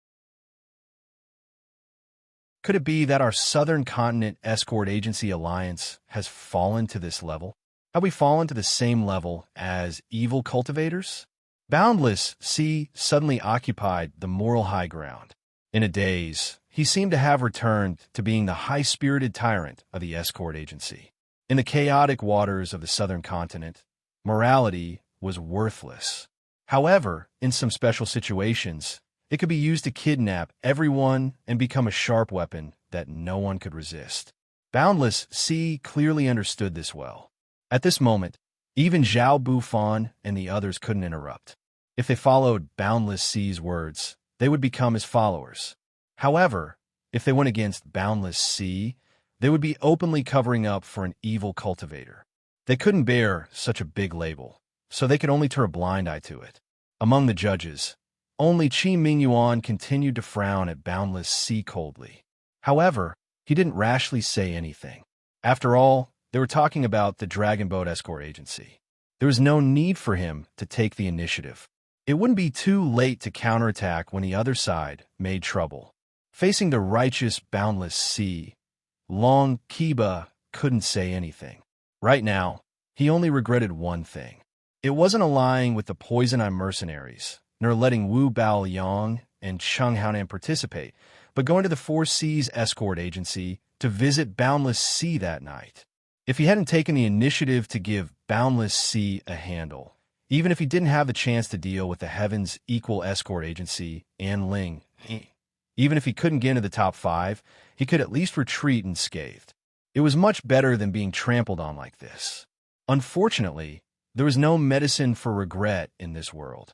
Could it be that our Southern Continent Escort Agency alliance has fallen to this level? Have we fallen to the same level as evil cultivators? Boundless Sea suddenly occupied the moral high ground. In a daze, he seemed to have returned to being the high-spirited tyrant of the escort agency. In the chaotic waters of the Southern Continent, morality was worthless. However, in some special situations, it could be used to kidnap everyone and become a sharp weapon that no one could resist. Boundless Sea clearly understood this well. At this moment, even Zhao Bufan and the others couldn't interrupt. If they followed Boundless Sea's words, they would become his followers. However, If they went against Boundless Sea, they would be openly covering up for an evil cultivator. They couldn't bear such a big label, so they could only turn a blind eye to it. Among the judges, only Qi Mingyuan continued to frown at Boundless Sea coldly. However, he didn't rashly say anything. After all, they were talking about the Dragon Boat Escort Agency. There was no need for him to take the initiative. It wouldn't be too late to counterattack when the other side made trouble. Facing the righteous Boundless Sea, Long Kiba couldn't say anything. Right now, he only regretted one thing. It wasn't allying with the Poison Eye mercenaries, nor letting Wu Bao Yang and Cheng Haonan participate, but going to the Four Seas Escort Agency to visit Boundless Sea that night. If he hadn't taken the initiative to give Boundless Sea a handle, even if he didn't have the chance to deal with the Heavens Equal Escort Agency and Ling, even if he couldn't get into the top 5, he could at least retreat unscathed. It was much better than being trampled on like this. Unfortunately, there was no medicine for regret in this world.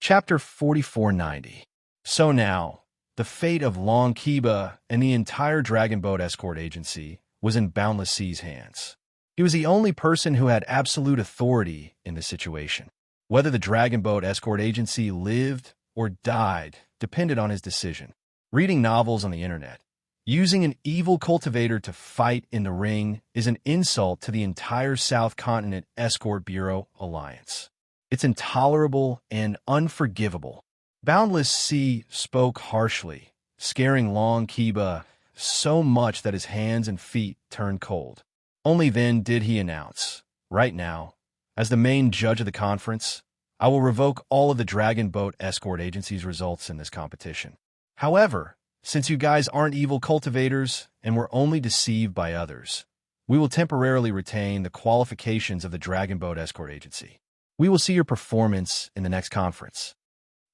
Chapter 4490. So now, the fate of Long Kiba and the entire Dragon Boat Escort Agency was in Boundless Sea's hands. He was the only person who had absolute authority in the situation. Whether the Dragon Boat Escort Agency lived or died depended on his decision. Reading novels on the internet, using an evil cultivator to fight in the ring is an insult to the entire South Continent Escort Bureau Alliance. It's intolerable and unforgivable. Boundless Sea spoke harshly, scaring Long Kiba so much that his hands and feet turned cold. Only then did he announce, right now, as the main judge of the conference, I will revoke all of the Dragon Boat Escort Agency's results in this competition. However, since you guys aren't evil cultivators and were only deceived by others, we will temporarily retain the qualifications of the Dragon Boat Escort Agency. We will see your performance in the next conference.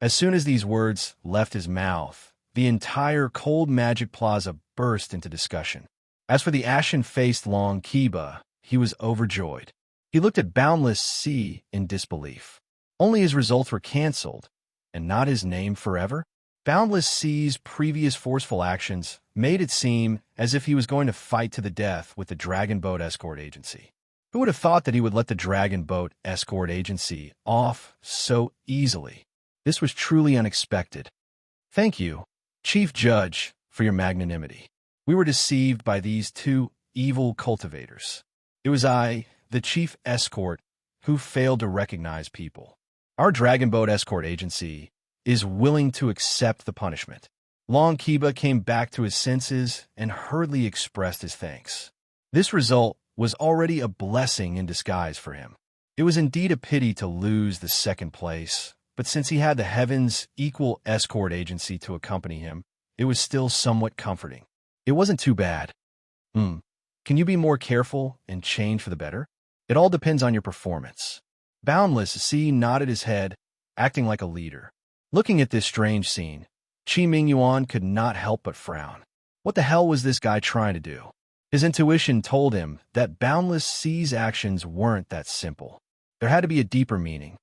As soon as these words left his mouth, the entire Cold Magic Plaza burst into discussion. As for the ashen-faced Long Kiba, he was overjoyed. He looked at Boundless Sea in disbelief. Only his results were cancelled, and not his name forever? Boundless Sea's previous forceful actions made it seem as if he was going to fight to the death with the Dragon Boat Escort Agency. Who would have thought that he would let the Dragon Boat Escort Agency off so easily? This was truly unexpected. Thank you, Chief Judge, for your magnanimity. We were deceived by these two evil cultivators. It was I, the Chief Escort, who failed to recognize people. Our Dragon Boat Escort Agency is willing to accept the punishment. Long Kiba came back to his senses and hurriedly expressed his thanks. This result was already a blessing in disguise for him. It was indeed a pity to lose the second place, but since he had the Heavens Equal Escort Agency to accompany him, it was still somewhat comforting. It wasn't too bad. Can you be more careful and change for the better? It all depends on your performance. Boundless Sea nodded his head, acting like a leader. Looking at this strange scene, Qi Mingyuan could not help but frown. What the hell was this guy trying to do? His intuition told him that Boundless Sea's actions weren't that simple. There had to be a deeper meaning.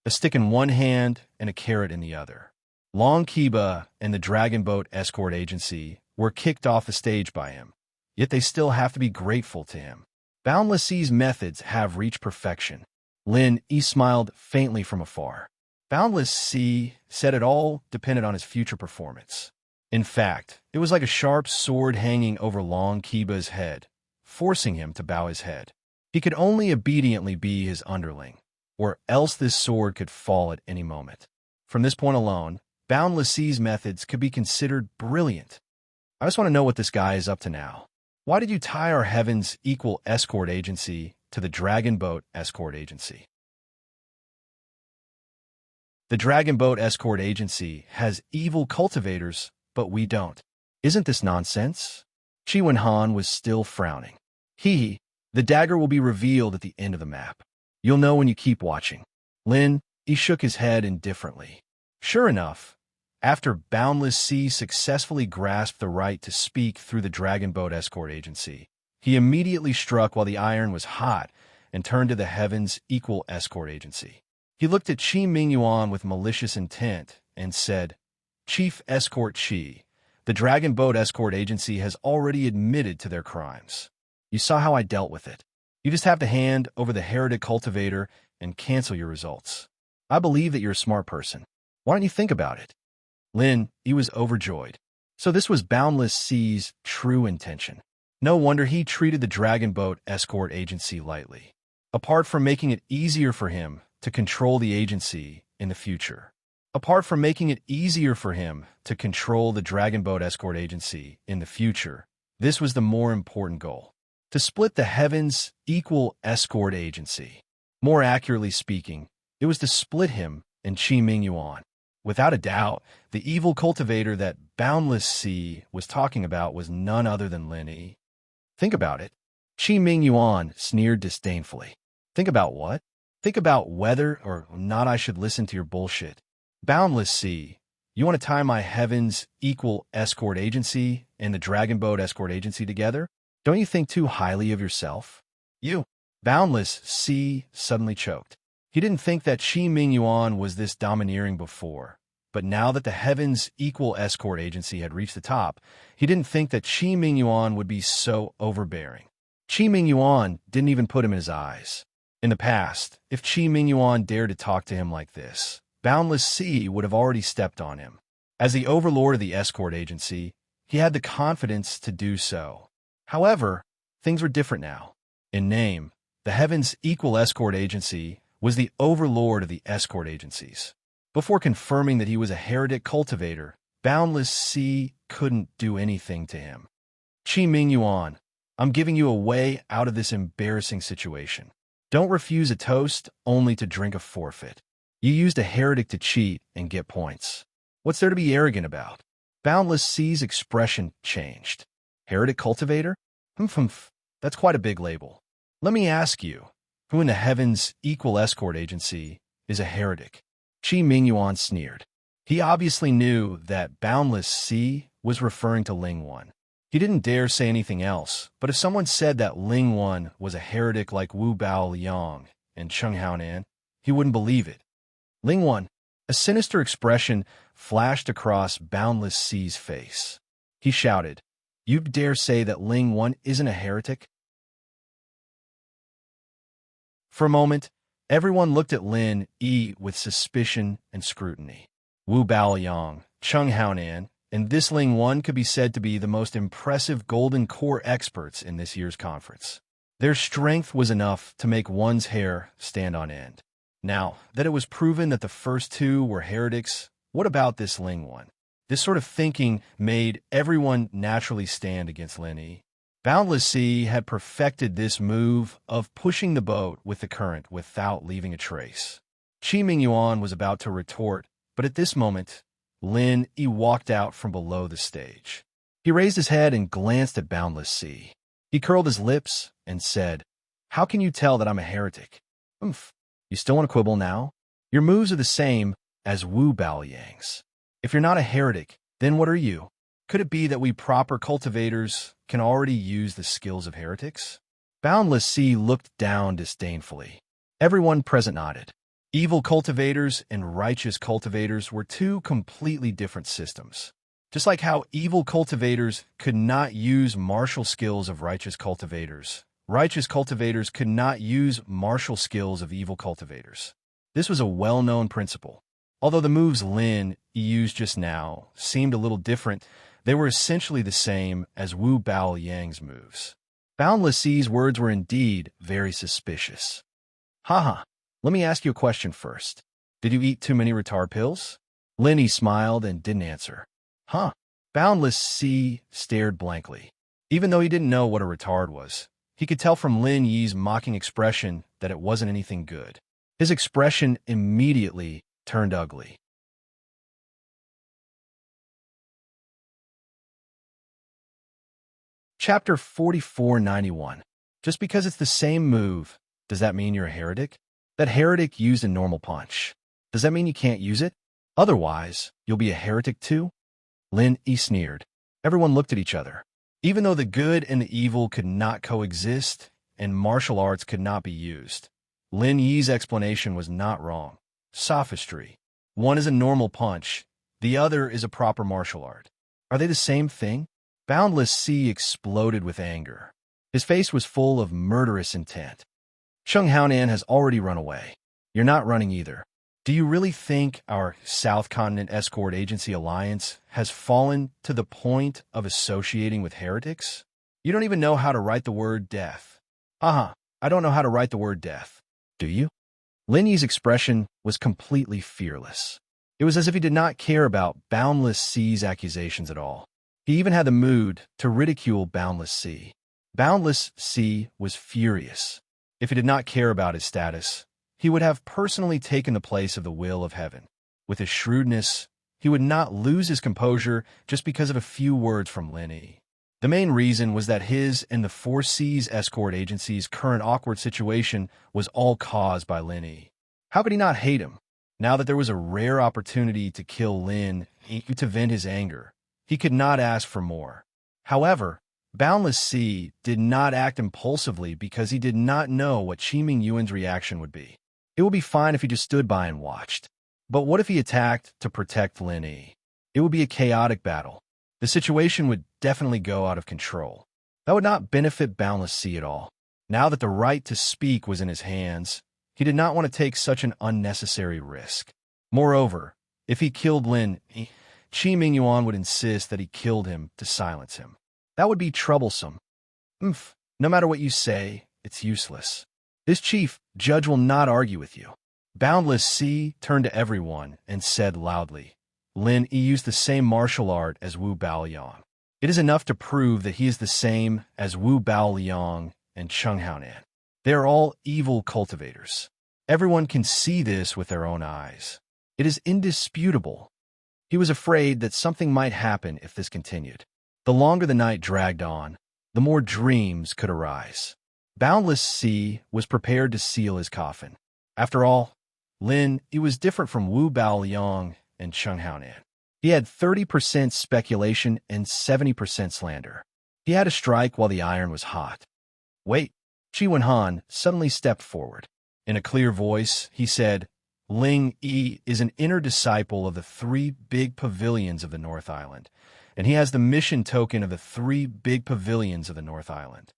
A stick in one hand and a carrot in the other. Long Kiba and the Dragon Boat Escort Agency were kicked off the stage by him, yet they still have to be grateful to him. Boundless Sea's methods have reached perfection. Lin Yi smiled faintly from afar. Boundless Sea said it all depended on his future performance. In fact, it was like a sharp sword hanging over Long Kiba's head, forcing him to bow his head. He could only obediently be his underling, or else this sword could fall at any moment. From this point alone, Boundless Sea's methods could be considered brilliant. I just want to know what this guy is up to now. Why did you tie our Heavens Equal Escort Agency to the Dragon Boat Escort Agency? The Dragon Boat Escort Agency has evil cultivators, but we don't. Isn't this nonsense? Qi Wenhan was still frowning. The dagger will be revealed at the end of the map. You'll know when you keep watching. Lin, he shook his head indifferently. Sure enough, after Boundless Sea successfully grasped the right to speak through the Dragon Boat Escort Agency, he immediately struck while the iron was hot and turned to the Heavens Equal Escort Agency. He looked at Qi Mingyuan with malicious intent and said, Chief Escort Qi, the Dragon Boat Escort Agency has already admitted to their crimes. You saw how I dealt with it. You just have to hand over the heretic cultivator and cancel your results. I believe that you're a smart person. Why don't you think about it? Lin, he was overjoyed. So this was Boundless Sea's true intention. No wonder he treated the Dragon Boat Escort Agency lightly. Apart from making it easier for him to control the agency in the future. Apart from making it easier for him to control the Dragon Boat Escort Agency in the future, this was the more important goal. To split the Heavens Equal Escort Agency. More accurately speaking, it was to split him and Qi Mingyuan. Without a doubt, the evil cultivator that Boundless Sea was talking about was none other than Lin Yi. Think about it. Qi Mingyuan sneered disdainfully. Think about what? Think about whether or not I should listen to your bullshit. Boundless Sea, you want to tie my Heavens Equal Escort Agency and the Dragon Boat Escort Agency together? Don't you think too highly of yourself? You. Boundless Sea suddenly choked. He didn't think that Qi Mingyuan was this domineering before, but now that the Heavens Equal Escort Agency had reached the top, he didn't think that Qi Mingyuan would be so overbearing. Qi Mingyuan didn't even put him in his eyes. In the past, if Qi Mingyuan dared to talk to him like this, Boundless Sea would have already stepped on him. As the overlord of the escort agency, he had the confidence to do so. However, things were different now. In name, the Heavens Equal Escort Agency was the overlord of the escort agencies. Before confirming that he was a heretic cultivator, Boundless Sea couldn't do anything to him. Qi Mingyuan, I'm giving you a way out of this embarrassing situation. Don't refuse a toast only to drink a forfeit. You used a heretic to cheat and get points. What's there to be arrogant about? Boundless Sea's expression changed. Heretic cultivator? Humph, that's quite a big label. Let me ask you, who in the Heavens Equal Escort Agency is a heretic? Qi Mingyuan sneered. He obviously knew that Boundless Sea was referring to Ling Wan. He didn't dare say anything else, but if someone said that Ling Wan was a heretic like Wu Bao Liang and Cheng Haonan, he wouldn't believe it. Ling Wan, a sinister expression flashed across Boundless Sea's face. He shouted, You dare say that Ling Wan isn't a heretic? For a moment, everyone looked at Lin Yi with suspicion and scrutiny. Wu Baoyang, Cheng Haonan, and this Ling Wan could be said to be the most impressive Golden Core experts in this year's conference. Their strength was enough to make one's hair stand on end. Now that it was proven that the first two were heretics, what about this Ling Wan? This sort of thinking made everyone naturally stand against Lin Yi. Boundless Sea had perfected this move of pushing the boat with the current without leaving a trace. Qi Mingyuan was about to retort, but at this moment, Lin Yi walked out from below the stage. He raised his head and glanced at Boundless Sea. He curled his lips and said, How can you tell that I'm a heretic? You still want to quibble now? Your moves are the same as Wu Baoyang's. If you're not a heretic, then what are you? Could it be that we proper cultivators can already use the skills of heretics? Boundless Sea looked down disdainfully. Everyone present nodded. Evil cultivators and righteous cultivators were two completely different systems. Just like how evil cultivators could not use martial skills of righteous cultivators could not use martial skills of evil cultivators. This was a well-known principle. Although the moves Lin used just now seemed a little different, they were essentially the same as Wu Baoyang's moves. Boundless Sea's words were indeed very suspicious. Haha, let me ask you a question first. Did you eat too many retard pills? Lin Yi smiled and didn't answer. Boundless Sea stared blankly. Even though he didn't know what a retard was, he could tell from Lin Yi's mocking expression that it wasn't anything good. His expression immediately turned ugly. Chapter 4491. Just because it's the same move, does that mean you're a heretic? That heretic used a normal punch. Does that mean you can't use it? Otherwise, you'll be a heretic too? Lin Yi sneered. Everyone looked at each other. Even though the good and the evil could not coexist and martial arts could not be used, Lin Yi's explanation was not wrong. sophistry. One is a normal punch, the other is a proper martial art. Are they the same thing? Boundless Sea exploded with anger. His face was full of murderous intent. Chung Haonan has already run away. You're not running either. Do you really think our South Continent Escort Agency Alliance has fallen to the point of associating with heretics? You don't even know how to write the word death. I don't know how to write the word death. Do you? Lin Yi's expression was completely fearless. It was as if he did not care about Boundless Sea's accusations at all. He even had the mood to ridicule Boundless Sea. Boundless Sea was furious. If he did not care about his status, he would have personally taken the place of the will of heaven. With his shrewdness, he would not lose his composure just because of a few words from Lin Yi. The main reason was that his and the Four Seas Escort Agency's current awkward situation was all caused by Lin Yi. How could he not hate him? Now that there was a rare opportunity to kill Lin Yi to vent his anger, he could not ask for more. However, Boundless Sea did not act impulsively because he did not know what Qi Mingyuan's reaction would be. It would be fine if he just stood by and watched. But what if he attacked to protect Lin Yi? It would be a chaotic battle. The situation would definitely go out of control. That would not benefit Boundless Sea at all. Now that the right to speak was in his hands, he did not want to take such an unnecessary risk. Moreover, if he killed Lin Yi, Qi Mingyuan would insist that he killed him to silence him. That would be troublesome. No matter what you say, it's useless. This chief judge will not argue with you. Boundless Sea turned to everyone and said loudly, Lin Yi used the same martial art as Wu Baoliang. It is enough to prove that he is the same as Wu Baoliang and Chung Haonan. They are all evil cultivators. Everyone can see this with their own eyes. It is indisputable. He was afraid that something might happen if this continued. The longer the night dragged on, the more dreams could arise. Boundless Sea was prepared to seal his coffin. After all, Lin Yi was different from Wu Baoliang and Chung Haonan. He had 30% speculation and 70% slander. He had to strike while the iron was hot. Wait, Qi Wenhan suddenly stepped forward. In a clear voice, he said, Ling Yi is an inner disciple of the 3 big pavilions of the North Island, and he has the mission token of the 3 big pavilions of the North Island.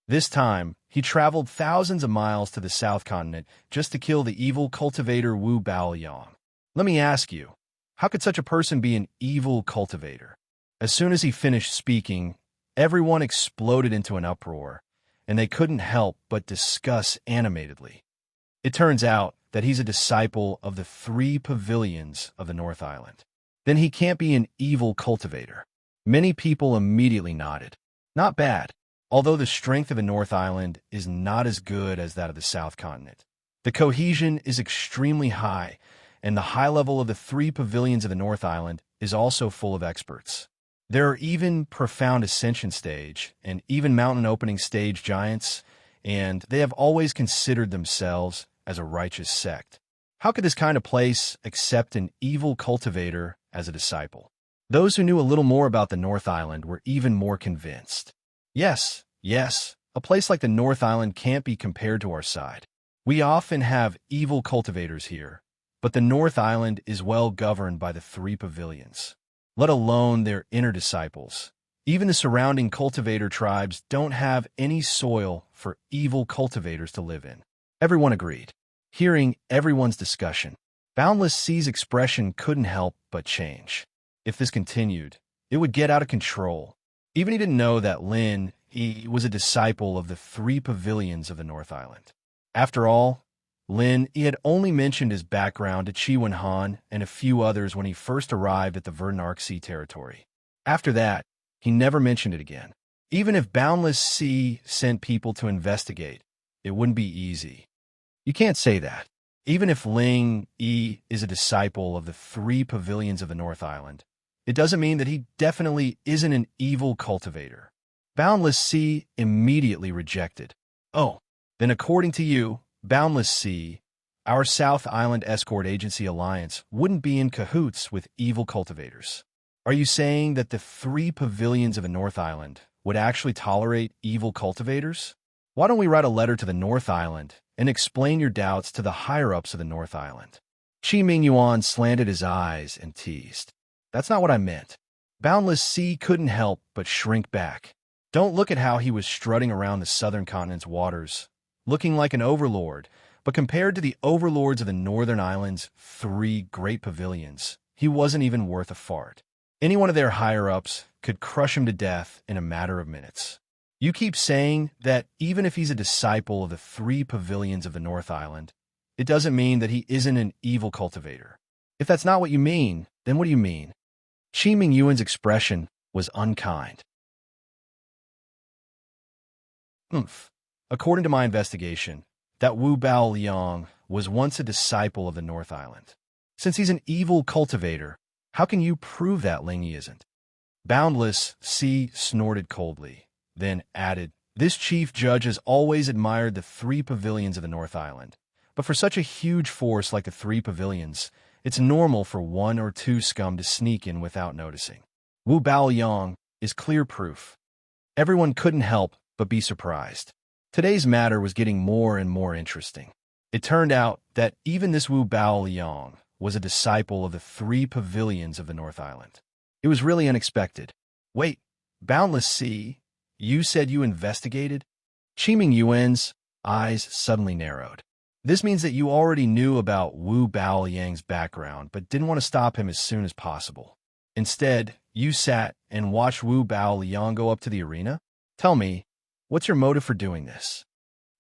This time, he traveled thousands of miles to the South Continent just to kill the evil cultivator Wu Baoliang. Let me ask you, how could such a person be an evil cultivator? As soon as he finished speaking, everyone exploded into an uproar, and they couldn't help but discuss animatedly. It turns out that he's a disciple of the 3 pavilions of the North Island. Then he can't be an evil cultivator. Many people immediately nodded. Not bad. Although the strength of the North Island is not as good as that of the South Continent, the cohesion is extremely high, and the high level of the 3 pavilions of the North Island is also full of experts. There are even profound ascension stage and even mountain opening stage giants, and they have always considered themselves as a righteous sect. How could this kind of place accept an evil cultivator as a disciple? Those who knew a little more about the North Island were even more convinced. Yes, a place like the North Island can't be compared to our side. We often have evil cultivators here, but the North Island is well governed by the 3 pavilions, let alone their inner disciples. Even the surrounding cultivator tribes don't have any soil for evil cultivators to live in. Everyone agreed. Hearing everyone's discussion, Boundless Sea's expression couldn't help but change. If this continued, it would get out of control. Even he didn't know that Lin Yi was a disciple of the 3 pavilions of the North Island. After all, Lin Yi had only mentioned his background to Qi Wenhan and a few others when he first arrived at the Verdant Sea territory. After that, he never mentioned it again. Even if Boundless Sea sent people to investigate, it wouldn't be easy. You can't say that. Even if Ling Yi is a disciple of the 3 pavilions of the North Island, it doesn't mean that he definitely isn't an evil cultivator. Boundless Sea immediately rejected. Oh, then according to you, Boundless Sea, our South Island Escort Agency Alliance wouldn't be in cahoots with evil cultivators. Are you saying that the 3 pavilions of the North Island would actually tolerate evil cultivators? Why don't we write a letter to the North Island and explain your doubts to the higher-ups of the North Island? Qi Mingyuan slanted his eyes and teased. That's not what I meant. Boundless Sea couldn't help but shrink back. Don't look at how he was strutting around the southern continent's waters, looking like an overlord, but compared to the overlords of the northern islands' 3 great pavilions, he wasn't even worth a fart. Any one of their higher-ups could crush him to death in a matter of minutes. You keep saying that even if he's a disciple of the 3 pavilions of the North Island, it doesn't mean that he isn't an evil cultivator. If that's not what you mean, then what do you mean? Qi Mingyuan's expression was unkind. According to my investigation, that Wu Bao Liang was once a disciple of the North Island. Since he's an evil cultivator, how can you prove that Ling Yi isn't? Boundless Sea snorted coldly, then added, This chief judge has always admired the 3 pavilions of the North Island. But for such a huge force like the 3 pavilions, it's normal for 1 or 2 scum to sneak in without noticing. Wu Baoyang is clear proof. Everyone couldn't help but be surprised. Today's matter was getting more and more interesting. It turned out that even this Wu Baoyang was a disciple of the 3 pavilions of the North Island. It was really unexpected. Wait, Boundless Sea, you said you investigated? Qi Mingyuan's eyes suddenly narrowed. This means that you already knew about Wu Baoyang's background, but didn't want to stop him as soon as possible. Instead, you sat and watched Wu Baoyang go up to the arena? Tell me, what's your motive for doing this?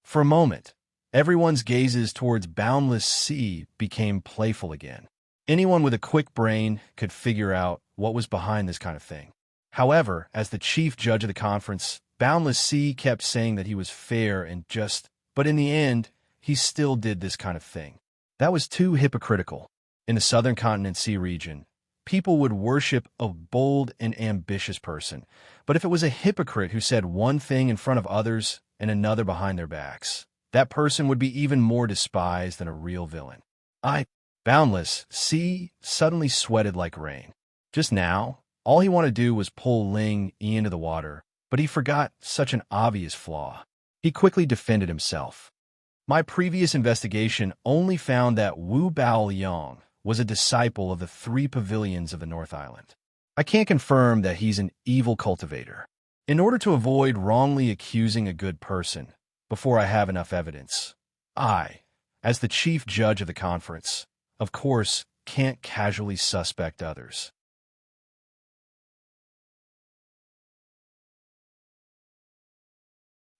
For a moment, everyone's gazes towards Boundless Sea became playful again. Anyone with a quick brain could figure out what was behind this kind of thing. However, as the chief judge of the conference, Boundless Sea kept saying that he was fair and just, but in the end, he still did this kind of thing. That was too hypocritical. In the Southern Continent Sea region, people would worship a bold and ambitious person, but if it was a hypocrite who said one thing in front of others and another behind their backs, that person would be even more despised than a real villain. Boundless Sea suddenly sweated like rain. Just now, all he wanted to do was pull Ling Yi into the water, but he forgot such an obvious flaw. He quickly defended himself. My previous investigation only found that Wu Baoyang was a disciple of the 3 pavilions of the North Island. I can't confirm that he's an evil cultivator. In order to avoid wrongly accusing a good person before I have enough evidence, I, as the chief judge of the conference, of course, can't casually suspect others.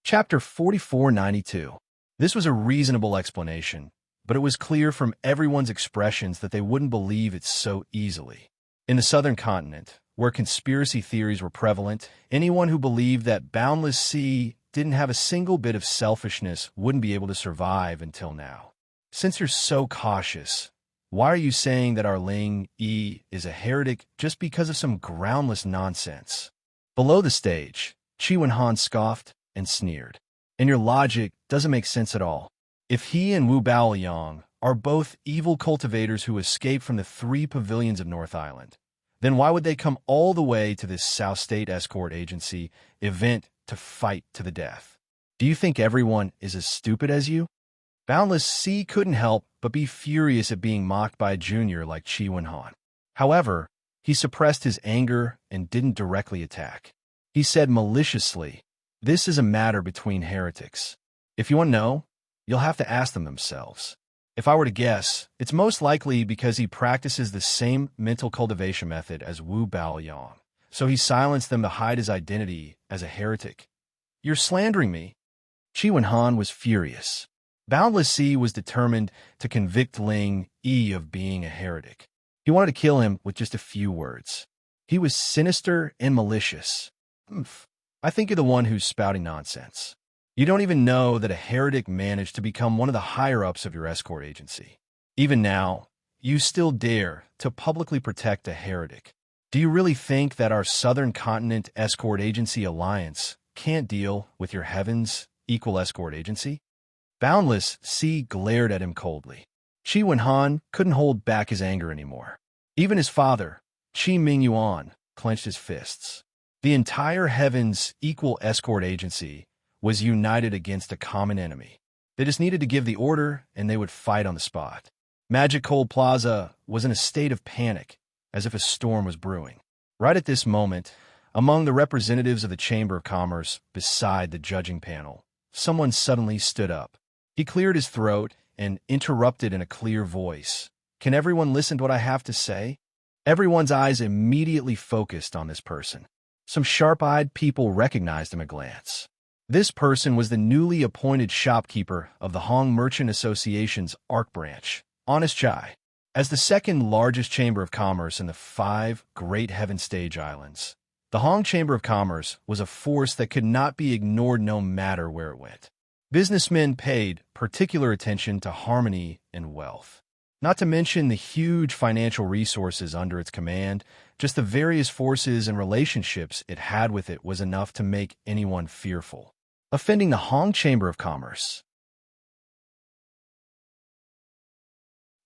Chapter 4492. This was a reasonable explanation, but it was clear from everyone's expressions that they wouldn't believe it so easily. In the southern continent, where conspiracy theories were prevalent, anyone who believed that Boundless Sea didn't have a single bit of selfishness wouldn't be able to survive until now. Since you're so cautious, why are you saying that our Ling Yi is a heretic just because of some groundless nonsense? Below the stage, Qi Wenhan scoffed and sneered. And your logic doesn't make sense at all. If he and Wu Baoyang are both evil cultivators who escaped from the 3 pavilions of North Island, then why would they come all the way to this South State Escort Agency event to fight to the death? Do you think everyone is as stupid as you? Boundless Sea couldn't help but be furious at being mocked by a junior like Qi Wenhan. However, he suppressed his anger and didn't directly attack. He said maliciously, "This is a matter between heretics. If you want to know, you'll have to ask them themselves. If I were to guess, it's most likely because he practices the same mental cultivation method as Wu Baoyang, so he silenced them to hide his identity as a heretic." You're slandering me. Qi Wenhan was furious. Boundless Sea was determined to convict Ling Yi of being a heretic. He wanted to kill him with just a few words. He was sinister and malicious. I think you're the one who's spouting nonsense. You don't even know that a heretic managed to become one of the higher-ups of your escort agency. Even now, you still dare to publicly protect a heretic. Do you really think that our Southern Continent Escort Agency Alliance can't deal with your Heaven's Equal Escort Agency? Boundless Sea glared at him coldly. Qi Wenhan couldn't hold back his anger anymore. Even his father, Qi Mingyuan, clenched his fists. The entire Heaven's Equal Escort Agency was united against a common enemy. They just needed to give the order, and they would fight on the spot. Magic Cold Plaza was in a state of panic, as if a storm was brewing. Right at this moment, among the representatives of the Chamber of Commerce beside the judging panel, someone suddenly stood up. He cleared his throat and interrupted in a clear voice. "Can everyone listen to what I have to say?" Everyone's eyes immediately focused on this person. Some sharp-eyed people recognized him at a glance. This person was the newly appointed shopkeeper of the Hong Merchant Association's Arc Branch, Honest Chai. As the second largest chamber of commerce in the 5 Great Heaven Stage Islands, the Hong Chamber of Commerce was a force that could not be ignored no matter where it went. Businessmen paid particular attention to harmony and wealth. Not to mention the huge financial resources under its command, just the various forces and relationships it had with it was enough to make anyone fearful. Offending the Hong Chamber of Commerce.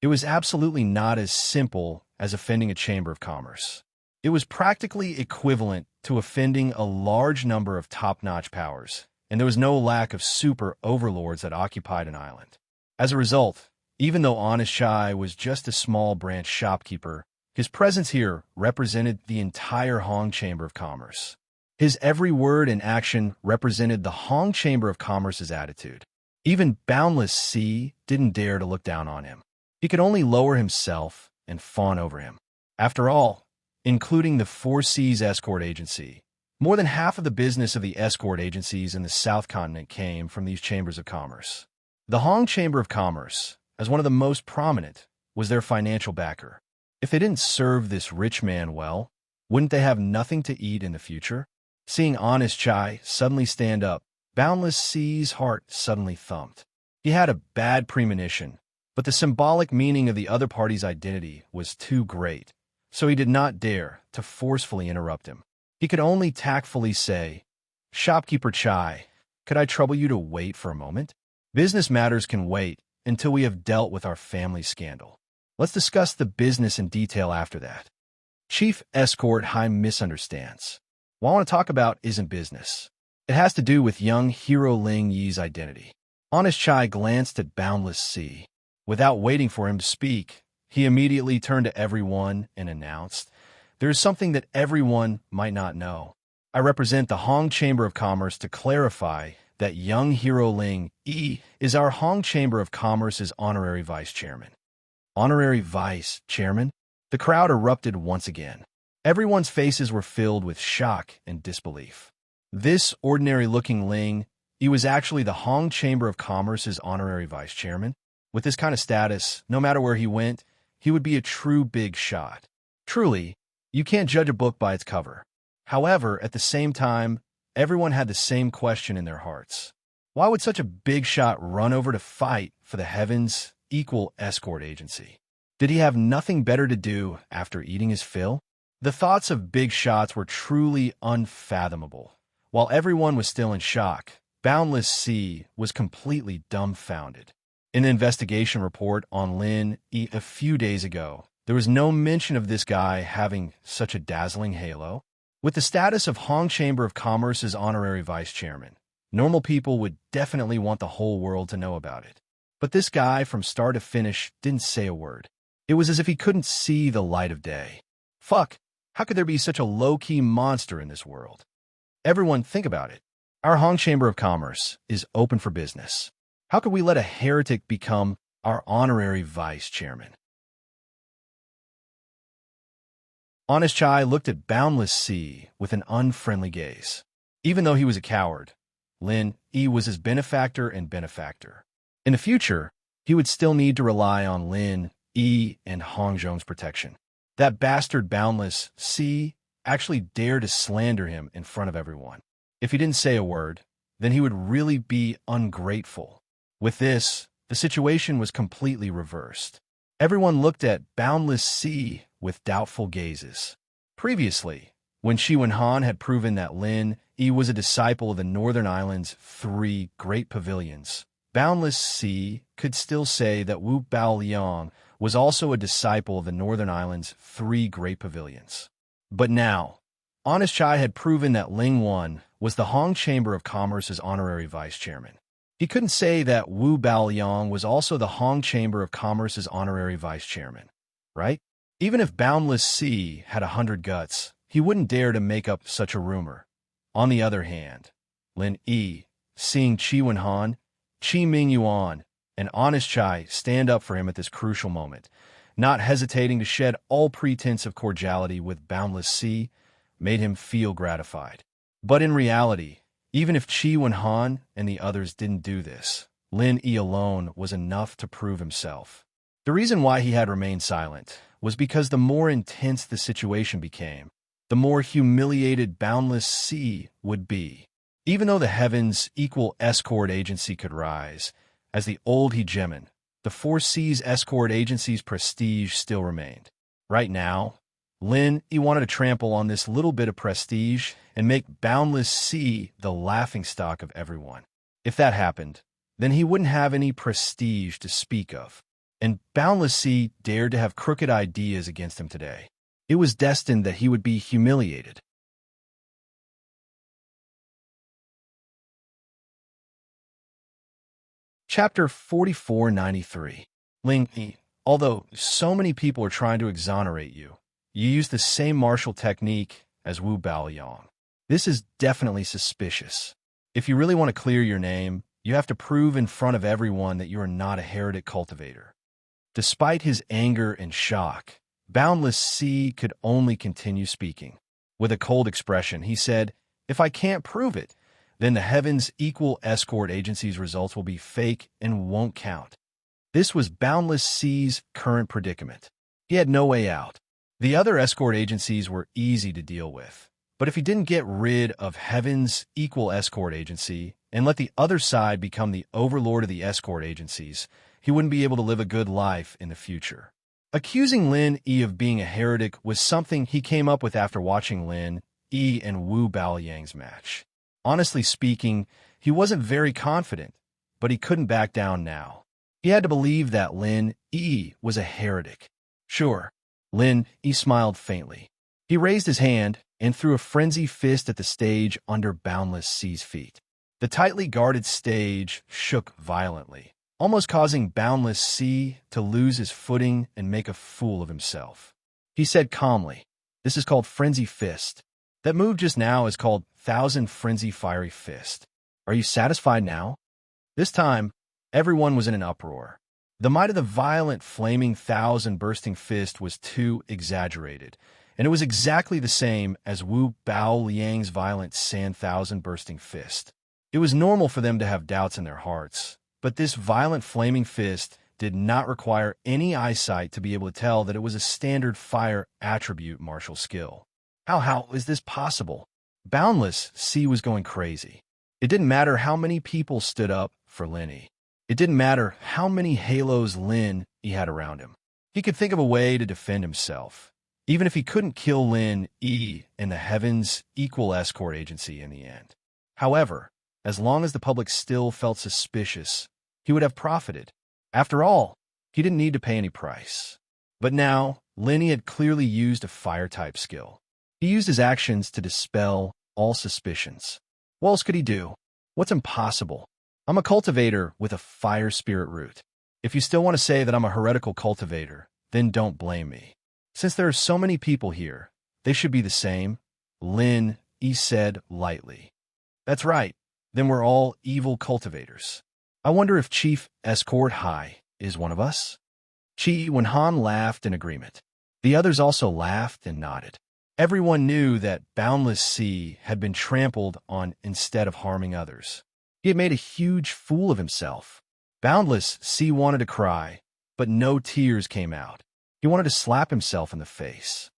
It was absolutely not as simple as offending a Chamber of Commerce. It was practically equivalent to offending a large number of top-notch powers, and there was no lack of super overlords that occupied an island. As a result, even though Honest Chai was just a small branch shopkeeper, his presence here represented the entire Hong Chamber of Commerce. His every word and action represented the Hong Chamber of Commerce's attitude. Even Boundless Sea didn't dare to look down on him. He could only lower himself and fawn over him. After all, including the Four Seas Escort Agency, more than half of the business of the escort agencies in the South Continent came from these chambers of commerce. The Hong Chamber of Commerce, as one of the most prominent, was their financial backer. If they didn't serve this rich man well, wouldn't they have nothing to eat in the future? Seeing Honest Chai suddenly stand up, Boundless Sea's heart suddenly thumped. He had a bad premonition, but the symbolic meaning of the other party's identity was too great, so he did not dare to forcefully interrupt him. He could only tactfully say, "Shopkeeper Chai, could I trouble you to wait for a moment? Business matters can wait until we have dealt with our family scandal. Let's discuss the business in detail after that." Chief Escort High misunderstands. What I want to talk about isn't business. It has to do with young hero Ling Yi's identity. Honest Chai glanced at Boundless Sea. Without waiting for him to speak, he immediately turned to everyone and announced, "There is something that everyone might not know. I represent the Hong Chamber of Commerce to clarify that young hero Ling Yi is our Hong Chamber of Commerce's honorary vice chairman." Honorary vice chairman? The crowd erupted once again. Everyone's faces were filled with shock and disbelief. This ordinary-looking Ling Yi was actually the Hong Chamber of Commerce's honorary vice chairman. With this kind of status, no matter where he went, he would be a true big shot. Truly, you can't judge a book by its cover. However, at the same time, everyone had the same question in their hearts. Why would such a big shot run over to fight for the Heavens Equal Escort Agency? Did he have nothing better to do after eating his fill? The thoughts of big shots were truly unfathomable. While everyone was still in shock, Boundless Sea was completely dumbfounded. In the investigation report on Lin Yi a few days ago, there was no mention of this guy having such a dazzling halo. With the status of Hong Chamber of Commerce's honorary vice chairman, normal people would definitely want the whole world to know about it. But this guy, from start to finish, didn't say a word. It was as if he couldn't see the light of day. Fuck, how could there be such a low-key monster in this world? Everyone, think about it. Our Hong Chamber of Commerce is open for business. How could we let a heretic become our honorary vice chairman? Honest Chai looked at Boundless Sea with an unfriendly gaze. Even though he was a coward, Lin Yi was his benefactor and benefactor. In the future, he would still need to rely on Lin Yi and Hong Zhong's protection. That bastard Boundless Sea actually dared to slander him in front of everyone. If he didn't say a word, then he would really be ungrateful. With this, the situation was completely reversed. Everyone looked at Boundless Sea with doubtful gazes. Previously, when Shi Wenhan had proven that Lin Yi was a disciple of the Northern Island's 3 great pavilions, Boundless Sea could still say that Wu Bao Liang was also a disciple of the Northern Island's 3 great pavilions. But now, Honest Chai had proven that Ling Wan was the Hong Chamber of Commerce's honorary vice chairman. He couldn't say that Wu Baoliang was also the Hong Chamber of Commerce's honorary vice chairman, right? Even if Boundless Sea had 100 guts, he wouldn't dare to make up such a rumor. On the other hand, Lin Yi, seeing Qi Wenhan, Qi Mingyuan, and Honest Chai stand up for him at this crucial moment, not hesitating to shed all pretense of cordiality with Boundless Sea, made him feel gratified. But in reality, even if Qi Wenhan and the others didn't do this, Lin Yi alone was enough to prove himself. The reason why he had remained silent was because the more intense the situation became, the more humiliated Boundless Sea would be. Even though the heavens' equal escort agency could rise, as the old hegemon, the Four Seas escort agency's prestige still remained. Right now, Lin Yi wanted to trample on this little bit of prestige and make Boundless Sea the laughingstock of everyone. If that happened, then he wouldn't have any prestige to speak of. And Boundless Sea dared to have crooked ideas against him today. It was destined that he would be humiliated. Chapter 4493. Ling Yi, although so many people are trying to exonerate you, you use the same martial technique as Wu Baoliang. This is definitely suspicious. If you really want to clear your name, you have to prove in front of everyone that you are not a heretic cultivator. Despite his anger and shock, Boundless Sea could only continue speaking. With a cold expression, he said, "If I can't prove it, then the Heavens Equal Escort Agency's results will be fake and won't count." This was Boundless Sea's current predicament. He had no way out. The other escort agencies were easy to deal with, but if he didn't get rid of Heaven's Equal Escort Agency and let the other side become the overlord of the escort agencies, he wouldn't be able to live a good life in the future. Accusing Lin Yi of being a heretic was something he came up with after watching Lin Yi and Wu Baoliang's match. Honestly speaking, he wasn't very confident, but he couldn't back down now. He had to believe that Lin Yi was a heretic. Sure, Lin Yi smiled faintly. He raised his hand and threw a frenzy fist at the stage under Boundless Sea's feet. The tightly guarded stage shook violently, almost causing Boundless Sea to lose his footing and make a fool of himself. He said calmly, "This is called Frenzy Fist. That move just now is called Thousand Frenzy Fiery Fist. Are you satisfied now?" This time, everyone was in an uproar. The might of the violent, flaming thousand bursting fist was too exaggerated, and it was exactly the same as Wu Baoliang's violent sand thousand bursting fist. It was normal for them to have doubts in their hearts, but this violent flaming fist did not require any eyesight to be able to tell that it was a standard fire attribute martial skill. How is this possible? Boundless Sea was going crazy. It didn't matter how many people stood up for Lin Yi. It didn't matter how many halos Lin Yi had around him. He could think of a way to defend himself, even if he couldn't kill Lin Yi and the Heavens Equal Escort Agency in the end. However, as long as the public still felt suspicious, he would have profited. After all, he didn't need to pay any price. But now, Lin Yi had clearly used a fire-type skill. He used his actions to dispel all suspicions. What else could he do? What's impossible? I'm a cultivator with a fire spirit root. If you still want to say that I'm a heretical cultivator, then don't blame me. Since there are so many people here, they should be the same, Lin Yi said lightly. That's right. Then we're all evil cultivators. I wonder if Chief Escort Hai is one of us? Qi Wenhan laughed in agreement. The others also laughed and nodded. Everyone knew that Boundless Sea had been trampled on instead of harming others. He had made a huge fool of himself. Boundless Sea wanted to cry, but no tears came out. He wanted to slap himself in the face.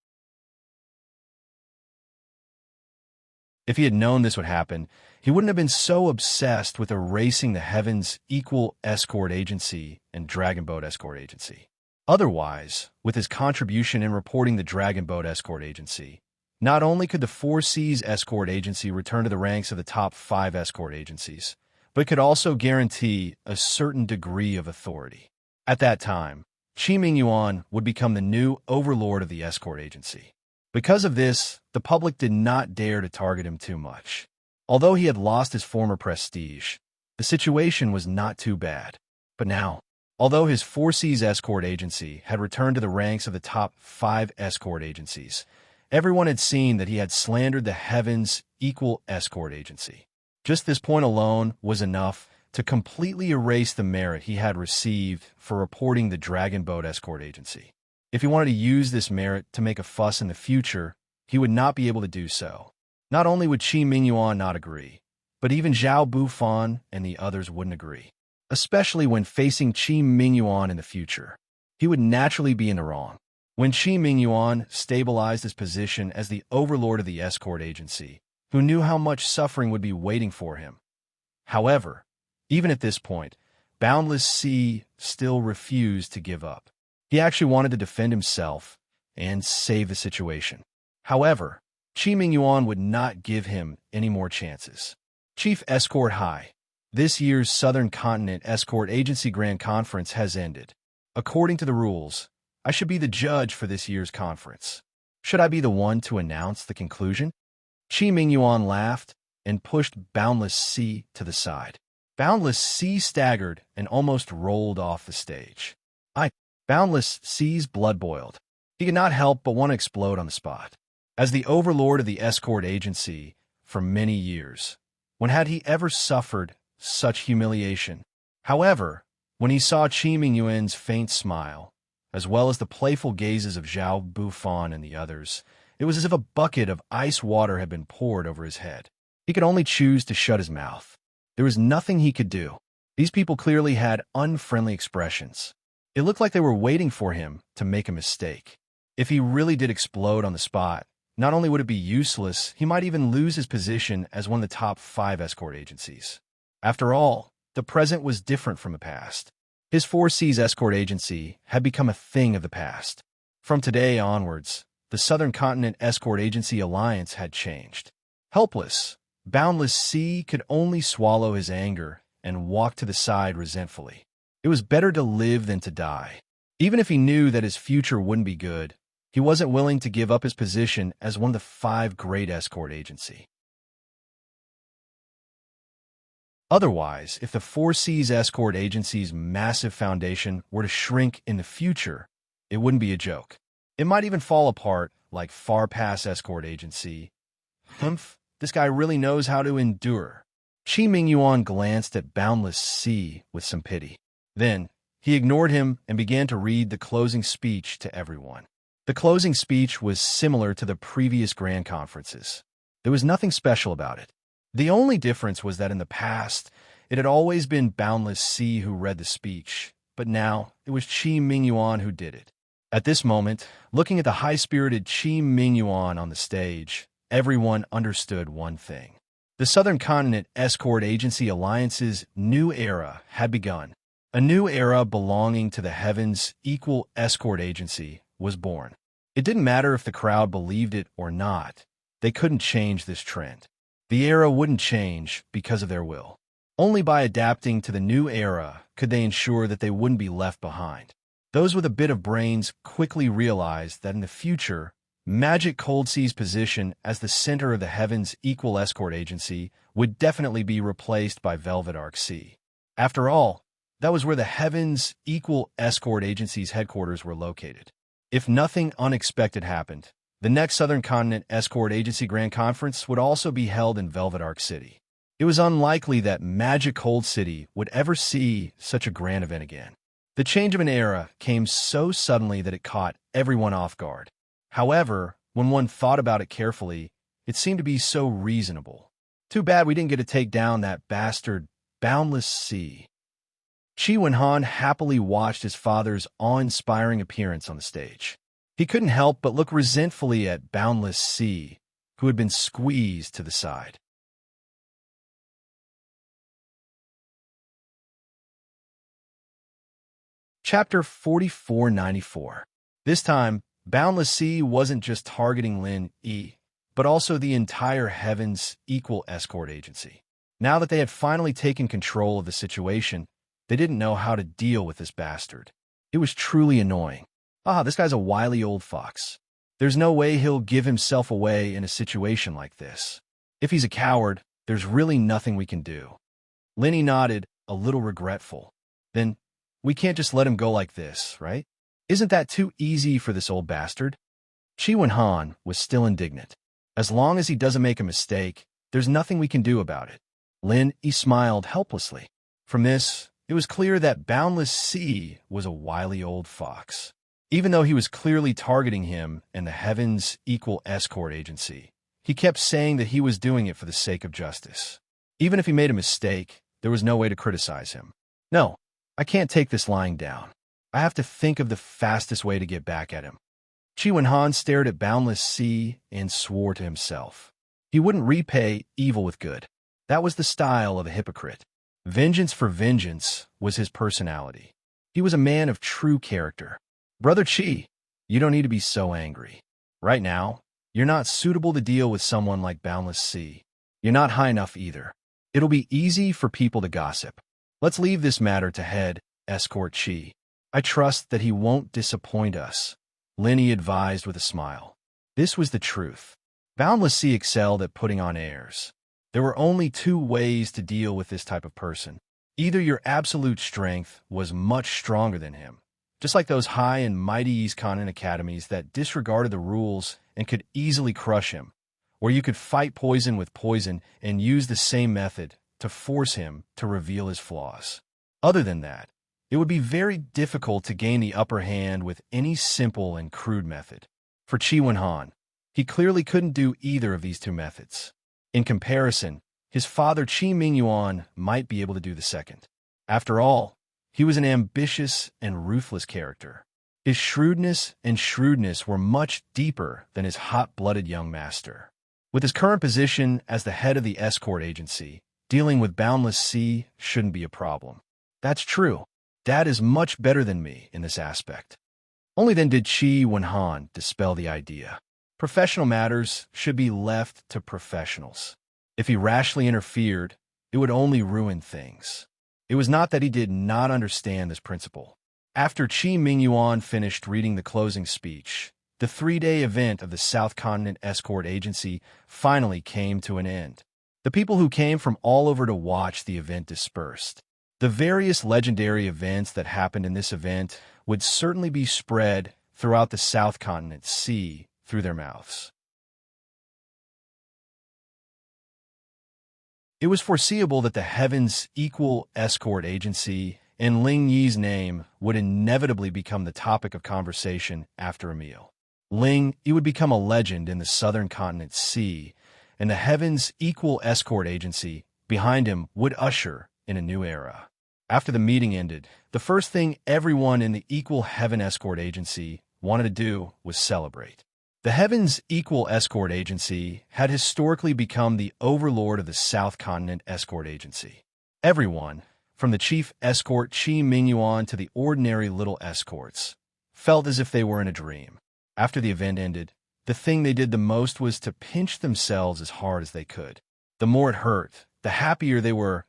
If he had known this would happen, he wouldn't have been so obsessed with erasing the Heavens Equal Escort Agency and Dragon Boat Escort Agency. Otherwise, with his contribution in reporting the Dragon Boat Escort Agency, not only could the Four Seas Escort Agency return to the ranks of the top 5 escort agencies, but could also guarantee a certain degree of authority. At that time, Qi Mingyuan would become the new overlord of the escort agency. Because of this, the public did not dare to target him too much. Although he had lost his former prestige, the situation was not too bad. But now, although his Four Seas escort agency had returned to the ranks of the top 5 escort agencies, everyone had seen that he had slandered the Heavens Equal Escort Agency. Just this point alone was enough to completely erase the merit he had received for reporting the Dragon Boat Escort Agency. If he wanted to use this merit to make a fuss in the future, he would not be able to do so. Not only would Qi Mingyuan not agree, but even Zhao Bufan and the others wouldn't agree, especially when facing Qi Mingyuan in the future. He would naturally be in the wrong. When Qi Mingyuan stabilized his position as the overlord of the escort agency, who knew how much suffering would be waiting for him. However, even at this point, Boundless Sea still refused to give up. He actually wanted to defend himself and save the situation. However, Qi Mingyuan would not give him any more chances. Chief Escort High, this year's Southern Continent Escort Agency Grand Conference has ended. According to the rules, I should be the judge for this year's conference. Should I be the one to announce the conclusion? Qi Mingyuan laughed and pushed Boundless Sea to the side. Boundless Sea staggered and almost rolled off the stage. Boundless Sea's blood boiled. He could not help but want to explode on the spot. As the overlord of the escort agency for many years, when had he ever suffered such humiliation? However, when he saw Qi Mingyuan's faint smile, as well as the playful gazes of Zhao Bufan and the others, it was as if a bucket of ice water had been poured over his head. He could only choose to shut his mouth. There was nothing he could do. These people clearly had unfriendly expressions. It looked like they were waiting for him to make a mistake. If he really did explode on the spot, not only would it be useless, he might even lose his position as one of the top 5 escort agencies. After all, the present was different from the past. His Four Seas escort agency had become a thing of the past. From today onwards, the Southern Continent Escort Agency Alliance had changed. Helpless, Boundless Sea could only swallow his anger and walk to the side resentfully. It was better to live than to die. Even if he knew that his future wouldn't be good, he wasn't willing to give up his position as one of the 5 great escort agency. Otherwise, if the Four Seas escort agency's massive foundation were to shrink in the future, it wouldn't be a joke. It might even fall apart like Far Pass escort agency. Humph, this guy really knows how to endure. Qi Mingyuan glanced at Boundless Sea with some pity. Then, he ignored him and began to read the closing speech to everyone. The closing speech was similar to the previous grand conferences. There was nothing special about it. The only difference was that in the past, it had always been Boundless Sea who read the speech, but now it was Qi Mingyuan who did it. At this moment, looking at the high-spirited Qi Mingyuan on the stage, everyone understood one thing. The Southern Continent Escort Agency Alliance's new era had begun. A new era belonging to the Heavens Equal Escort Agency was born. It didn't matter if the crowd believed it or not. They couldn't change this trend. The era wouldn't change because of their will. Only by adapting to the new era could they ensure that they wouldn't be left behind. Those with a bit of brains quickly realized that in the future, Magic Cold Sea's position as the center of the Heavens Equal Escort Agency would definitely be replaced by Velvet Arc Sea. After all, that was where the Heavens Equal Escort Agency's headquarters were located. If nothing unexpected happened, the next Southern Continent Escort Agency Grand Conference would also be held in Velvet Arc City. It was unlikely that Magic Cold City would ever see such a grand event again. The change of an era came so suddenly that it caught everyone off guard. However, when one thought about it carefully, it seemed to be so reasonable. Too bad we didn't get to take down that bastard Boundless Sea. Qi Wenhan happily watched his father's awe-inspiring appearance on the stage. He couldn't help but look resentfully at Boundless Sea, who had been squeezed to the side. Chapter 4494. This time, Boundless Sea wasn't just targeting Lin Yi, but also the entire Heavens Equal Escort Agency. Now that they had finally taken control of the situation, they didn't know how to deal with this bastard. It was truly annoying. This guy's a wily old fox. There's no way he'll give himself away in a situation like this. If he's a coward, there's really nothing we can do. Lenny nodded, a little regretful. Then, we can't just let him go like this, right? Isn't that too easy for this old bastard? Chi Wen-han was still indignant. As long as he doesn't make a mistake, there's nothing we can do about it. Lin Yi smiled helplessly. From this, it was clear that Boundless Sea was a wily old fox. Even though he was clearly targeting him and the Heavens Equal Escort Agency, he kept saying that he was doing it for the sake of justice. Even if he made a mistake, there was no way to criticize him. No, I can't take this lying down. I have to think of the fastest way to get back at him. Chi Wen-han stared at Boundless Sea and swore to himself. He wouldn't repay evil with good. That was the style of a hypocrite. Vengeance for vengeance was his personality. He was a man of true character. Brother Chi, you don't need to be so angry. Right now, you're not suitable to deal with someone like Boundless Sea. You're not high enough either. It'll be easy for people to gossip. Let's leave this matter to Head Escort Chi. I trust that he won't disappoint us, Lenny advised with a smile. This was the truth. Boundless Sea excelled at putting on airs. There were only two ways to deal with this type of person. Either your absolute strength was much stronger than him, just like those high and mighty East Continent academies that disregarded the rules and could easily crush him, or you could fight poison with poison and use the same method to force him to reveal his flaws. Other than that, it would be very difficult to gain the upper hand with any simple and crude method. For Chi Wen-han, he clearly couldn't do either of these two methods. In comparison, his father Chi Mingyuan might be able to do the second. After all, he was an ambitious and ruthless character. His shrewdness were much deeper than his hot-blooded young master. With his current position as the head of the escort agency, dealing with Boundless Sea shouldn't be a problem. That's true. Dad is much better than me in this aspect. Only then did Chi Wen-han dispel the idea. Professional matters should be left to professionals. If he rashly interfered, it would only ruin things. It was not that he did not understand this principle. After Chi Mingyuan finished reading the closing speech, the 3-day event of the South Continent Escort Agency finally came to an end. The people who came from all over to watch the event dispersed. The various legendary events that happened in this event would certainly be spread throughout the South Continent Sea through their mouths. It was foreseeable that the Heavens Equal Escort Agency and Ling Yi's name would inevitably become the topic of conversation after a meal. Ling Yi would become a legend in the Southern Continent Sea, and the Heavens Equal Escort Agency behind him would usher in a new era. After the meeting ended, the first thing everyone in the Equal Heaven Escort Agency wanted to do was celebrate. The Heavens Equal Escort Agency had historically become the overlord of the South Continent Escort Agency. Everyone, from the chief escort Chi Mingyuan to the ordinary little escorts, felt as if they were in a dream. After the event ended, the thing they did the most was to pinch themselves as hard as they could. The more it hurt, the happier they were.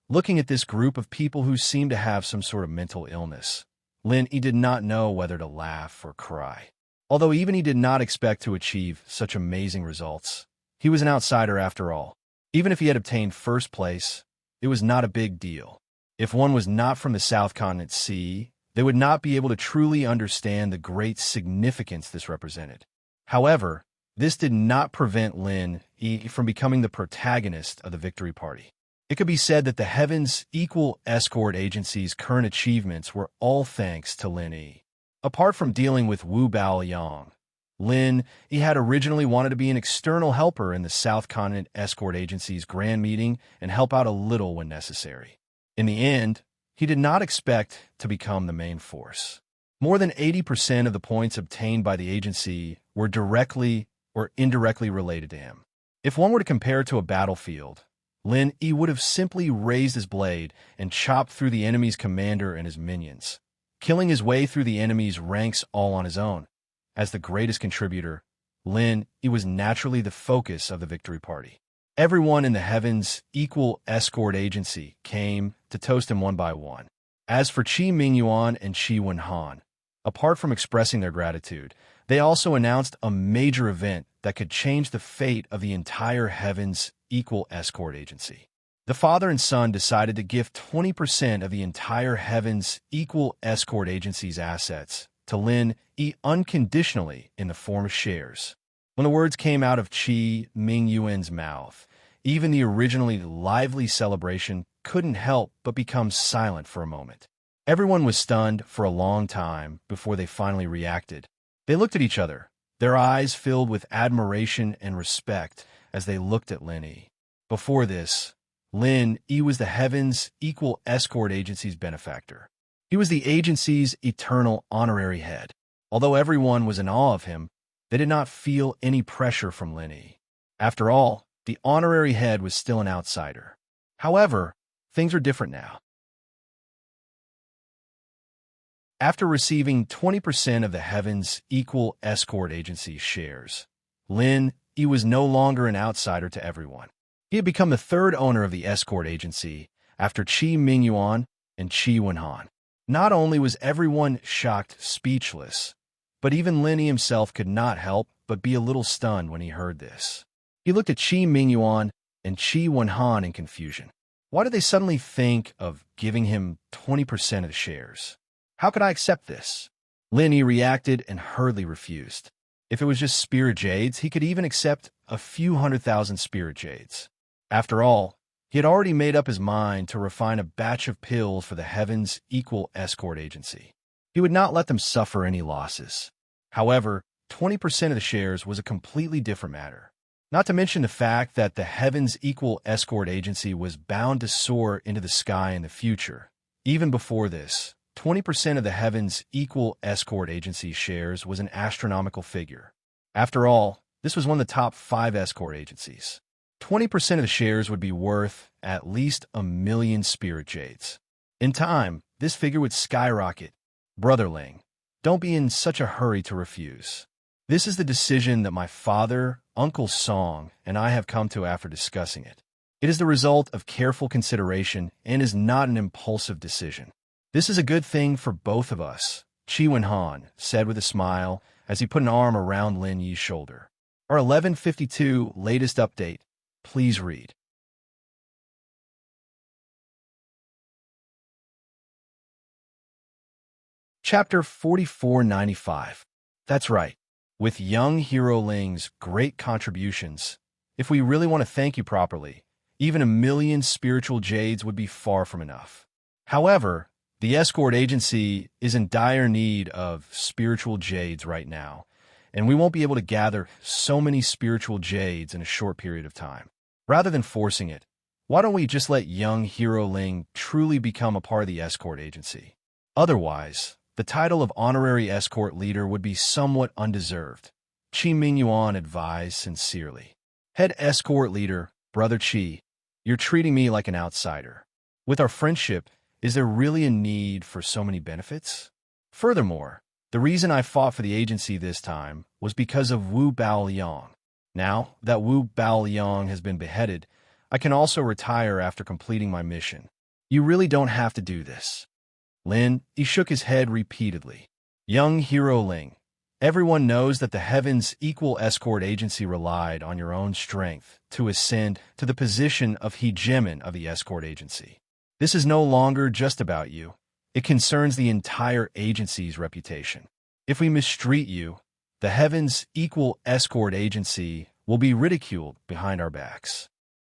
Looking at this group of people who seemed to have some sort of mental illness, Lin Yi did not know whether to laugh or cry. Although even he did not expect to achieve such amazing results, he was an outsider after all. Even if he had obtained first place, it was not a big deal. If one was not from the South Continent Sea, they would not be able to truly understand the great significance this represented. However, this did not prevent Lin Yi from becoming the protagonist of the victory party. It could be said that the Heavens Equal Escort Agency's current achievements were all thanks to Lin Yi. Apart from dealing with Wu Baoyang, Lin Yi had originally wanted to be an external helper in the South Continent Escort Agency's grand meeting and help out a little when necessary. In the end, he did not expect to become the main force. More than 80% of the points obtained by the agency were directly or indirectly related to him. If one were to compare it to a battlefield, Lin Yi would have simply raised his blade and chopped through the enemy's commander and his minions, killing his way through the enemy's ranks all on his own. As the greatest contributor, Lin Yi was naturally the focus of the victory party. Everyone in the Heavens Equal Escort Agency came to toast him one by one. As for Chi Mingyuan and Chi Wen-han, apart from expressing their gratitude, they also announced a major event that could change the fate of the entire Heavens Equal Escort Agency. The father and son decided to give 20% of the entire Heavens Equal Escort Agency's assets to Lin Yi unconditionally in the form of shares. When the words came out of Qi Mingyuan's mouth, even the originally lively celebration couldn't help but become silent for a moment. Everyone was stunned for a long time before they finally reacted. They looked at each other, their eyes filled with admiration and respect as they looked at Lin Yi. Before this, Lin Yi was the Heavens Equal Escort Agency's benefactor. He was the agency's eternal honorary head. Although everyone was in awe of him, they did not feel any pressure from Lin Yi. After all, the honorary head was still an outsider. However, things are different now. After receiving 20% of the Heavens Equal Escort Agency's shares, Lin Yi was no longer an outsider to everyone. He had become the third owner of the escort agency after Qi Mingyuan and Qi Wenhan. Not only was everyone shocked speechless, but even Lin Yi himself could not help but be a little stunned when he heard this. He looked at Qi Mingyuan and Qi Wenhan in confusion. Why did they suddenly think of giving him 20% of the shares? How could I accept this? Lin Yi reacted and hurriedly refused. If it was just spirit jades, he could even accept a few 100,000 spirit jades. After all, he had already made up his mind to refine a batch of pills for the Heavens Equal Escort Agency. He would not let them suffer any losses. However, 20% of the shares was a completely different matter. Not to mention the fact that the Heavens Equal Escort Agency was bound to soar into the sky in the future. Even before this, 20% of the Heavens Equal Escort Agency shares was an astronomical figure. After all, this was one of the top 5 escort agencies. 20% of the shares would be worth at least 1 million spirit jades. In time, this figure would skyrocket. Brother Ling, don't be in such a hurry to refuse. This is the decision that my father, Uncle Song, and I have come to after discussing it. It is the result of careful consideration and is not an impulsive decision. This is a good thing for both of us, Qi Wenhan said with a smile as he put an arm around Lin Yi's shoulder. Our 1152 latest update. Please read. Chapter 4495. That's right. With young hero Ling's great contributions, if we really want to thank you properly, even 1 million spiritual jades would be far from enough. However, the escort agency is in dire need of spiritual jades right now, and we won't be able to gather so many spiritual jades in a short period of time. Rather than forcing it, why don't we just let young hero Ling truly become a part of the escort agency? Otherwise, the title of honorary escort leader would be somewhat undeserved. Qi Mingyuan advised sincerely. Head escort leader, Brother Qi, you're treating me like an outsider. With our friendship, is there really a need for so many benefits? Furthermore, the reason I fought for the agency this time was because of Wu Baoliang. Now that Wu Baoliang has been beheaded, I can also retire after completing my mission. You really don't have to do this. Lin Yi shook his head repeatedly. Young hero Ling, everyone knows that the Heavens Equal Escort Agency relied on your own strength to ascend to the position of hegemon of the escort agency. This is no longer just about you. It concerns the entire agency's reputation. If we mistreat you, the Heavens Equal Escort Agency will be ridiculed behind our backs.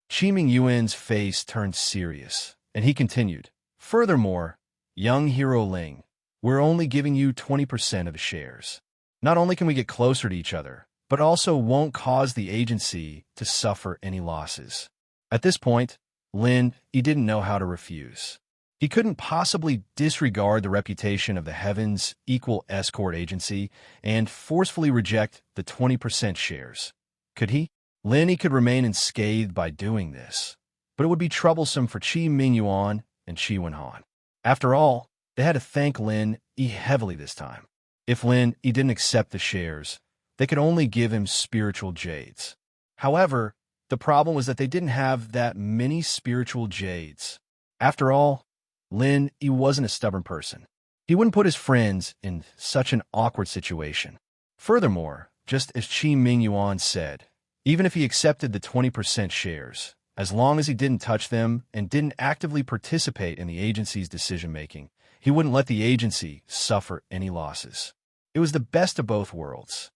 Qi Mingyuan's face turned serious, and he continued, Furthermore, young hero Ling, we're only giving you 20% of the shares. Not only can we get closer to each other, but also won't cause the agency to suffer any losses. At this point, Lin Yi didn't know how to refuse. He couldn't possibly disregard the reputation of the Heavens Equal Escort Agency and forcefully reject the 20% shares. Could he? Lin Yi could remain unscathed by doing this, but it would be troublesome for Qi Mingyuan and Qi Wenhan. After all, they had to thank Lin Yi heavily this time. If Lin Yi didn't accept the shares, they could only give him spiritual jades. However, the problem was that they didn't have that many spiritual jades. After all, Lin Yi wasn't a stubborn person. He wouldn't put his friends in such an awkward situation. Furthermore, just as Qi Mingyuan said. Even if he accepted the 20% shares, as long as he didn't touch them and didn't actively participate in the agency's decision-making, he wouldn't let the agency suffer any losses. It was the best of both worlds.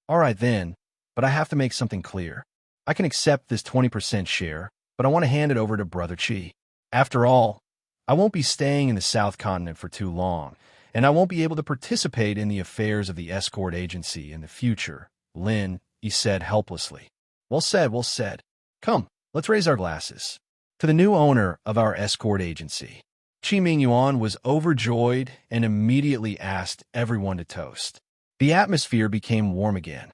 All right then, but I have to make something clear. I can accept this 20% share, but I want to hand it over to Brother Qi. After all, I won't be staying in the South Continent for too long, and I won't be able to participate in the affairs of the escort agency in the future, Lin, he said helplessly. Well said, well said. Come, let's raise our glasses. To the new owner of our escort agency. Qi Mingyuan was overjoyed and immediately asked everyone to toast. The atmosphere became warm again.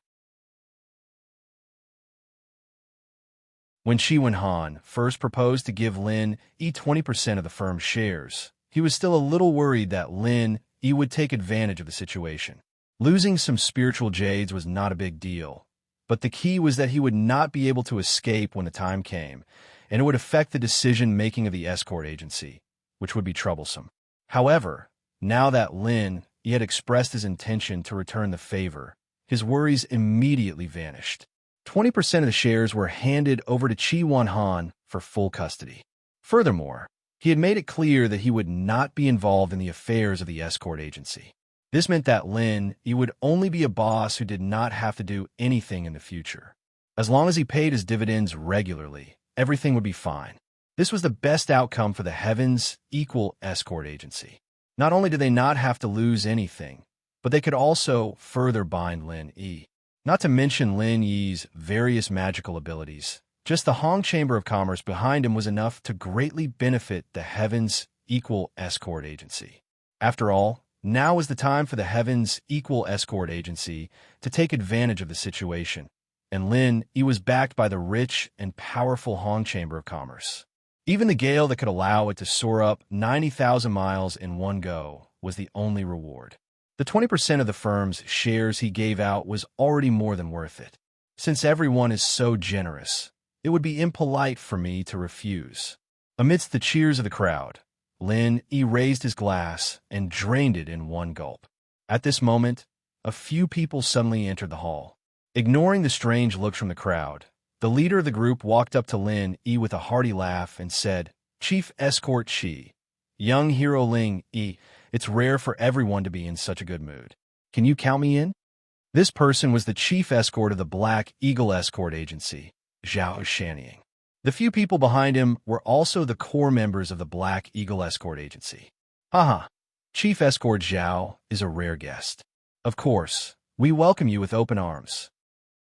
When Qi Wenhan first proposed to give Lin Yi 20% of the firm's shares, he was still a little worried that Lin Yi would take advantage of the situation. Losing some spiritual jades was not a big deal, but the key was that he would not be able to escape when the time came, and it would affect the decision-making of the escort agency, which would be troublesome. However, now that Lin Yi had expressed his intention to return the favor, his worries immediately vanished. 20% of the shares were handed over to Qi Wenhan for full custody. Furthermore, he had made it clear that he would not be involved in the affairs of the escort agency. This meant that Lin Yi would only be a boss who did not have to do anything in the future. As long as he paid his dividends regularly, everything would be fine. This was the best outcome for the Heavens Equal Escort Agency. Not only did they not have to lose anything, but they could also further bind Lin Yi. Not to mention Lin Yi's various magical abilities. Just the Hong Chamber of Commerce behind him was enough to greatly benefit the Heavens Equal Escort Agency. After all, now was the time for the Heavens Equal Escort Agency to take advantage of the situation, and Lin Yi was backed by the rich and powerful Hong Chamber of Commerce. Even the gale that could allow it to soar up 90,000 miles in one go was the only reward. The 20% of the firm's shares he gave out was already more than worth it. Since everyone is so generous, it would be impolite for me to refuse. Amidst the cheers of the crowd, Lin Yi raised his glass and drained it in one gulp. At this moment, a few people suddenly entered the hall. Ignoring the strange looks from the crowd, the leader of the group walked up to Lin Yi with a hearty laugh and said, "Chief Escort Qi, young hero Lin Yi, it's rare for everyone to be in such a good mood. Can you count me in?" This person was the chief escort of the Black Eagle Escort Agency, Zhao Shannying. The few people behind him were also the core members of the Black Eagle Escort Agency. Haha, Chief Escort Zhao is a rare guest. Of course, we welcome you with open arms.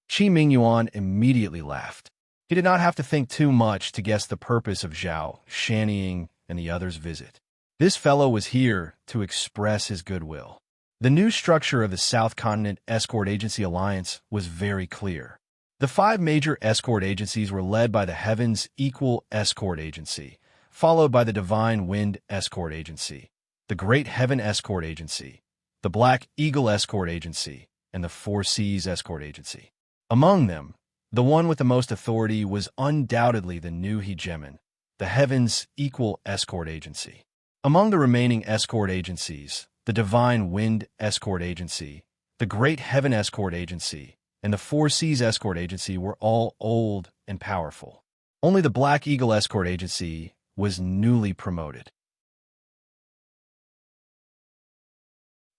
Qi Mingyuan immediately laughed. He did not have to think too much to guess the purpose of Zhao Shannying and the others' visit. This fellow was here to express his goodwill. The new structure of the South Continent Escort Agency Alliance was very clear. The 5 major escort agencies were led by the Heavens Equal Escort Agency, followed by the Divine Wind Escort Agency, the Great Heaven Escort Agency, the Black Eagle Escort Agency, and the Four Seas Escort Agency. Among them, the one with the most authority was undoubtedly the new hegemon, the Heavens Equal Escort Agency. Among the remaining escort agencies, the Divine Wind Escort Agency, the Great Heaven Escort Agency, and the Four Seas Escort Agency were all old and powerful. Only the Black Eagle Escort Agency was newly promoted.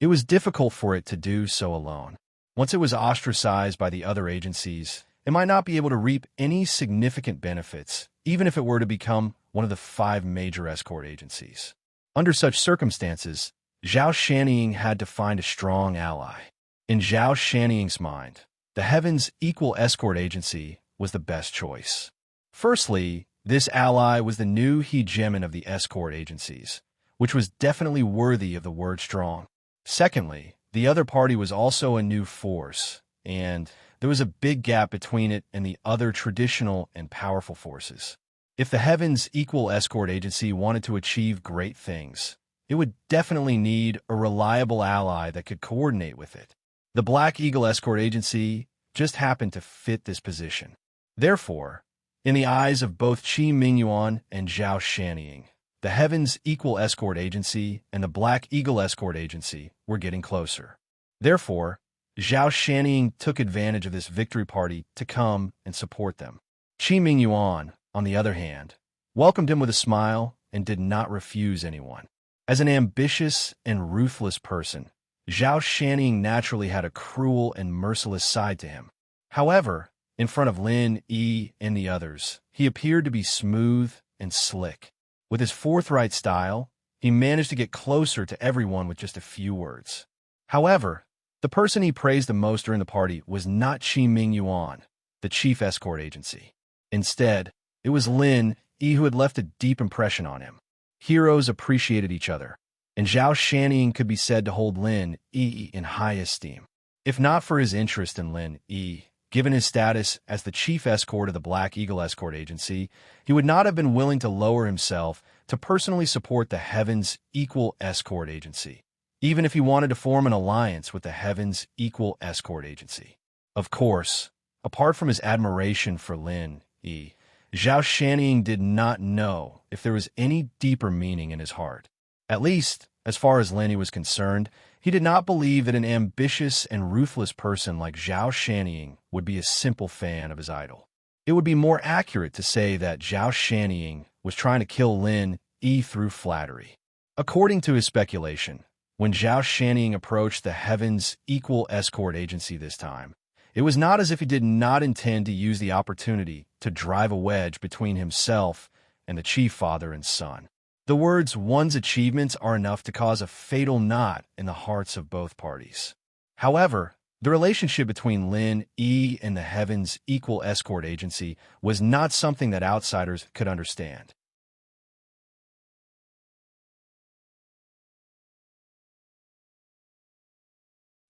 It was difficult for it to do so alone. Once it was ostracized by the other agencies, it might not be able to reap any significant benefits, even if it were to become one of the 5 major escort agencies. Under such circumstances, Zhao Shannying had to find a strong ally. In Zhao Shanning's mind, the Heavens Equal Escort Agency was the best choice. Firstly, this ally was the new hegemon of the escort agencies, which was definitely worthy of the word strong. Secondly, the other party was also a new force, and there was a big gap between it and the other traditional and powerful forces. If the Heavens Equal Escort Agency wanted to achieve great things, it would definitely need a reliable ally that could coordinate with it. The Black Eagle Escort Agency just happened to fit this position. Therefore, in the eyes of both Qi Mingyuan and Zhao Shannying, the Heavens Equal Escort Agency and the Black Eagle Escort Agency were getting closer. Therefore, Zhao Shanning took advantage of this victory party to come and support them. Qi Mingyuan, on the other hand, welcomed him with a smile and did not refuse anyone. As an ambitious and ruthless person, Zhao Shanning naturally had a cruel and merciless side to him. However, in front of Lin Yi and the others, he appeared to be smooth and slick. With his forthright style, he managed to get closer to everyone with just a few words. However, the person he praised the most during the party was not Qi Mingyuan, the chief escort agency. Instead, it was Lin Yi who had left a deep impression on him. Heroes appreciated each other, and Zhao Shanning could be said to hold Lin Yi in high esteem. If not for his interest in Lin Yi, given his status as the chief escort of the Black Eagle Escort Agency, he would not have been willing to lower himself to personally support the Heaven's Equal Escort Agency, even if he wanted to form an alliance with the Heaven's Equal Escort Agency. Of course, apart from his admiration for Lin Yi, Zhao Shanning did not know if there was any deeper meaning in his heart. At least, as far as Lin Yi was concerned, he did not believe that an ambitious and ruthless person like Zhao Shanning would be a simple fan of his idol. It would be more accurate to say that Zhao Shanning was trying to kill Lin Yi through flattery. According to his speculation, when Zhao Shanning approached the Heaven's Equal Escort Agency this time, it was not as if he did not intend to use the opportunity to drive a wedge between himself and the chief father and son. The words "one's achievements" are enough to cause a fatal knot in the hearts of both parties. However, the relationship between Lin Yi and the Heaven's Equal Escort Agency was not something that outsiders could understand.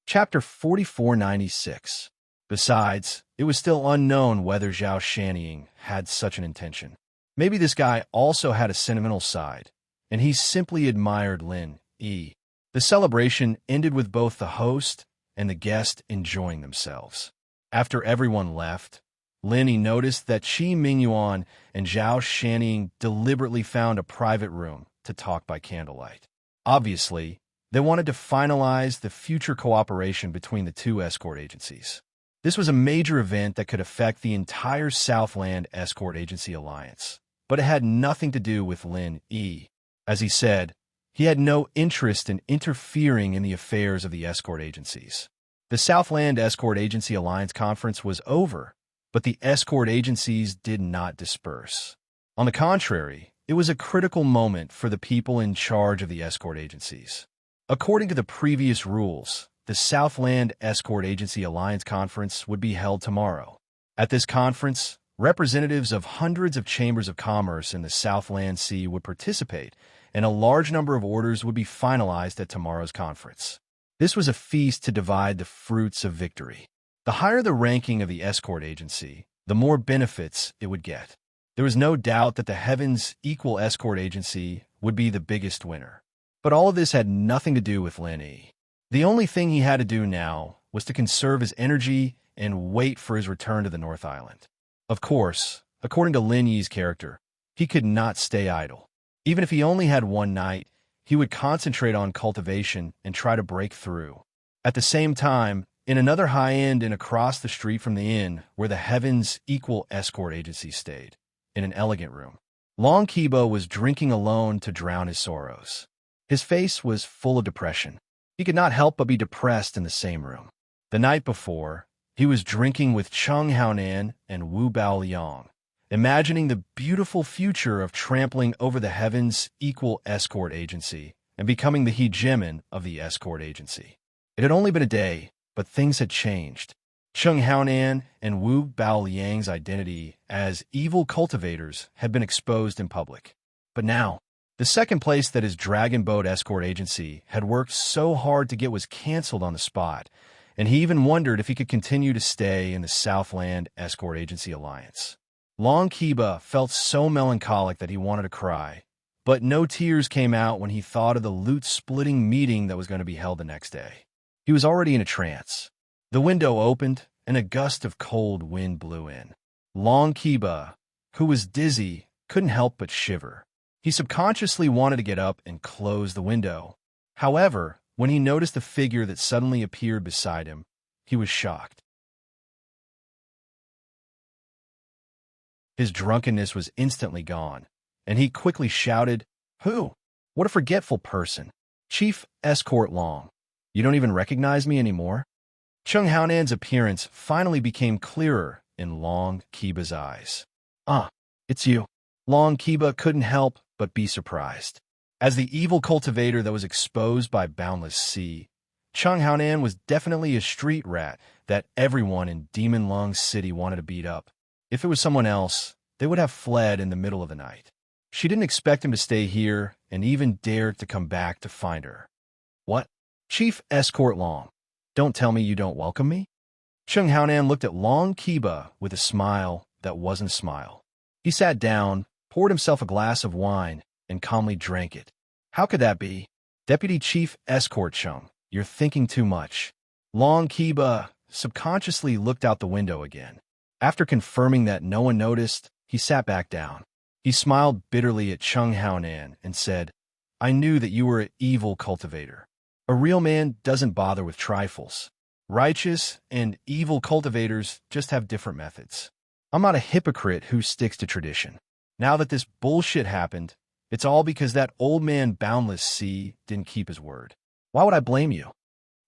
Chapter 4496. Besides, it was still unknown whether Zhao Shanning had such an intention. Maybe this guy also had a sentimental side, and he simply admired Lin Yi. The celebration ended with both the host and the guest enjoying themselves. After everyone left, Lin Yi noticed that Qi Mingyuan and Zhao Shanning deliberately found a private room to talk by candlelight. Obviously, they wanted to finalize the future cooperation between the two escort agencies. This was a major event that could affect the entire Southland Escort Agency Alliance, but it had nothing to do with Lin Yi. As he said, he had no interest in interfering in the affairs of the escort agencies. The Southland Escort Agency Alliance Conference was over, but the escort agencies did not disperse. On the contrary, it was a critical moment for the people in charge of the escort agencies. According to the previous rules, the Southland Escort Agency Alliance Conference would be held tomorrow. At this conference, representatives of hundreds of chambers of commerce in the Southland Sea would participate, and a large number of orders would be finalized at tomorrow's conference. This was a feast to divide the fruits of victory. The higher the ranking of the escort agency, the more benefits it would get. There was no doubt that the Heaven's Equal Escort Agency would be the biggest winner. But all of this had nothing to do with Lin Yi. The only thing he had to do now was to conserve his energy and wait for his return to the North Island. Of course, according to Lin Yi's character, he could not stay idle. Even if he only had one night, he would concentrate on cultivation and try to break through. At the same time, in another high-end and across the street from the inn where the Heaven's Equal Escort Agency stayed, in an elegant room, Long Kibo was drinking alone to drown his sorrows. His face was full of depression. He could not help but be depressed in the same room. The night before, he was drinking with Cheng Haonan and Wu Baoliang, imagining the beautiful future of trampling over the Heaven's Equal Escort Agency and becoming the hegemon of the escort agency. It had only been a day, but things had changed. Cheng Haonan and Wu Baoliang's identity as evil cultivators had been exposed in public. But now, the second place that his Dragon Boat Escort Agency had worked so hard to get was canceled on the spot, and he even wondered if he could continue to stay in the Southland Escort Agency Alliance. Long Kiba felt so melancholic that he wanted to cry, but no tears came out when he thought of the loot-splitting meeting that was going to be held the next day. He was already in a trance. The window opened, and a gust of cold wind blew in. Long Kiba, who was dizzy, couldn't help but shiver. He subconsciously wanted to get up and close the window. However, when he noticed the figure that suddenly appeared beside him, he was shocked. His drunkenness was instantly gone, and he quickly shouted, "Who? What a forgetful person. Chief Escort Long. You don't even recognize me anymore?" Chung Haonan's appearance finally became clearer in Long Kiba's eyes. "Ah, it's you." Long Kiba couldn't help but be surprised. As the evil cultivator that was exposed by Boundless Sea, Chung Haonan was definitely a street rat that everyone in Demon Lung City wanted to beat up. If it was someone else, they would have fled in the middle of the night. She didn't expect him to stay here and even dared to come back to find her. "What? Chief Escort Long, don't tell me you don't welcome me?" Chung Haonan looked at Long Kiba with a smile that wasn't a smile. He sat down, poured himself a glass of wine, and calmly drank it. "How could that be? Deputy Chief Escort Chung, you're thinking too much." Long Kiba subconsciously looked out the window again. After confirming that no one noticed, he sat back down. He smiled bitterly at Chung Haonan and said, "I knew that you were an evil cultivator. A real man doesn't bother with trifles. Righteous and evil cultivators just have different methods. I'm not a hypocrite who sticks to tradition. Now that this bullshit happened, it's all because that old man Boundless Sea didn't keep his word. Why would I blame you?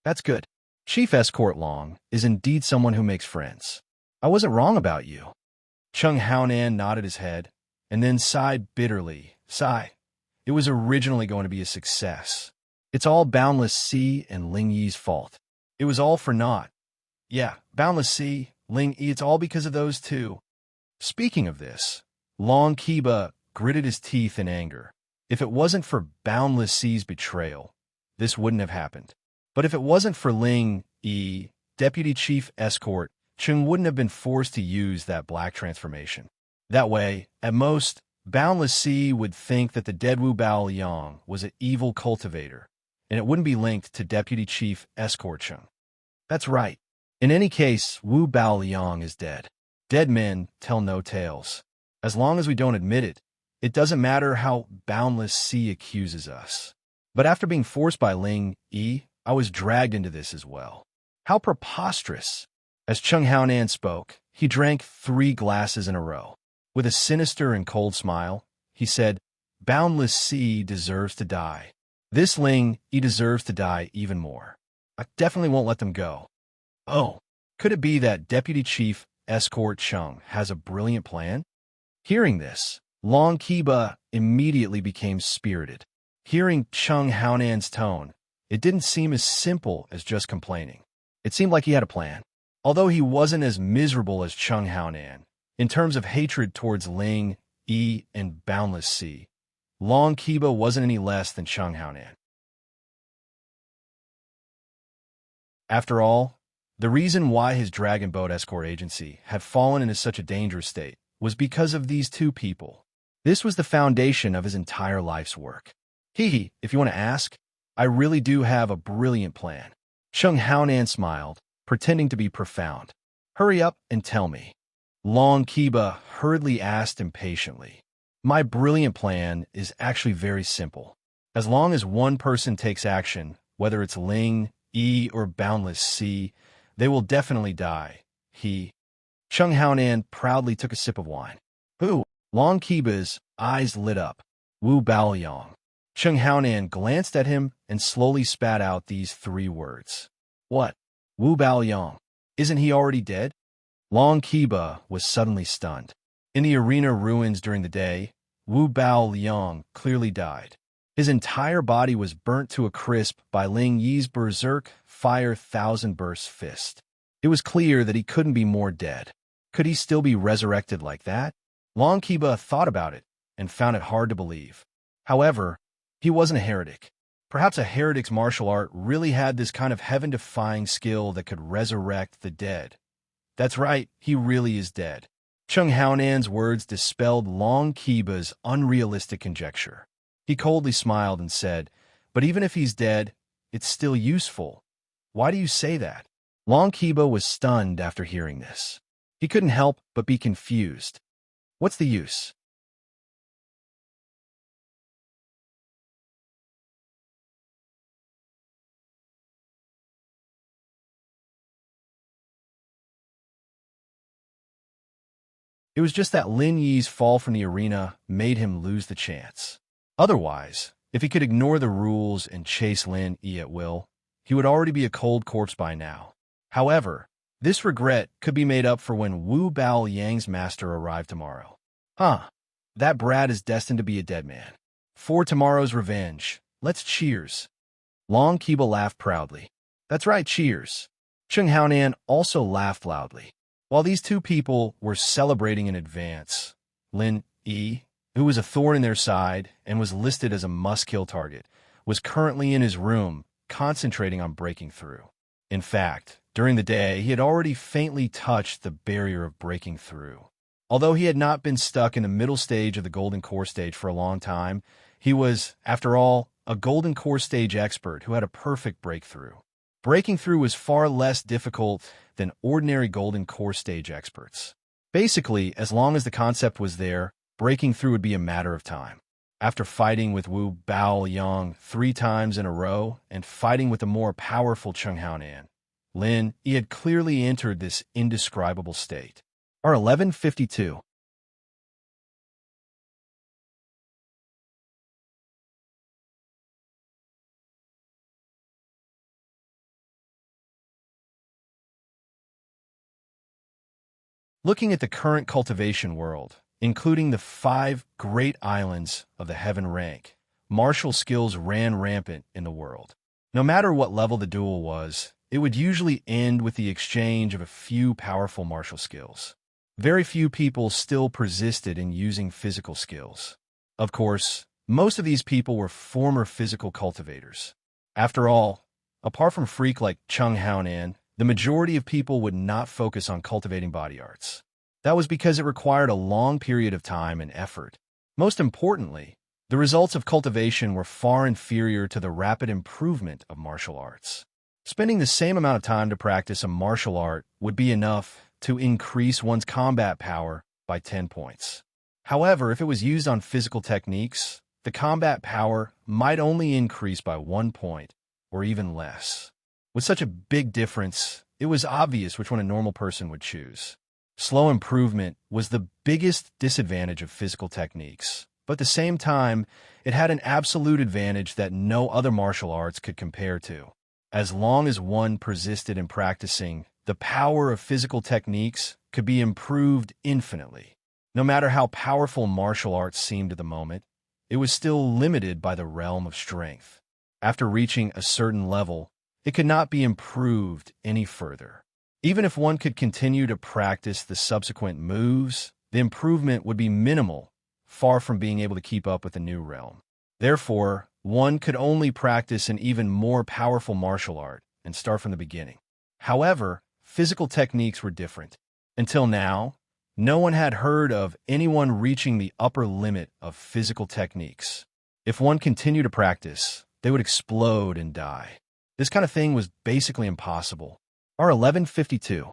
That's good. Chief Escort Long is indeed someone who makes friends. I wasn't wrong about you." Chung Haonan nodded his head and then sighed bitterly. Sigh. It was originally going to be a success. It's all Boundless Sea and Ling Yi's fault. It was all for naught. Yeah, Boundless Sea, Ling Yi, it's all because of those two. Speaking of this, Long Kiba gritted his teeth in anger. If it wasn't for Boundless Sea's betrayal, this wouldn't have happened. But if it wasn't for Ling Yi, Deputy Chief Escort, Chung wouldn't have been forced to use that black transformation. That way, at most, Boundless Sea would think that the dead Wu Bao Liang was an evil cultivator, and it wouldn't be linked to Deputy Chief Escort Chung. That's right. In any case, Wu Bao Liang is dead. Dead men tell no tales. As long as we don't admit it, it doesn't matter how Boundless Sea accuses us. But after being forced by Ling Yi, I was dragged into this as well. How preposterous! As Chung Haonan spoke, he drank 3 glasses in a row. With a sinister and cold smile, he said, "Boundless Sea deserves to die. This Ling Yi deserves to die even more. I definitely won't let them go." Oh, could it be that Deputy Chief Escort Chung has a brilliant plan? Hearing this, Long Kiba immediately became spirited. Hearing Chung Haonan's tone, it didn't seem as simple as just complaining. It seemed like he had a plan. Although he wasn't as miserable as Chung Haonan, in terms of hatred towards Ling Yi and Boundless Sea, Long Kiba wasn't any less than Chung Haonan. After all, the reason why his dragon boat escort agency had fallen into such a dangerous state was because of these two people. This was the foundation of his entire life's work. Hee, if you want to ask, I really do have a brilliant plan. Chung Haonan smiled, pretending to be profound. "Hurry up and tell me." Long Kiba hurriedly asked impatiently. "My brilliant plan is actually very simple. As long as one person takes action, whether it's Ling Yi or Boundless Sea, they will definitely die." Chung Haonan proudly took a sip of wine. "Who?" Long Kiba's eyes lit up. "Wu Baoyang." Chung Haonan glanced at him and slowly spat out these 3 words. "What? Wu Baoyang? Isn't he already dead?" Long Kiba was suddenly stunned. In the arena ruins during the day, Wu Bao Liang clearly died. His entire body was burnt to a crisp by Ling Yi's berserk fire thousand burst fist. It was clear that he couldn't be more dead. Could he still be resurrected like that? Long Kiba thought about it and found it hard to believe. However, he wasn't a heretic. Perhaps a heretic's martial art really had this kind of heaven-defying skill that could resurrect the dead. That's right, he really is dead. Chung Haonan's words dispelled Long Kiba's unrealistic conjecture. He coldly smiled and said, "But even if he's dead, it's still useful. Why do you say that?" Long Kiba was stunned after hearing this. He couldn't help but be confused. What's the use? It was just that Lin Yi's fall from the arena made him lose the chance. Otherwise, if he could ignore the rules and chase Lin Yi at will, he would already be a cold corpse by now. However, this regret could be made up for when Wu Bao Yang's master arrived tomorrow. That brat is destined to be a dead man. For tomorrow's revenge, let's cheers. Long Kiba laughed proudly. That's right, cheers. Cheng Haonan also laughed loudly. While these two people were celebrating in advance, Lin Yi, who was a thorn in their side and was listed as a must-kill target, was currently in his room, concentrating on breaking through. In fact, during the day, he had already faintly touched the barrier of breaking through. Although he had not been stuck in the middle stage of the Golden Core stage for a long time, he was, after all, a Golden Core stage expert who had a perfect breakthrough. Breaking through was far less difficult than ordinary Golden Core stage experts. Basically, as long as the concept was there, breaking through would be a matter of time. After fighting with Wu Bao Yang 3 times in a row and fighting with the more powerful Cheng Haonan, Lin Yi had clearly entered this indescribable state. R1152. Looking at the current cultivation world, including the 5 great islands of the heaven rank, martial skills ran rampant in the world. No matter what level the duel was, it would usually end with the exchange of a few powerful martial skills. Very few people still persisted in using physical skills. Of course, most of these people were former physical cultivators. After all, apart from freak like Cheng Haonan, the majority of people would not focus on cultivating body arts. That was because it required a long period of time and effort. Most importantly, the results of cultivation were far inferior to the rapid improvement of martial arts. Spending the same amount of time to practice a martial art would be enough to increase one's combat power by 10 points. However, if it was used on physical techniques, the combat power might only increase by 1 point, or even less. With such a big difference, it was obvious which one a normal person would choose. Slow improvement was the biggest disadvantage of physical techniques, but at the same time, it had an absolute advantage that no other martial arts could compare to. As long as one persisted in practicing, the power of physical techniques could be improved infinitely. No matter how powerful martial arts seemed at the moment, it was still limited by the realm of strength. After reaching a certain level, it could not be improved any further. Even if one could continue to practice the subsequent moves, the improvement would be minimal, far from being able to keep up with the new realm. Therefore, one could only practice an even more powerful martial art and start from the beginning. However, physical techniques were different. Until now, no one had heard of anyone reaching the upper limit of physical techniques. If one continued to practice, they would explode and die. This kind of thing was basically impossible. R1152.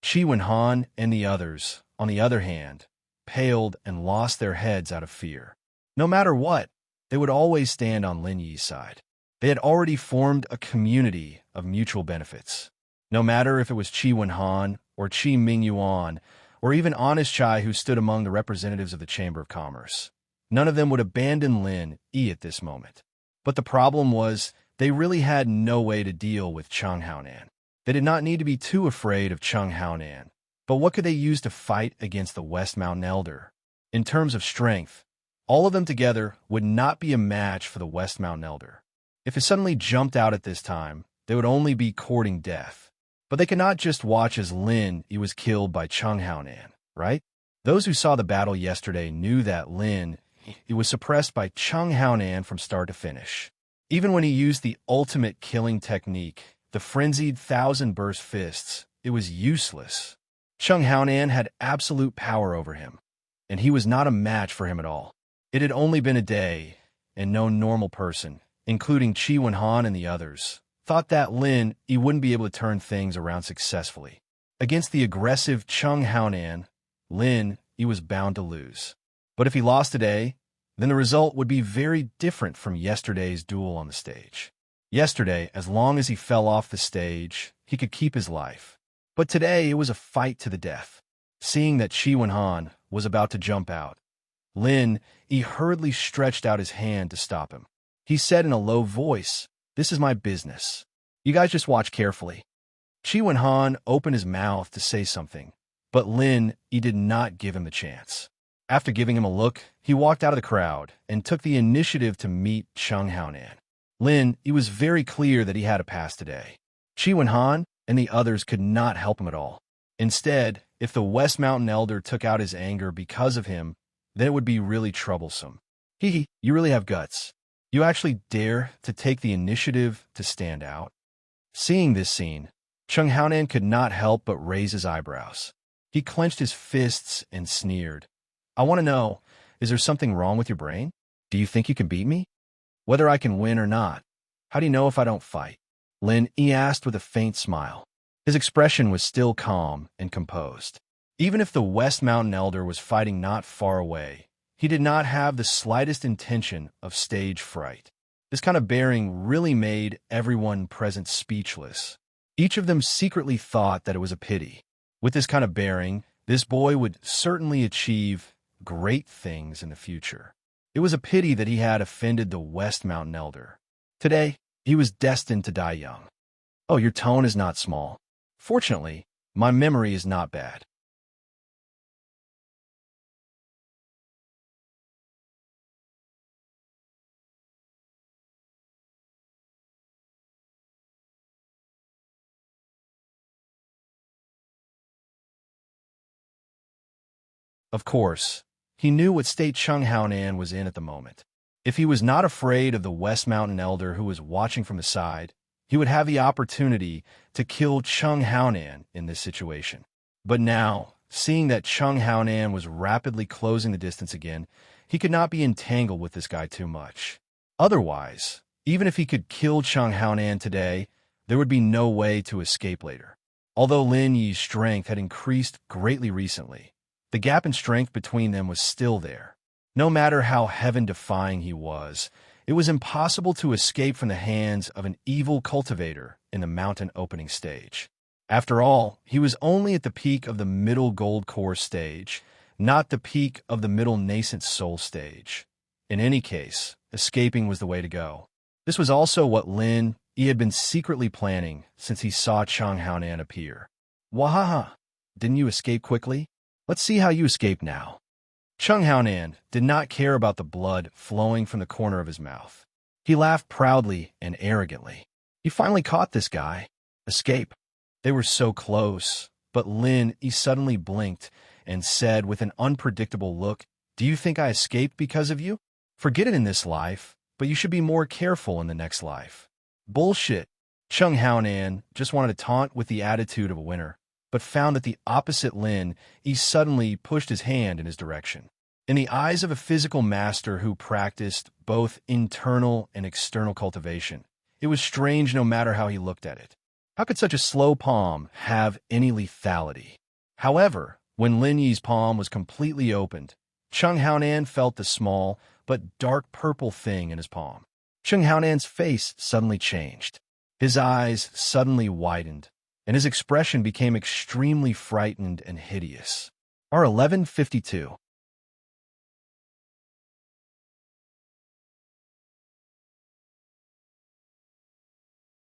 Qi Wenhan and the others, on the other hand, paled and lost their heads out of fear. No matter what, they would always stand on Lin Yi's side. They had already formed a community of mutual benefits. No matter if it was Qi Wenhan or Chi Ming Yuan, or even Honest Chai, who stood among the representatives of the Chamber of Commerce. None of them would abandon Lin Yi at this moment. But the problem was, they really had no way to deal with Cheng Haonan. They did not need to be too afraid of Cheng Haonan. But what could they use to fight against the West Mountain Elder? In terms of strength, all of them together would not be a match for the West Mountain Elder. If it suddenly jumped out at this time, they would only be courting death. But they could not just watch as Lin Yi was killed by Cheng Haonan, right? Those who saw the battle yesterday knew that Lin Yi was suppressed by Cheng Haonan from start to finish. Even when he used the ultimate killing technique, the frenzied thousand burst fists, it was useless. Cheng Haonan had absolute power over him, and he was not a match for him at all. It had only been a day, and no normal person, including Qi Wenhan and the others, thought that Lin Yi wouldn't be able to turn things around successfully. Against the aggressive Cheng Haonan, Lin Yi was bound to lose. But if he lost today, then the result would be very different from yesterday's duel on the stage. Yesterday, as long as he fell off the stage, he could keep his life. But today it was a fight to the death. Seeing that Qi Wenhan was about to jump out, Lin Yi hurriedly stretched out his hand to stop him. He said in a low voice, "This is my business. You guys just watch carefully." Qi Wenhan opened his mouth to say something, but Lin Yi did not give him the chance. After giving him a look, he walked out of the crowd and took the initiative to meet Cheng Haonan. Lin Yi was very clear that he had a pass today. Qi Wenhan and the others could not help him at all. Instead, if the West Mountain Elder took out his anger because of him, then it would be really troublesome. Hee, you really have guts. You actually dare to take the initiative to stand out? Seeing this scene, Cheng Haonan could not help but raise his eyebrows. He clenched his fists and sneered. "I want to know, is there something wrong with your brain? Do you think you can beat me? Whether I can win or not, how do you know if I don't fight?" Lin Yi asked with a faint smile. His expression was still calm and composed. Even if the West Mountain Elder was fighting not far away, he did not have the slightest intention of stage fright. This kind of bearing really made everyone present speechless. Each of them secretly thought that it was a pity. With this kind of bearing, this boy would certainly achieve great things in the future. It was a pity that he had offended the West Mountain Elder. Today, he was destined to die young. "Oh, your tone is not small. Fortunately, my memory is not bad." Of course, he knew what state Cheng Haonan was in at the moment. If he was not afraid of the West Mountain Elder who was watching from the side, he would have the opportunity to kill Cheng Haonan in this situation. But now, seeing that Cheng Haonan was rapidly closing the distance again, he could not be entangled with this guy too much. Otherwise, even if he could kill Cheng Haonan today, there would be no way to escape later. Although Lin Yi's strength had increased greatly recently, the gap in strength between them was still there. No matter how heaven-defying he was, it was impossible to escape from the hands of an evil cultivator in the mountain opening stage. After all, he was only at the peak of the middle gold core stage, not the peak of the middle nascent soul stage. In any case, escaping was the way to go. This was also what Lin Yi had been secretly planning since he saw Cheng Haonan appear. "Wahaha! Didn't you escape quickly? Let's see how you escape now." Cheng Haonan did not care about the blood flowing from the corner of his mouth. He laughed proudly and arrogantly. He finally caught this guy. Escape. They were so close, but Lin Yi suddenly blinked and said with an unpredictable look, "Do you think I escaped because of you? Forget it in this life, but you should be more careful in the next life." Bullshit. Cheng Haonan just wanted to taunt with the attitude of a winner, but found that the opposite Lin Yi suddenly pushed his hand in his direction. In the eyes of a physical master who practiced both internal and external cultivation, it was strange no matter how he looked at it. How could such a slow palm have any lethality? However, when Lin Yi's palm was completely opened, Cheng Haonan felt the small but dark purple thing in his palm. Cheng Haonan's face suddenly changed. His eyes suddenly widened, and his expression became extremely frightened and hideous. R1152.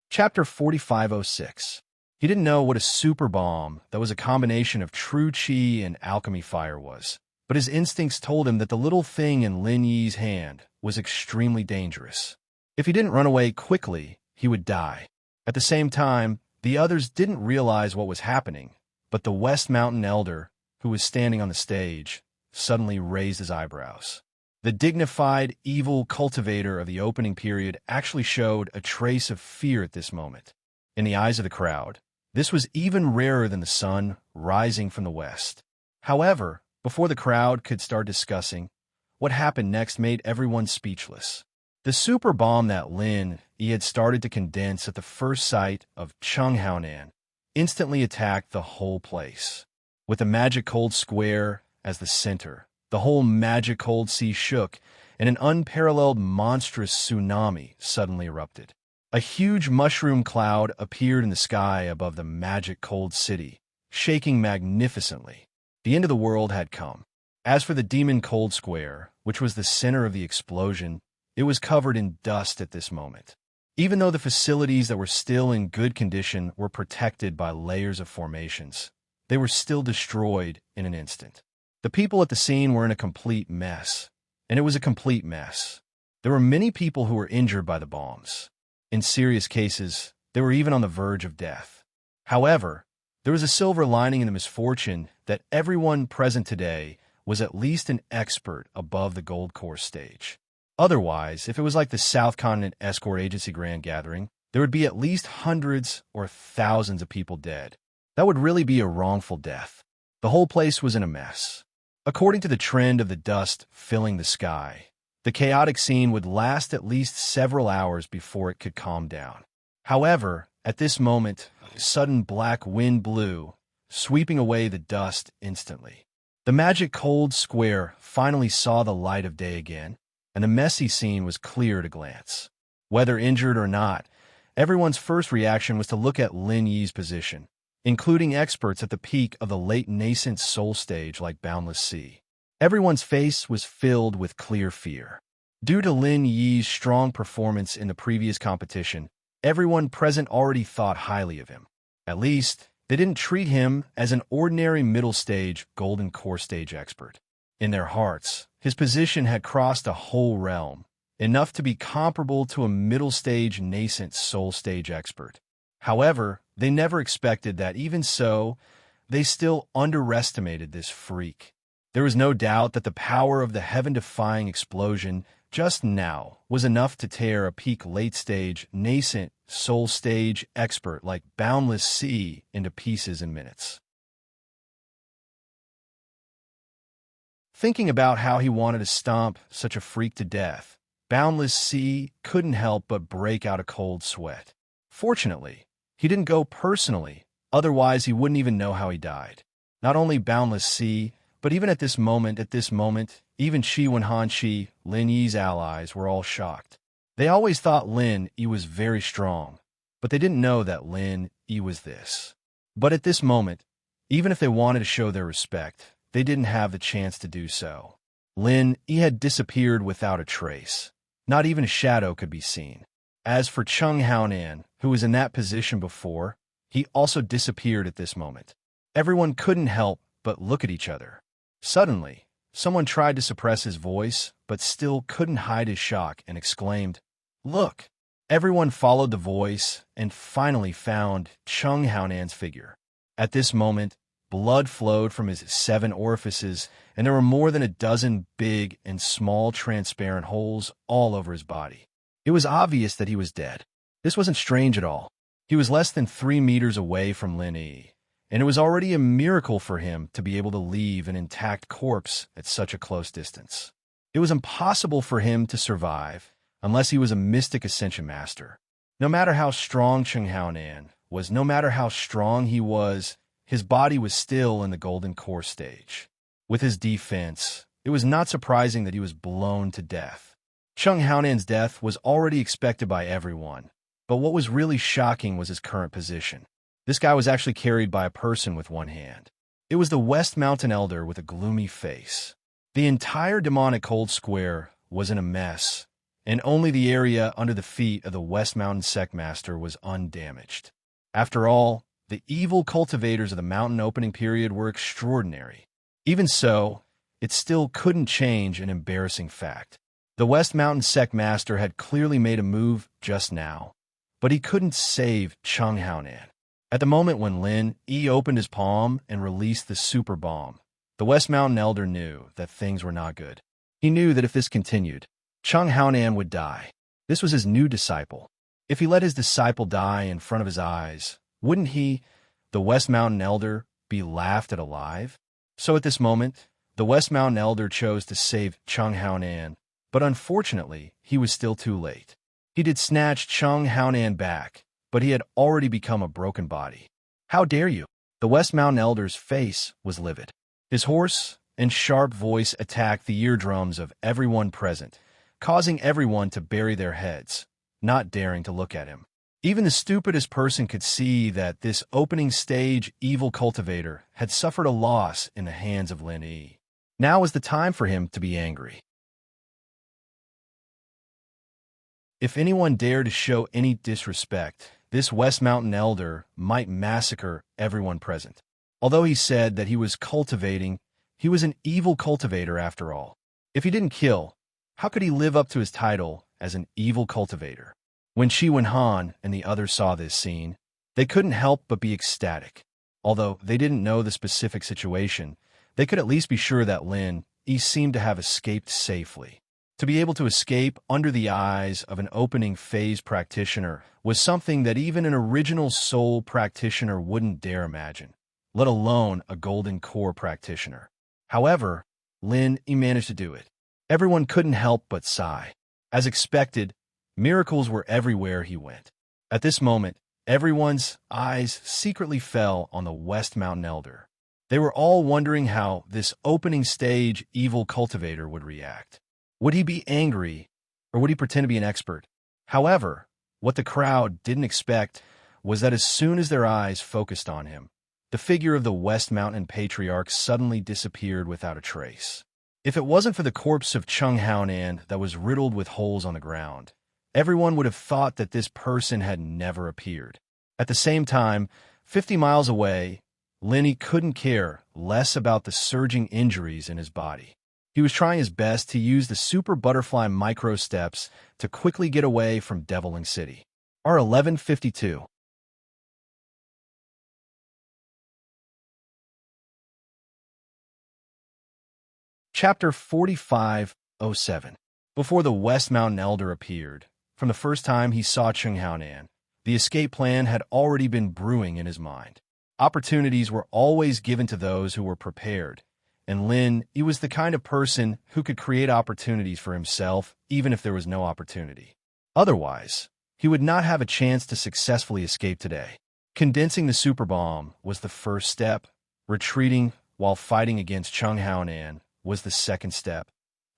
Chapter 4506. He didn't know what a super bomb that was a combination of true chi and alchemy fire was, but his instincts told him that the little thing in Lin Yi's hand was extremely dangerous. If he didn't run away quickly, he would die. At the same time, the others didn't realize what was happening, but the West Mountain Elder, who was standing on the stage, suddenly raised his eyebrows. The dignified, evil cultivator of the opening period actually showed a trace of fear at this moment. In the eyes of the crowd, this was even rarer than the sun rising from the west. However, before the crowd could start discussing, what happened next made everyone speechless. The super bomb that Lin Yi had started to condense at the first sight of Chung Haonan instantly attacked the whole place. With the magic cold square as the center, the whole magic cold sea shook, and an unparalleled monstrous tsunami suddenly erupted. A huge mushroom cloud appeared in the sky above the magic cold city, shaking magnificently. The end of the world had come. As for the demon cold square, which was the center of the explosion, it was covered in dust at this moment. Even though the facilities that were still in good condition were protected by layers of formations, they were still destroyed in an instant. The people at the scene were in a complete mess, and it was a complete mess. There were many people who were injured by the bombs. In serious cases, they were even on the verge of death. However, there was a silver lining in the misfortune that everyone present today was at least an expert above the gold course stage. Otherwise, if it was like the South Continent Escort Agency Grand Gathering, there would be at least hundreds or thousands of people dead. That would really be a wrongful death. The whole place was in a mess. According to the trend of the dust filling the sky, the chaotic scene would last at least several hours before it could calm down. However, at this moment, a sudden black wind blew, sweeping away the dust instantly. The magic cold square finally saw the light of day again, and the messy scene was clear at a glance. Whether injured or not, everyone's first reaction was to look at Lin Yi's position, including experts at the peak of the late nascent soul stage like Boundless Sea. Everyone's face was filled with clear fear. Due to Lin Yi's strong performance in the previous competition, everyone present already thought highly of him. At least, they didn't treat him as an ordinary middle stage golden core stage expert. In their hearts, his position had crossed a whole realm, enough to be comparable to a middle stage nascent soul stage expert. However, they never expected that even so, they still underestimated this freak. There was no doubt that the power of the heaven-defying explosion just now was enough to tear a peak late-stage, nascent, soul-stage expert like Boundless Sea into pieces in minutes. Thinking about how he wanted to stomp such a freak to death, Boundless Sea couldn't help but break out a cold sweat. Fortunately, he didn't go personally, otherwise he wouldn't even know how he died. Not only Boundless Sea, but even at this moment, even Shi Wenhan, Lin Yi's allies, were all shocked. They always thought Lin Yi was very strong, but they didn't know that Lin Yi was this. But at this moment, even if they wanted to show their respect, they didn't have the chance to do so. Lin Yi had disappeared without a trace. Not even a shadow could be seen. As for Chung Haonan, who was in that position before, he also disappeared at this moment. Everyone couldn't help but look at each other. Suddenly, someone tried to suppress his voice, but still couldn't hide his shock and exclaimed, "Look!" Everyone followed the voice and finally found Chung Haonan's figure. At this moment, blood flowed from his 7 orifices, and there were more than a dozen big and small transparent holes all over his body. It was obvious that he was dead. This wasn't strange at all. He was less than 3 meters away from Lin Yi, and it was already a miracle for him to be able to leave an intact corpse at such a close distance. It was impossible for him to survive unless he was a mystic ascension master. No matter how strong Chung Haonan was, no matter how strong he was, his body was still in the golden core stage. With his defense, it was not surprising that he was blown to death. Chung Haonan's death was already expected by everyone, but what was really shocking was his current position. This guy was actually carried by a person with one hand. It was the West Mountain Elder with a gloomy face. The entire demonic cold square was in a mess, and only the area under the feet of the West Mountain Sect Master was undamaged. After all, the evil cultivators of the mountain opening period were extraordinary. Even so, it still couldn't change an embarrassing fact. The West Mountain Sect Master had clearly made a move just now, but he couldn't save Chung Haonan. At the moment when Lin Yi opened his palm and released the super bomb, the West Mountain Elder knew that things were not good. He knew that if this continued, Chung Haonan would die. This was his new disciple. If he let his disciple die in front of his eyes, wouldn't he, the West Mountain Elder, be laughed at alive? So at this moment, the West Mountain Elder chose to save Chung Haonan, but unfortunately, he was still too late. He did snatch Chung Haonan back, but he had already become a broken body. How dare you? The West Mountain Elder's face was livid. His hoarse and sharp voice attacked the eardrums of everyone present, causing everyone to bury their heads, not daring to look at him. Even the stupidest person could see that this opening stage evil cultivator had suffered a loss in the hands of Lin Yi. Now was the time for him to be angry. If anyone dared to show any disrespect, this West Mountain Elder might massacre everyone present. Although he said that he was cultivating, he was an evil cultivator after all. If he didn't kill, how could he live up to his title as an evil cultivator? When Shi Wenhan and the others saw this scene, they couldn't help but be ecstatic. Although they didn't know the specific situation, they could at least be sure that Lin Yi seemed to have escaped safely. To be able to escape under the eyes of an opening phase practitioner was something that even an original soul practitioner wouldn't dare imagine, let alone a golden core practitioner. However, Lin Yi managed to do it. Everyone couldn't help but sigh. As expected, miracles were everywhere he went. At this moment, everyone's eyes secretly fell on the West Mountain Elder. They were all wondering how this opening stage evil cultivator would react. Would he be angry, or would he pretend to be an expert? However, what the crowd didn't expect was that as soon as their eyes focused on him, the figure of the West Mountain Patriarch suddenly disappeared without a trace. If it wasn't for the corpse of Chung Haonan that was riddled with holes on the ground, everyone would have thought that this person had never appeared. At the same time, 50 miles away, Lin Yi couldn't care less about the surging injuries in his body. He was trying his best to use the super butterfly micro steps to quickly get away from Deviling City. R1152. Chapter 4507. Before the West Mountain Elder appeared, from the first time he saw Chung Haonan, the escape plan had already been brewing in his mind. Opportunities were always given to those who were prepared, and Lin Yi was the kind of person who could create opportunities for himself even if there was no opportunity. Otherwise, he would not have a chance to successfully escape today. Condensing the super bomb was the first step. Retreating while fighting against Chung Haonan was the second step.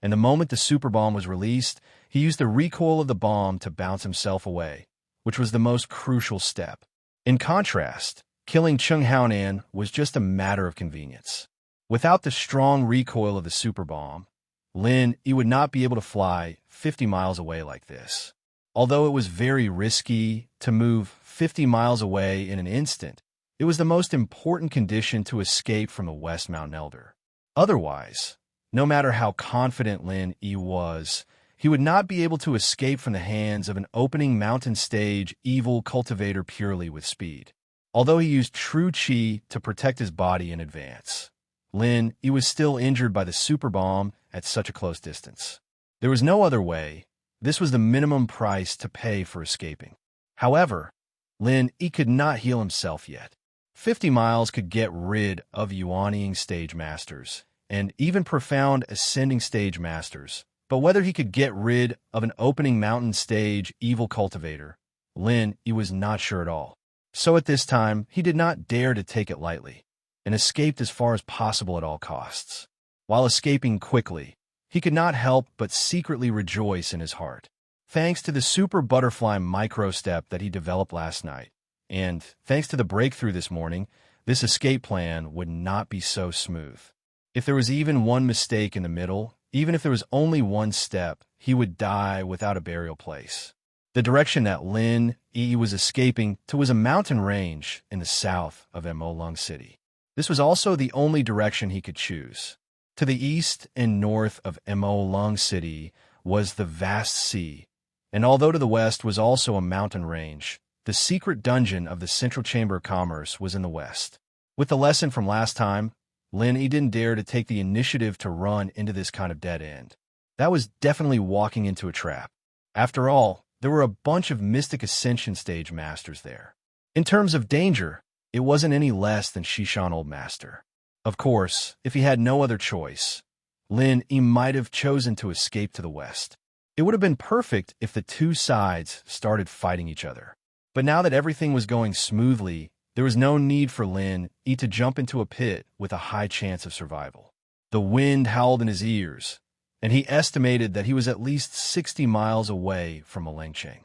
And the moment the super bomb was released, he used the recoil of the bomb to bounce himself away, which was the most crucial step. In contrast, killing Chung Haonan was just a matter of convenience. Without the strong recoil of the super bomb, Lin Yi would not be able to fly 50 miles away like this. Although it was very risky to move 50 miles away in an instant, it was the most important condition to escape from the West Mountain Elder. Otherwise, no matter how confident Lin Yi was, he would not be able to escape from the hands of an opening mountain stage evil cultivator purely with speed. Although he used true chi to protect his body in advance, Lin Yi was still injured by the super bomb at such a close distance. There was no other way. This was the minimum price to pay for escaping. However, Lin Yi could not heal himself yet. 50 miles could get rid of Yuanying stage masters, and even profound ascending stage masters, but whether he could get rid of an opening mountain stage evil cultivator, Lin Yi was not sure at all. So at this time, he did not dare to take it lightly, and escaped as far as possible at all costs. While escaping quickly, he could not help but secretly rejoice in his heart. Thanks to the super butterfly micro step that he developed last night, And thanks to the breakthrough this morning, this escape plan would not be so smooth. If there was even one mistake in the middle, even if there was only one step, he would die without a burial place. The direction that Lin Yi was escaping to was a mountain range in the south of Emolong City. This was also the only direction he could choose. To the east and north of Emolong City was the vast sea, and although to the west was also a mountain range, the secret dungeon of the Central Chamber of Commerce was in the west. With the lesson from last time, Lin Yi didn't dare to take the initiative to run into this kind of dead end. That was definitely walking into a trap. After all, there were a bunch of Mystic Ascension stage masters there. In terms of danger, it wasn't any less than Shishan Old Master. Of course, if he had no other choice, Lin Yi might have chosen to escape to the west. It would have been perfect if the two sides started fighting each other. But now that everything was going smoothly, there was no need for Lin Yi to jump into a pit with a high chance of survival. The wind howled in his ears, and he estimated that he was at least 60 miles away from Melengcheng.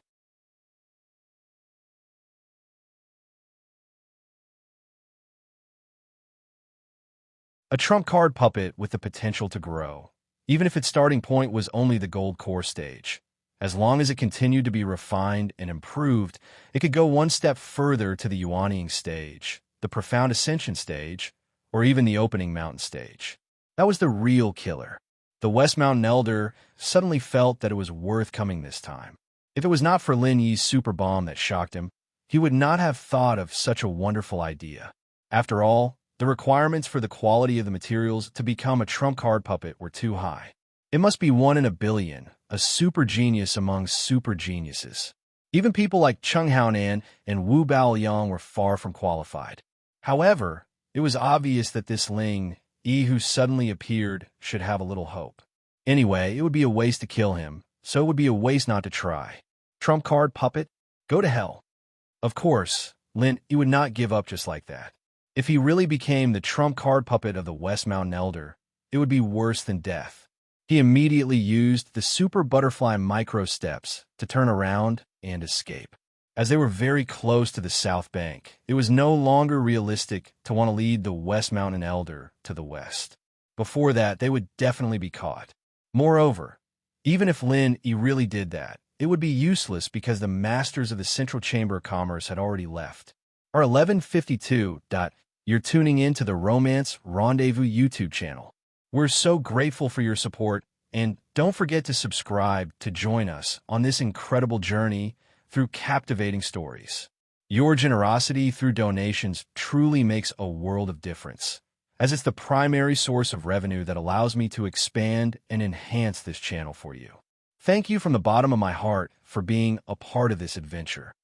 A trump card puppet with the potential to grow, even if its starting point was only the gold core stage. As long as it continued to be refined and improved, it could go one step further to the Yuanying stage, the Profound Ascension stage, or even the Opening Mountain stage. That was the real killer. The West Mountain Elder suddenly felt that it was worth coming this time. If it was not for Lin Yi's super bomb that shocked him, he would not have thought of such a wonderful idea. After all, the requirements for the quality of the materials to become a trump card puppet were too high. It must be 1 in a billion, a super genius among super geniuses. Even people like Cheng Haonan and Wu Baoliang were far from qualified. However, it was obvious that this Lin Yi who suddenly appeared should have a little hope. Anyway, it would be a waste to kill him, so it would be a waste not to try. Trump card puppet? Go to hell. Of course, Lin Yi would not give up just like that. If he really became the trump card puppet of the West Mountain Elder, it would be worse than death. He immediately used the super butterfly micro steps to turn around and escape. As they were very close to the south bank, it was no longer realistic to want to lead the West Mountain Elder to the west. Before that, they would definitely be caught. Moreover, even if Lin Yi really did that, it would be useless because the masters of the Central Chamber of Commerce had already left. Our 1152. You're tuning in to the Romance Rendezvous YouTube channel. We're so grateful for your support, and don't forget to subscribe to join us on this incredible journey through captivating stories. Your generosity through donations truly makes a world of difference, as it's the primary source of revenue that allows me to expand and enhance this channel for you. Thank you from the bottom of my heart for being a part of this adventure.